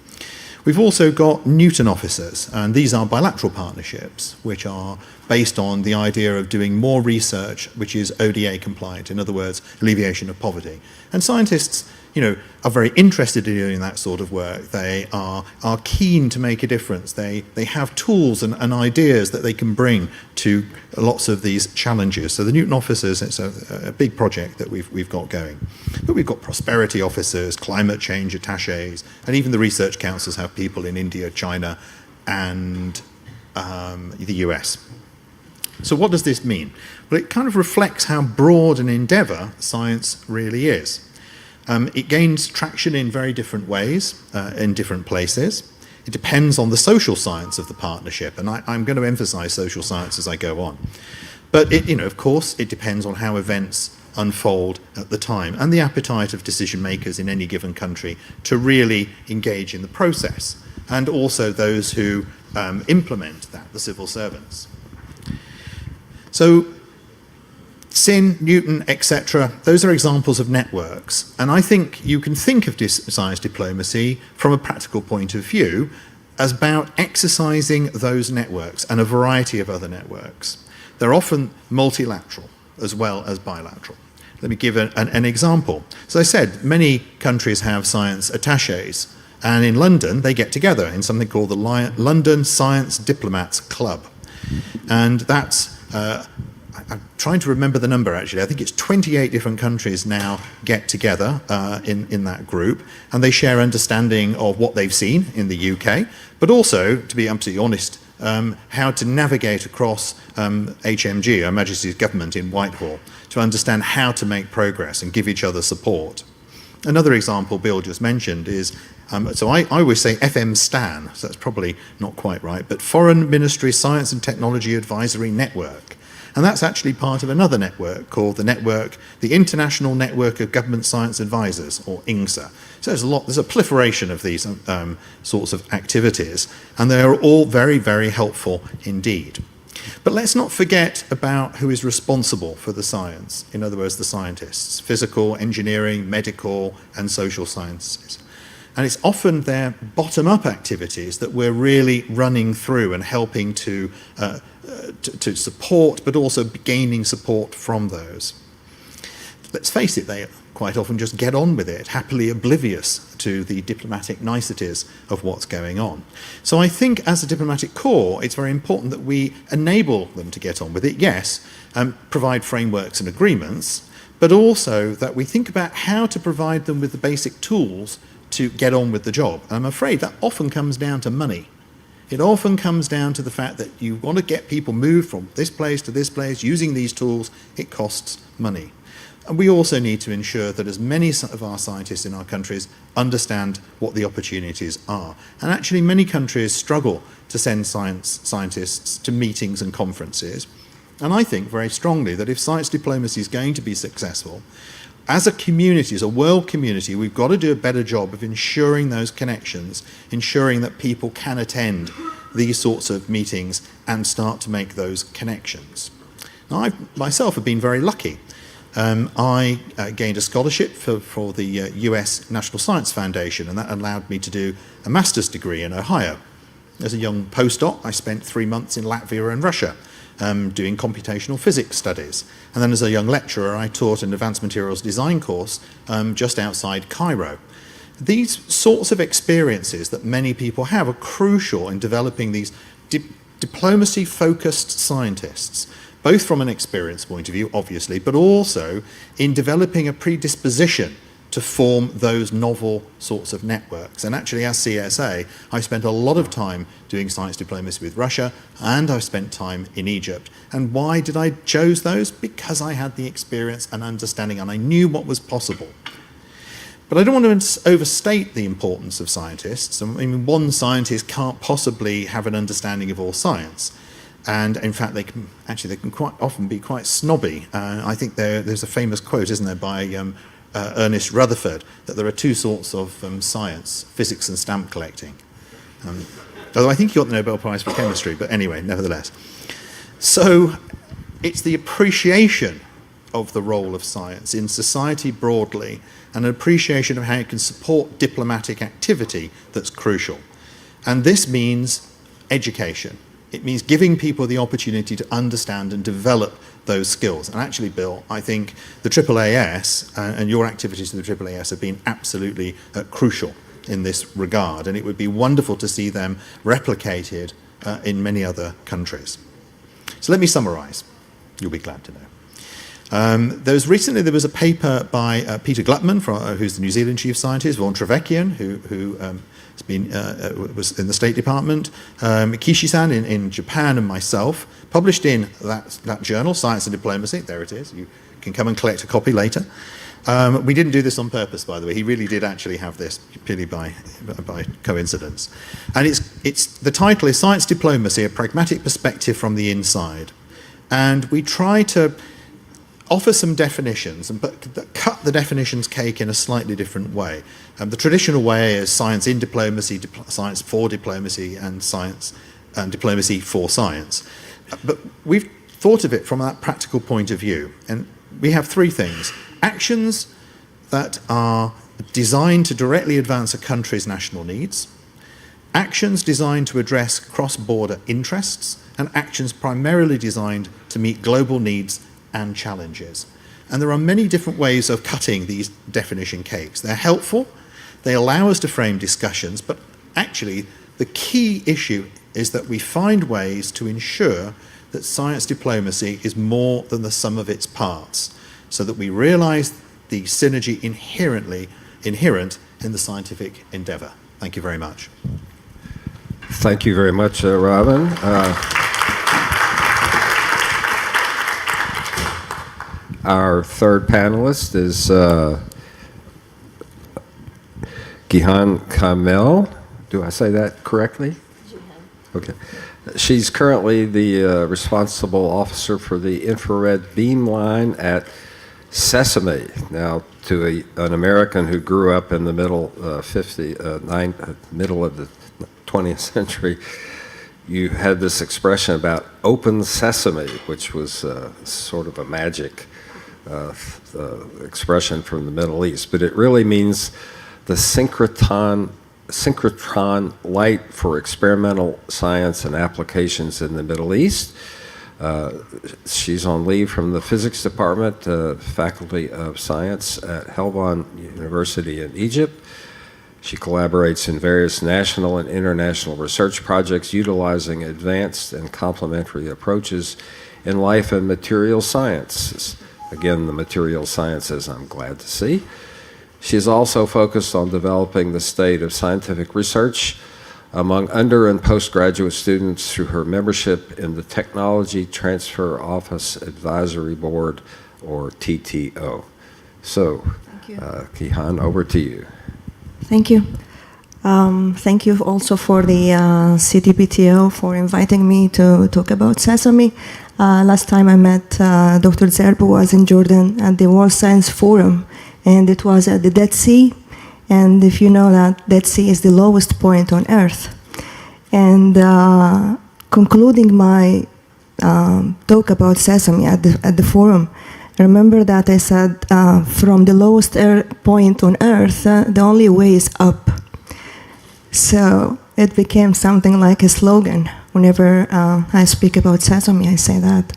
We've also got Newton officers, and these are bilateral partnerships, which are based on the idea of doing more research which is ODA compliant, in other words, alleviation of poverty. And scientists, are very interested in doing that sort of work. They are keen to make a difference. They have tools and ideas that they can bring to lots of these challenges. So the Newton officers, it's a big project that we've got going. But we've got prosperity officers, climate change attaches, and even the research councils have people in India, China, and the US. So what does this mean? Well, it kind of reflects how broad an endeavour science really is. It gains traction in very different ways, in different places. It depends on the social science of the partnership, and I'm going to emphasise social science as I go on. But of course, it depends on how events unfold at the time and the appetite of decision makers in any given country to really engage in the process, and also those who implement that, the civil servants. So SIN, Newton, etc., those are examples of networks. And I think you can think of science diplomacy from a practical point of view as about exercising those networks and a variety of other networks. They're often multilateral as well as bilateral. Let me give an example. As I said, many countries have science attaches, and in London they get together in something called the London Science Diplomats Club. And that's I'm trying to remember the number, actually. I think it's 28 different countries now get together in that group, and they share understanding of what they've seen in the UK, but also, to be absolutely honest, how to navigate across HMG, Her Majesty's Government in Whitehall, to understand how to make progress and give each other support. Another example Bill just mentioned is, so I always say FM STAN, so that's probably not quite right, but Foreign Ministry Science and Technology Advisory Network. And that's actually part of another network called the International Network of Government Science Advisors, or INGSA. So there's a proliferation of these sorts of activities, and they are all very, very helpful indeed. But let's not forget about who is responsible for the science, in other words, the scientists, physical, engineering, medical, and social sciences. And it's often their bottom-up activities that we're really running through and helping to support, but also gaining support from those. Let's face it, they quite often just get on with it, happily oblivious to the diplomatic niceties of what's going on. So I think as a diplomatic corps, it's very important that we enable them to get on with it, yes, provide frameworks and agreements, but also that we think about how to provide them with the basic tools to get on with the job. And I'm afraid that often comes down to money. It often comes down to the fact that you want to get people moved from this place to this place using these tools. It costs money. And we also need to ensure that as many of our scientists in our countries understand what the opportunities are. And actually, many countries struggle to send scientists to meetings and conferences. And I think very strongly that if science diplomacy is going to be successful, as a community, as a world community, we've got to do a better job of ensuring those connections, ensuring that people can attend these sorts of meetings and start to make those connections. Now, I myself have been very lucky. I gained a scholarship for the US National Science Foundation, and that allowed me to do a master's degree in Ohio. As a young postdoc, I spent 3 months in Latvia and Russia doing computational physics studies. And then as a young lecturer, I taught an advanced materials design course just outside Cairo. These sorts of experiences that many people have are crucial in developing these diplomacy-focused scientists, both from an experience point of view, obviously, but also in developing a predisposition to form those novel sorts of networks. And actually, as CSA, I spent a lot of time doing science diplomacy with Russia, and I spent time in Egypt. And why did I choose those? Because I had the experience and understanding, and I knew what was possible. But I don't want to overstate the importance of scientists. I mean, one scientist can't possibly have an understanding of all science. And in fact, they can quite often be quite snobby. I think there's a famous quote, isn't there, by Ernest Rutherford, that there are two sorts of science, physics and stamp collecting. Although I think he got the Nobel Prize for chemistry, but anyway, nevertheless. So it's the appreciation of the role of science in society broadly, and an appreciation of how it can support diplomatic activity that's crucial. And this means education. It means giving people the opportunity to understand and develop those skills. And actually, Bill, I think the AAAS and your activities in the AAAS have been absolutely crucial in this regard, and it would be wonderful to see them replicated in many other countries. So let me summarize. You'll be glad to know. Recently there was a paper by Peter Gluckman, who's the New Zealand chief scientist, Vaughan Trevekian, who was in the State Department, Kishi-san in Japan, and myself, published in that journal, Science and Diplomacy. There it is. You can come and collect a copy later. We didn't do this on purpose, by the way. He really did actually have this purely by coincidence. And the title is Science Diplomacy, A Pragmatic Perspective from the Inside. And we try to offer some definitions, but cut the definitions cake in a slightly different way. The traditional way is science in diplomacy, science for diplomacy, and science and diplomacy for science. But we've thought of it from that practical point of view, and we have three things. Actions that are designed to directly advance a country's national needs, actions designed to address cross-border interests, and actions primarily designed to meet global needs and challenges. And there are many different ways of cutting these definition cakes. They're helpful, they allow us to frame discussions, but actually the key issue is that we find ways to ensure that science diplomacy is more than the sum of its parts, so that we realize the synergy inherent in the scientific endeavor. Thank you very much. Thank you very much, Robin. Our third panelist is Gihan Kamel. Do I say that correctly? Okay. She's currently the responsible officer for the infrared beam line at Sesame. Now, to an American who grew up in the middle of the 20th century, you had this expression about open sesame, which was sort of a magic expression from the Middle East, but it really means the synchrotron light for experimental science and applications in the Middle East. She's on leave from the physics department, Faculty of Science at Helwan University in Egypt. She collaborates in various national and international research projects utilizing advanced and complementary approaches in life and material sciences. Again, the material sciences, I'm glad to see. She's also focused on developing the state of scientific research among under and postgraduate students through her membership in the Technology Transfer Office Advisory Board, or TTO. So, Kihan, over to you. Thank you. Thank you also for the CTBTO for inviting me to talk about Sesame. Last time I met Dr. Zerbo was in Jordan at the World Science Forum, and it was at the Dead Sea. And if you know that Dead Sea is the lowest point on Earth. And concluding my talk about Sesame at the forum, remember that I said from the lowest point on Earth, the only way is up. So it became something like a slogan. Whenever I speak about Sesame, I say that.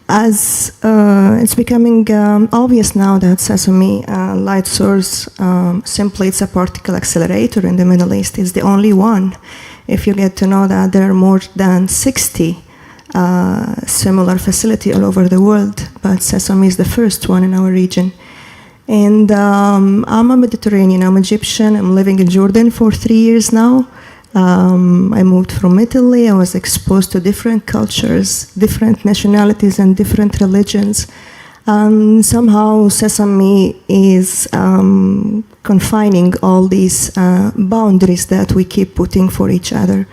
As it's becoming obvious now that Sesame light source, simply it's a particle accelerator in the Middle East. It's the only one. If you get to know that there are more than 60 similar facilities all over the world, but Sesame is the first one in our region. And I'm a Mediterranean, I'm Egyptian, I'm living in Jordan for 3 years now. I moved from Italy, I was exposed to different cultures, different nationalities and different religions. Somehow Sesame is confining all these boundaries that we keep putting for each other.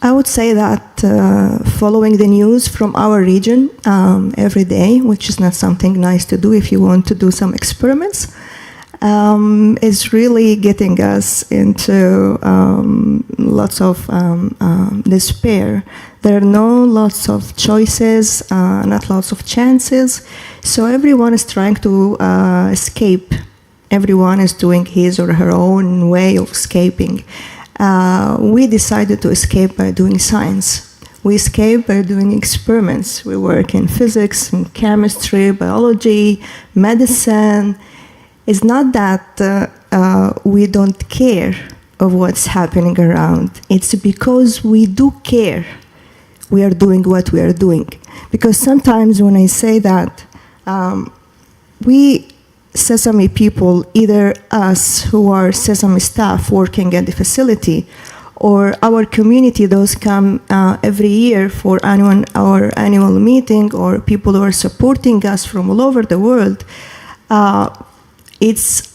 I would say that following the news from our region every day, which is not something nice to do if you want to do some experiments, is really getting us into lots of despair. There are lots of choices, not lots of chances. So everyone is trying to escape. Everyone is doing his or her own way of escaping. We decided to escape by doing science. We escape by doing experiments. We work in physics, in chemistry, biology, medicine. It's not that we don't care of what's happening around. It's because we do care we are doing what we are doing. Because sometimes when I say that, we Sesame people, either us who are Sesame staff working at the facility, or our community, those come every year for our annual meeting, or people who are supporting us from all over the world, it's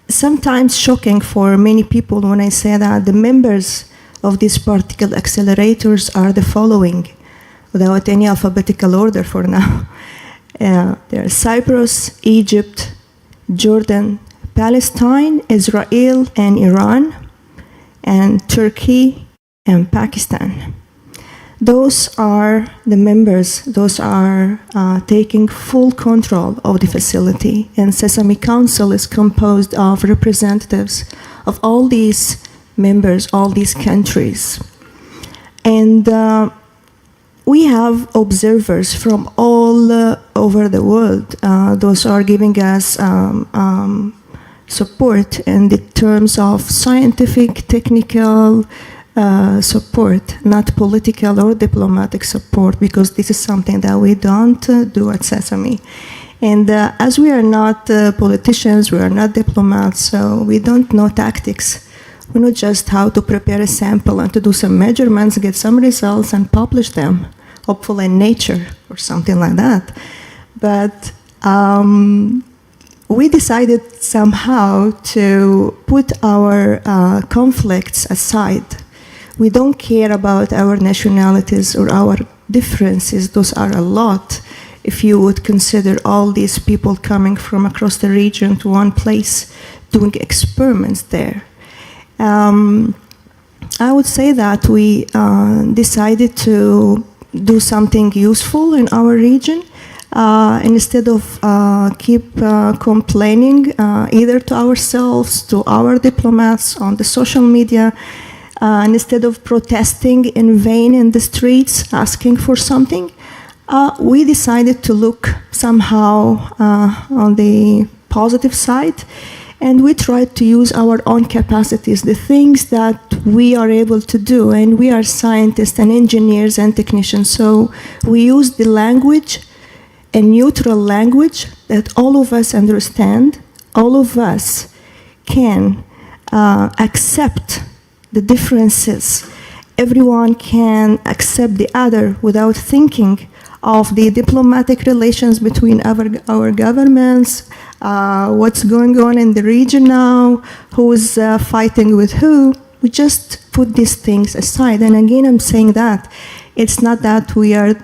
sometimes shocking for many people when I say that the members of these particle accelerators are the following, without any alphabetical order for now. There are Cyprus, Egypt, Jordan, Palestine, Israel, and Iran, and Turkey, and Pakistan. Those are the members, those are taking full control of the facility. And Sesame Council is composed of representatives of all these members, all these countries. And we have observers from all over the world. Those are giving us support in the terms of scientific, technical support, not political or diplomatic support, because this is something that we don't do at Sesame. And as we are not politicians, we are not diplomats, so we don't know tactics. We know just how to prepare a sample and to do some measurements, get some results, and publish them, hopefully in Nature or something like that. But we decided somehow to put our conflicts aside. We don't care about our nationalities or our differences. Those are a lot if you would consider all these people coming from across the region to one place doing experiments there. I would say that we decided to do something useful in our region. Instead of keep complaining either to ourselves, to our diplomats on the social media, and instead of protesting in vain in the streets asking for something, we decided to look somehow on the positive side, and we tried to use our own capacities, the things that we are able to do, and we are scientists and engineers and technicians, so we use the language, a neutral language that all of us understand, all of us can accept the differences everyone can accept the other without thinking of the diplomatic relations between our governments, what's going on in the region now, who's fighting with who. We just put these things aside. And again, I'm saying that it's not that we're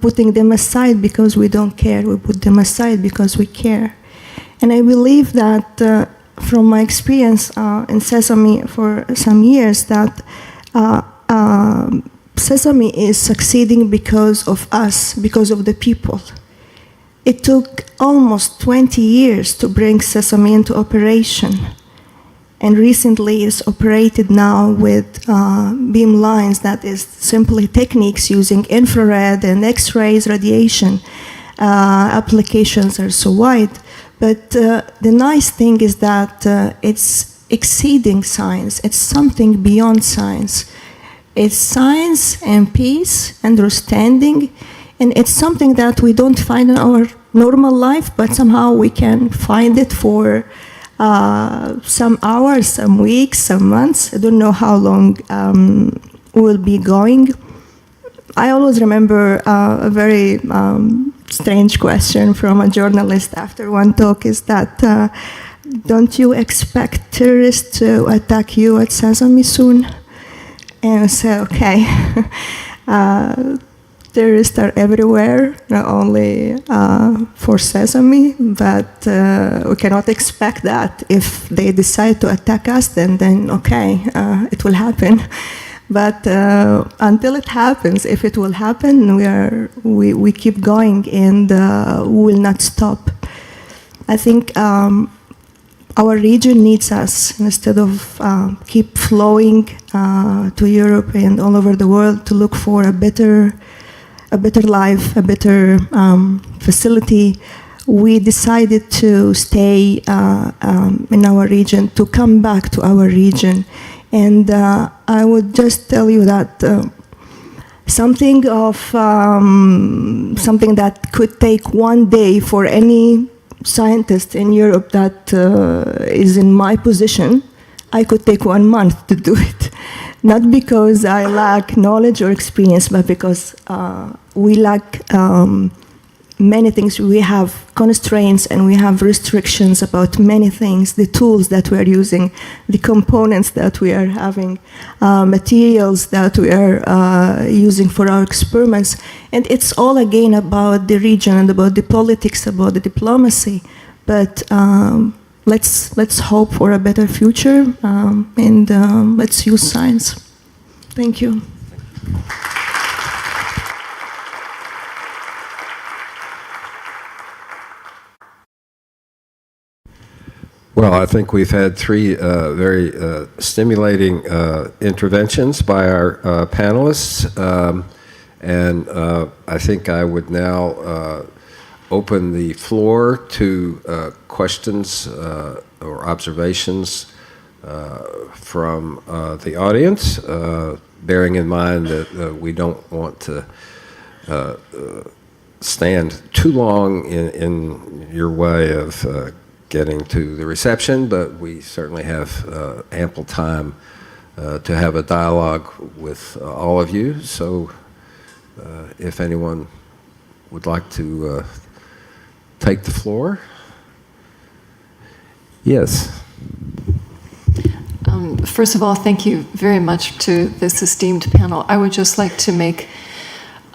putting them aside because we don't care. We put them aside because we care. And I believe that from my experience in Sesame for some years, that Sesame is succeeding because of us, because of the people. It took almost 20 years to bring Sesame into operation. And recently it's operated now with beam lines, that is simply techniques using infrared and X-rays radiation. Applications are so wide. But the nice thing is that it's exceeding science. It's something beyond science. It's science and peace, understanding, and it's something that we don't find in our normal life, but somehow we can find it for some hours, some weeks, some months. I don't know how long we'll be going. I always remember a very strange question from a journalist after one talk is that, don't you expect terrorists to attack you at Sesame soon? And I said, okay, terrorists are everywhere, not only for Sesame, but we cannot expect that. If they decide to attack us, then okay, it will happen. But until it happens, if it will happen, we keep going and we will not stop. I think our region needs us instead of keep flowing to Europe and all over the world to look for a better life, a better facility. We decided to stay in our region, to come back to our region. And I would just tell you that something that could take one day for any scientist in Europe that is in my position, I could take 1 month to do it. Not because I lack knowledge or experience, but because we lack many things. We have constraints and we have restrictions about many things, the tools that we are using, the components that we are having, materials that we are using for our experiments. And it's all again about the region and about the politics, about the diplomacy. But let's hope for a better future and let's use science. Thank you. Well, I think we've had three very stimulating interventions by our panelists, and I think I would now open the floor to questions or observations from the audience, bearing in mind that we don't want to stand too long in your way of getting to the reception, but we certainly have ample time to have a dialogue with all of you. So if anyone would like to take the floor. Yes. First of all, thank you very much to this esteemed panel. I would just like to make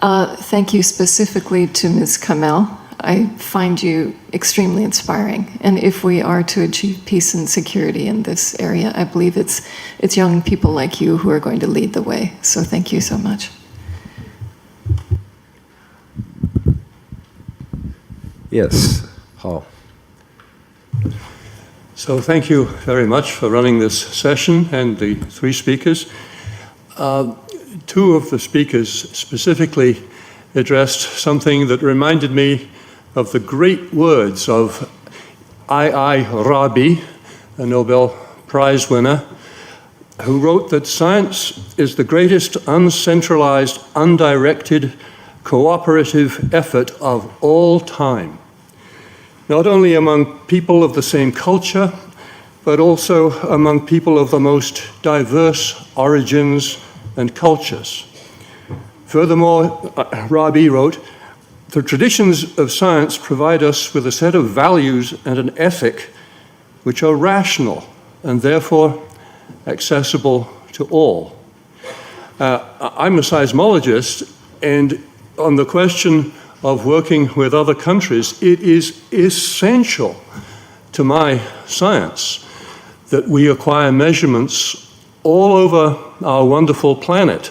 thank you specifically to Ms. Kamel. I find you extremely inspiring, and if we are to achieve peace and security in this area, I believe it's young people like you who are going to lead the way. So thank you so much. Yes, Paul. So thank you very much for running this session and the three speakers. Two of the speakers specifically addressed something that reminded me of the great words of I. Rabi, a Nobel Prize winner, who wrote that science is the greatest uncentralized, undirected, cooperative effort of all time, not only among people of the same culture, but also among people of the most diverse origins, and cultures. Furthermore, Rabi wrote, the traditions of science provide us with a set of values and an ethic which are rational and therefore accessible to all. I'm a seismologist, and on the question of working with other countries, it is essential to my science that we acquire measurements all over our wonderful planet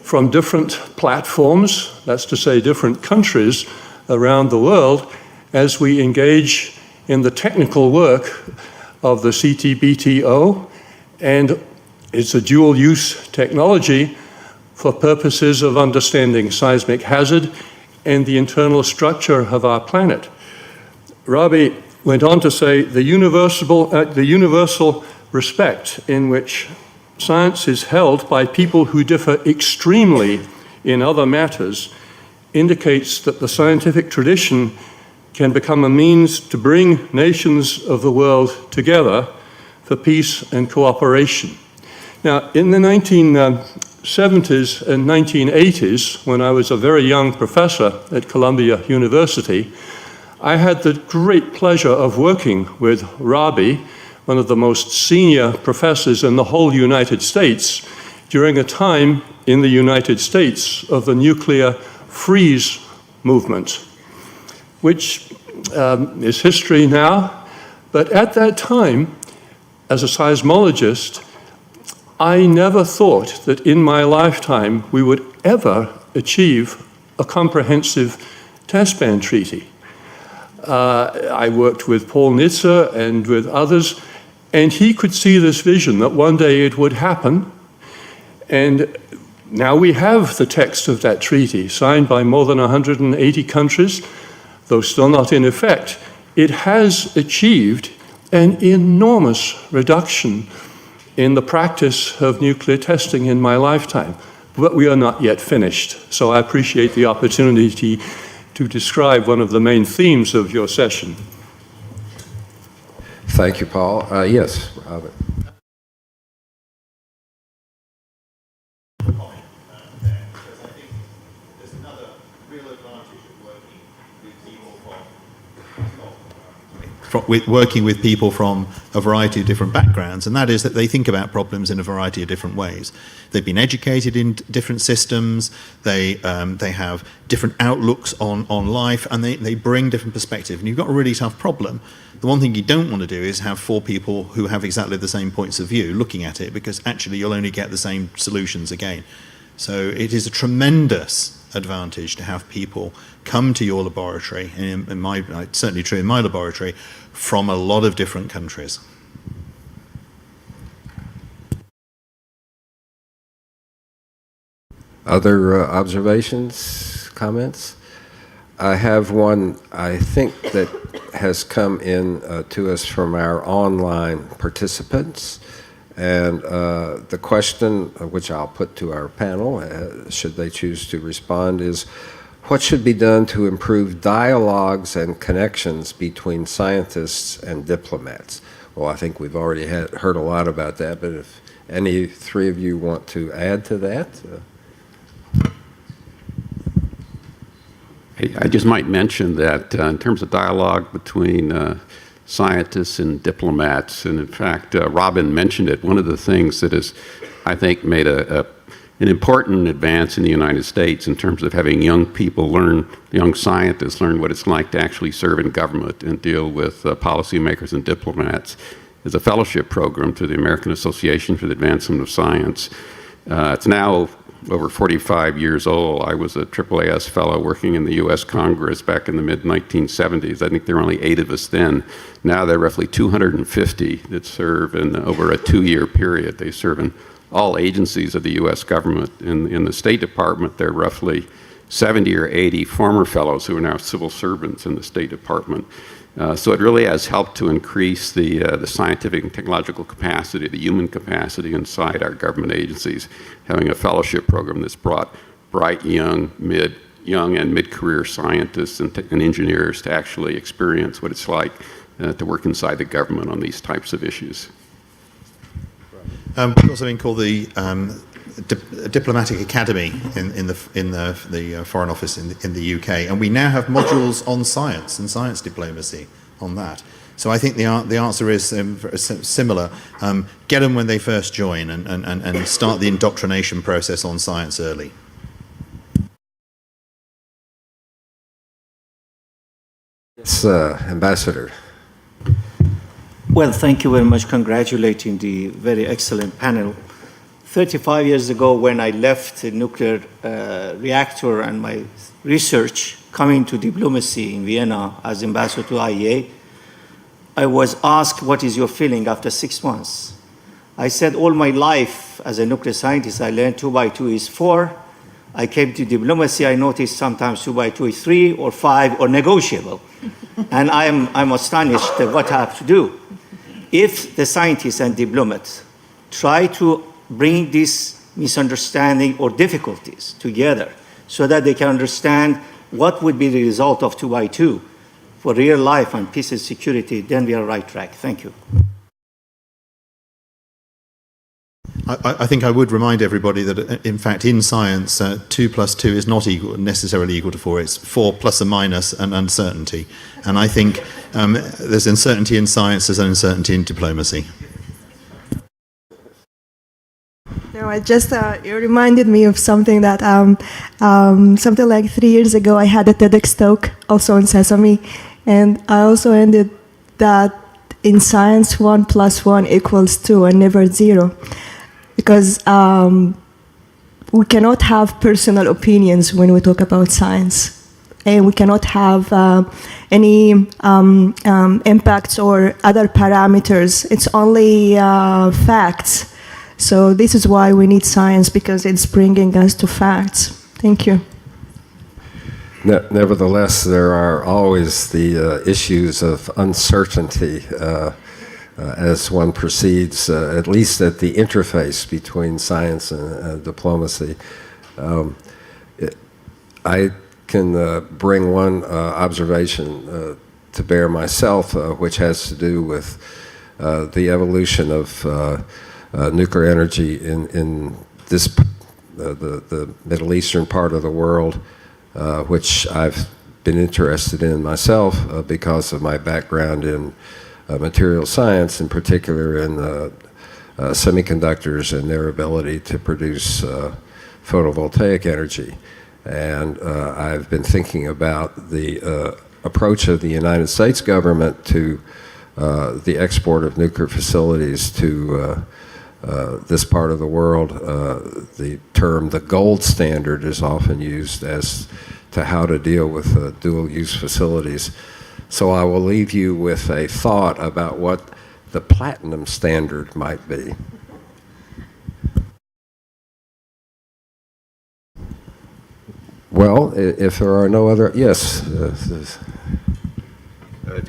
from different platforms, that's to say different countries around the world, as we engage in the technical work of the CTBTO, and it's a dual-use technology for purposes of understanding seismic hazard and the internal structure of our planet. Rabi went on to say, the universal respect in which science is held by people who differ extremely in other matters indicates that the scientific tradition can become a means to bring nations of the world together for peace and cooperation. Now, in the 1970s and 1980s, when I was a very young professor at Columbia University, I had the great pleasure of working with Rabi, one of the most senior professors in the whole United States, during a time in the United States of the nuclear freeze movement, which is history now. But at that time, as a seismologist, I never thought that in my lifetime we would ever achieve a comprehensive testban treaty. I worked with Paul Nitzer and with others, and he could see this vision that one day it would happen. And now we have the text of that treaty, signed by more than 180 countries, though still not in effect. It has achieved an enormous reduction in the practice of nuclear testing in my lifetime, but we are not yet finished. So I appreciate the opportunity to describe one of the main themes of your session. Thank you, Paul. Yes, Robert. Working with people from a variety of different backgrounds, and that is that they think about problems in a variety of different ways. They've been educated in different systems, they have different outlooks on life, and they bring different perspectives. And you've got a really tough problem. The one thing you don't want to do is have four people who have exactly the same points of view looking at it, because actually you'll only get the same solutions again. So it is a tremendous advantage to have people come to your laboratory, and it's certainly true in my laboratory, from a lot of different countries. Other observations, comments? I have one, I think, that has come in to us from our online participants. And the question, which I'll put to our panel, should they choose to respond, is what should be done to improve dialogues and connections between scientists and diplomats? Well, I think we've already heard a lot about that, but if any three of you want to add to that? I just might mention that in terms of dialogue between scientists and diplomats, and in fact, Robin mentioned it, one of the things that has, I think, made an important advance in the United States in terms of having young people young scientists learn what it's like to actually serve in government and deal with policymakers and diplomats, is a fellowship program through the American Association for the Advancement of Science. It's now over 45 years old. I was a AAAS fellow working in the U.S. Congress back in the mid-1970s. I think there were only 8 of us then. Now there are roughly 250 that serve in over a 2-year period. They serve in all agencies of the U.S. government. In the State Department, there are roughly 70 or 80 former fellows who are now civil servants in the State Department. So it really has helped to increase the scientific and technological capacity, the human capacity inside our government agencies, having a fellowship program that's brought bright young and mid-career scientists and engineers to actually experience what it's like to work inside the government on these types of issues. We've also been called the diplomatic academy in the Foreign Office in the UK, and we now have modules on science and science diplomacy on that. So I think the answer is similar. Get them when they first join, and start the indoctrination process on science early. Yes, Ambassador. Well, thank you very much. Congratulating the very excellent panel. 35 years ago, when I left the nuclear reactor and my research, coming to diplomacy in Vienna as ambassador to IEA, I was asked, what is your feeling after 6 months? I said, all my life as a nuclear scientist, I learned 2 by 2 is 4. I came to diplomacy, I noticed sometimes 2 by 2 is 3 or 5 or negotiable. And I'm astonished at what I have to do. If the scientists and diplomats try to bring this misunderstanding or difficulties together so that they can understand what would be the result of 2 by 2 for real life and peace and security, then we are on the right track. Thank you. I think I would remind everybody that, in fact, in science, 2 plus 2 is not necessarily equal to 4. It's 4 plus a minus and uncertainty. And I think there's uncertainty in science, there's uncertainty in diplomacy. No, I just it reminded me of something that something like 3 years ago I had a TEDx talk also on Sesame, and I also ended that in science 1 plus 1 equals 2 and never 0. Because we cannot have personal opinions when we talk about science. And we cannot have any impacts or other parameters. It's only facts. So this is why we need science, because it's bringing us to facts. Thank you. Nevertheless, there are always the issues of uncertainty as one proceeds, at least at the interface between science and diplomacy. I can bring one observation to bear myself, which has to do with the evolution of nuclear energy in this the Middle Eastern part of the world, which I've been interested in myself because of my background in material science, in particular in semiconductors and their ability to produce photovoltaic energy. And I've been thinking about the approach of the United States government to the export of nuclear facilities to this part of the world. The term the gold standard is often used as to how to deal with dual-use facilities. So I will leave you with a thought about what the platinum standard might be. Well, if there are no other, yes.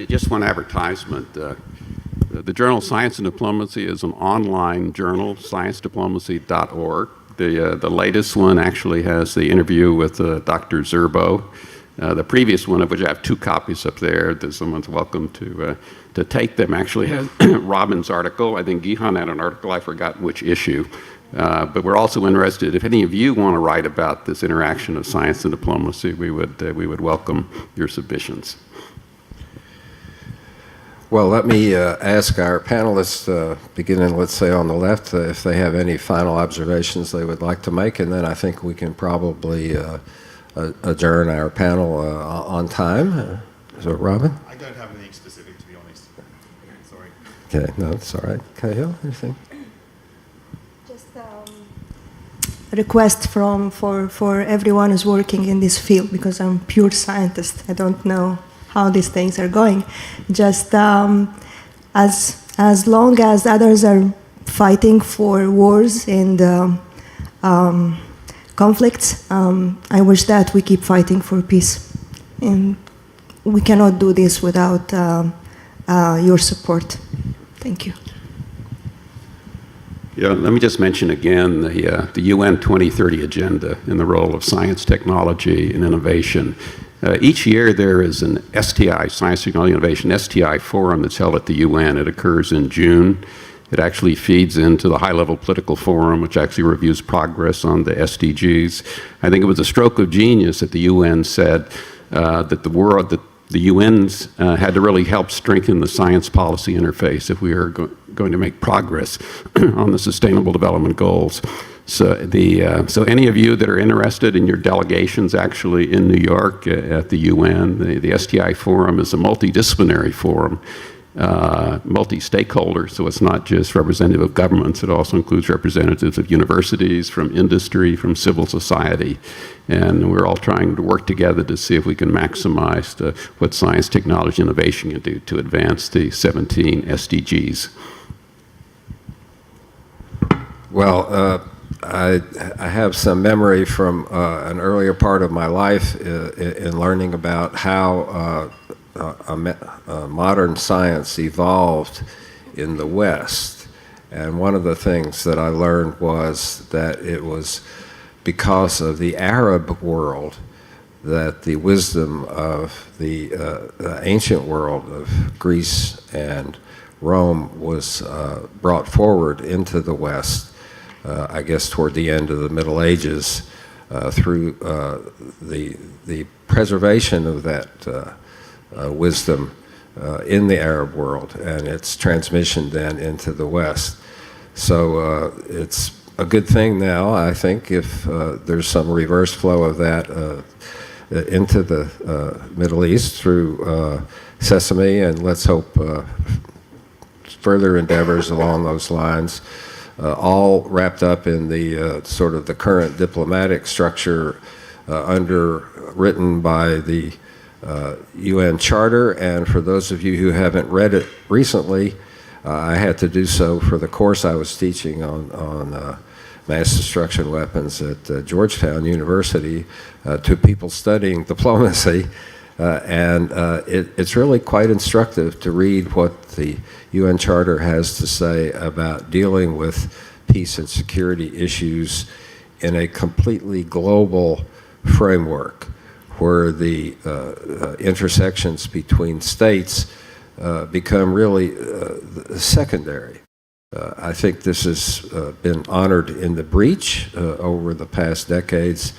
Just one advertisement. The journal Science and Diplomacy is an online journal, sciencediplomacy.org. The latest one actually has the interview with Dr. Zerbo. The previous one, of which I have 2 copies up there, that someone's welcome to take them, actually has Robin's article. I think Gihan had an article, I forgot which issue. But we're also interested, if any of you want to write about this interaction of science and diplomacy, we would welcome your submissions. Well, let me ask our panelists, beginning, let's say, on the left, if they have any final observations they would like to make, and then I think we can probably adjourn our panel on time. So, Robin? I don't have anything specific, to be honest. Sorry. Okay, no, it's all right. Cahill, anything? Just a request for everyone who's working in this field, because I'm a pure scientist. I don't know how these things are going. Just as long as others are fighting for wars and conflicts, I wish that we keep fighting for peace. And we cannot do this without your support. Thank you. Yeah, let me just mention again the UN 2030 agenda and the role of science, technology, and innovation. Each year there is an STI, Science, Technology, Innovation, STI forum that's held at the UN. It occurs in June. It actually feeds into the high-level political forum, which actually reviews progress on the SDGs. I think it was a stroke of genius that the UN said that the UN's had to really help strengthen the science policy interface if we are going to make progress on the Sustainable Development Goals. So, any of you that are interested in your delegations actually in New York at the UN, the STI Forum is a multidisciplinary forum, multi-stakeholder, so it's not just representative of governments, it also includes representatives of universities, from industry, from civil society, and we're all trying to work together to see if we can maximize what science, technology, innovation can do to advance the 17 SDGs. Well, I have some memory from an earlier part of my life in learning about how modern science evolved in the West. And one of the things that I learned was that it was because of the Arab world that the wisdom of the ancient world of Greece and Rome was brought forward into the West, I guess toward the end of the Middle Ages, through the preservation of that wisdom in the Arab world and its transmission then into the West. So it's a good thing now, I think, if there's some reverse flow of that into the Middle East through Sesame, and let's hope further endeavors along those lines, all wrapped up in the sort of the current diplomatic structure underwritten by the UN Charter. And for those of you who haven't read it recently, I had to do so for the course I was teaching on mass destruction weapons at Georgetown University to people studying diplomacy. And it's really quite instructive to read what the UN Charter has to say about dealing with peace and security issues in a completely global framework, where the intersections between states become really secondary. I think this has been honored in the breach over the past decades,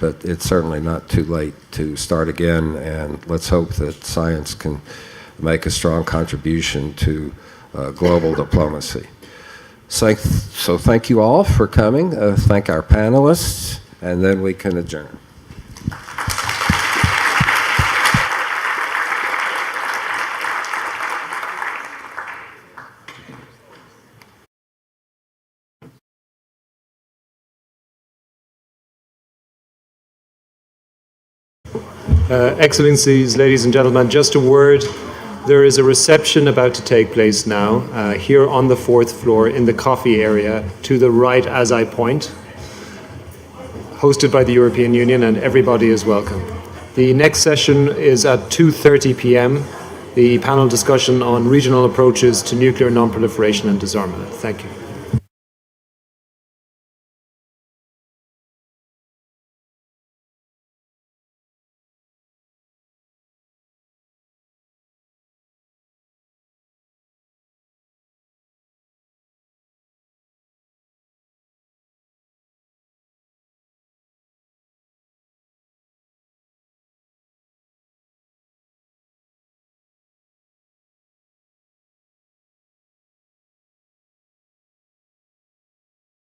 but it's certainly not too late to start again, and let's hope that science can make a strong contribution to global diplomacy. So thank you all for coming. Thank our panelists, and then we can adjourn. Excellencies, ladies and gentlemen, just a word. There is a reception about to take place now here on the 4th floor in the coffee area to the right as I point, hosted by the European Union, and everybody is welcome. The next session is at 2:30 p.m., the panel discussion on regional approaches to nuclear non-proliferation and disarmament. Thank you.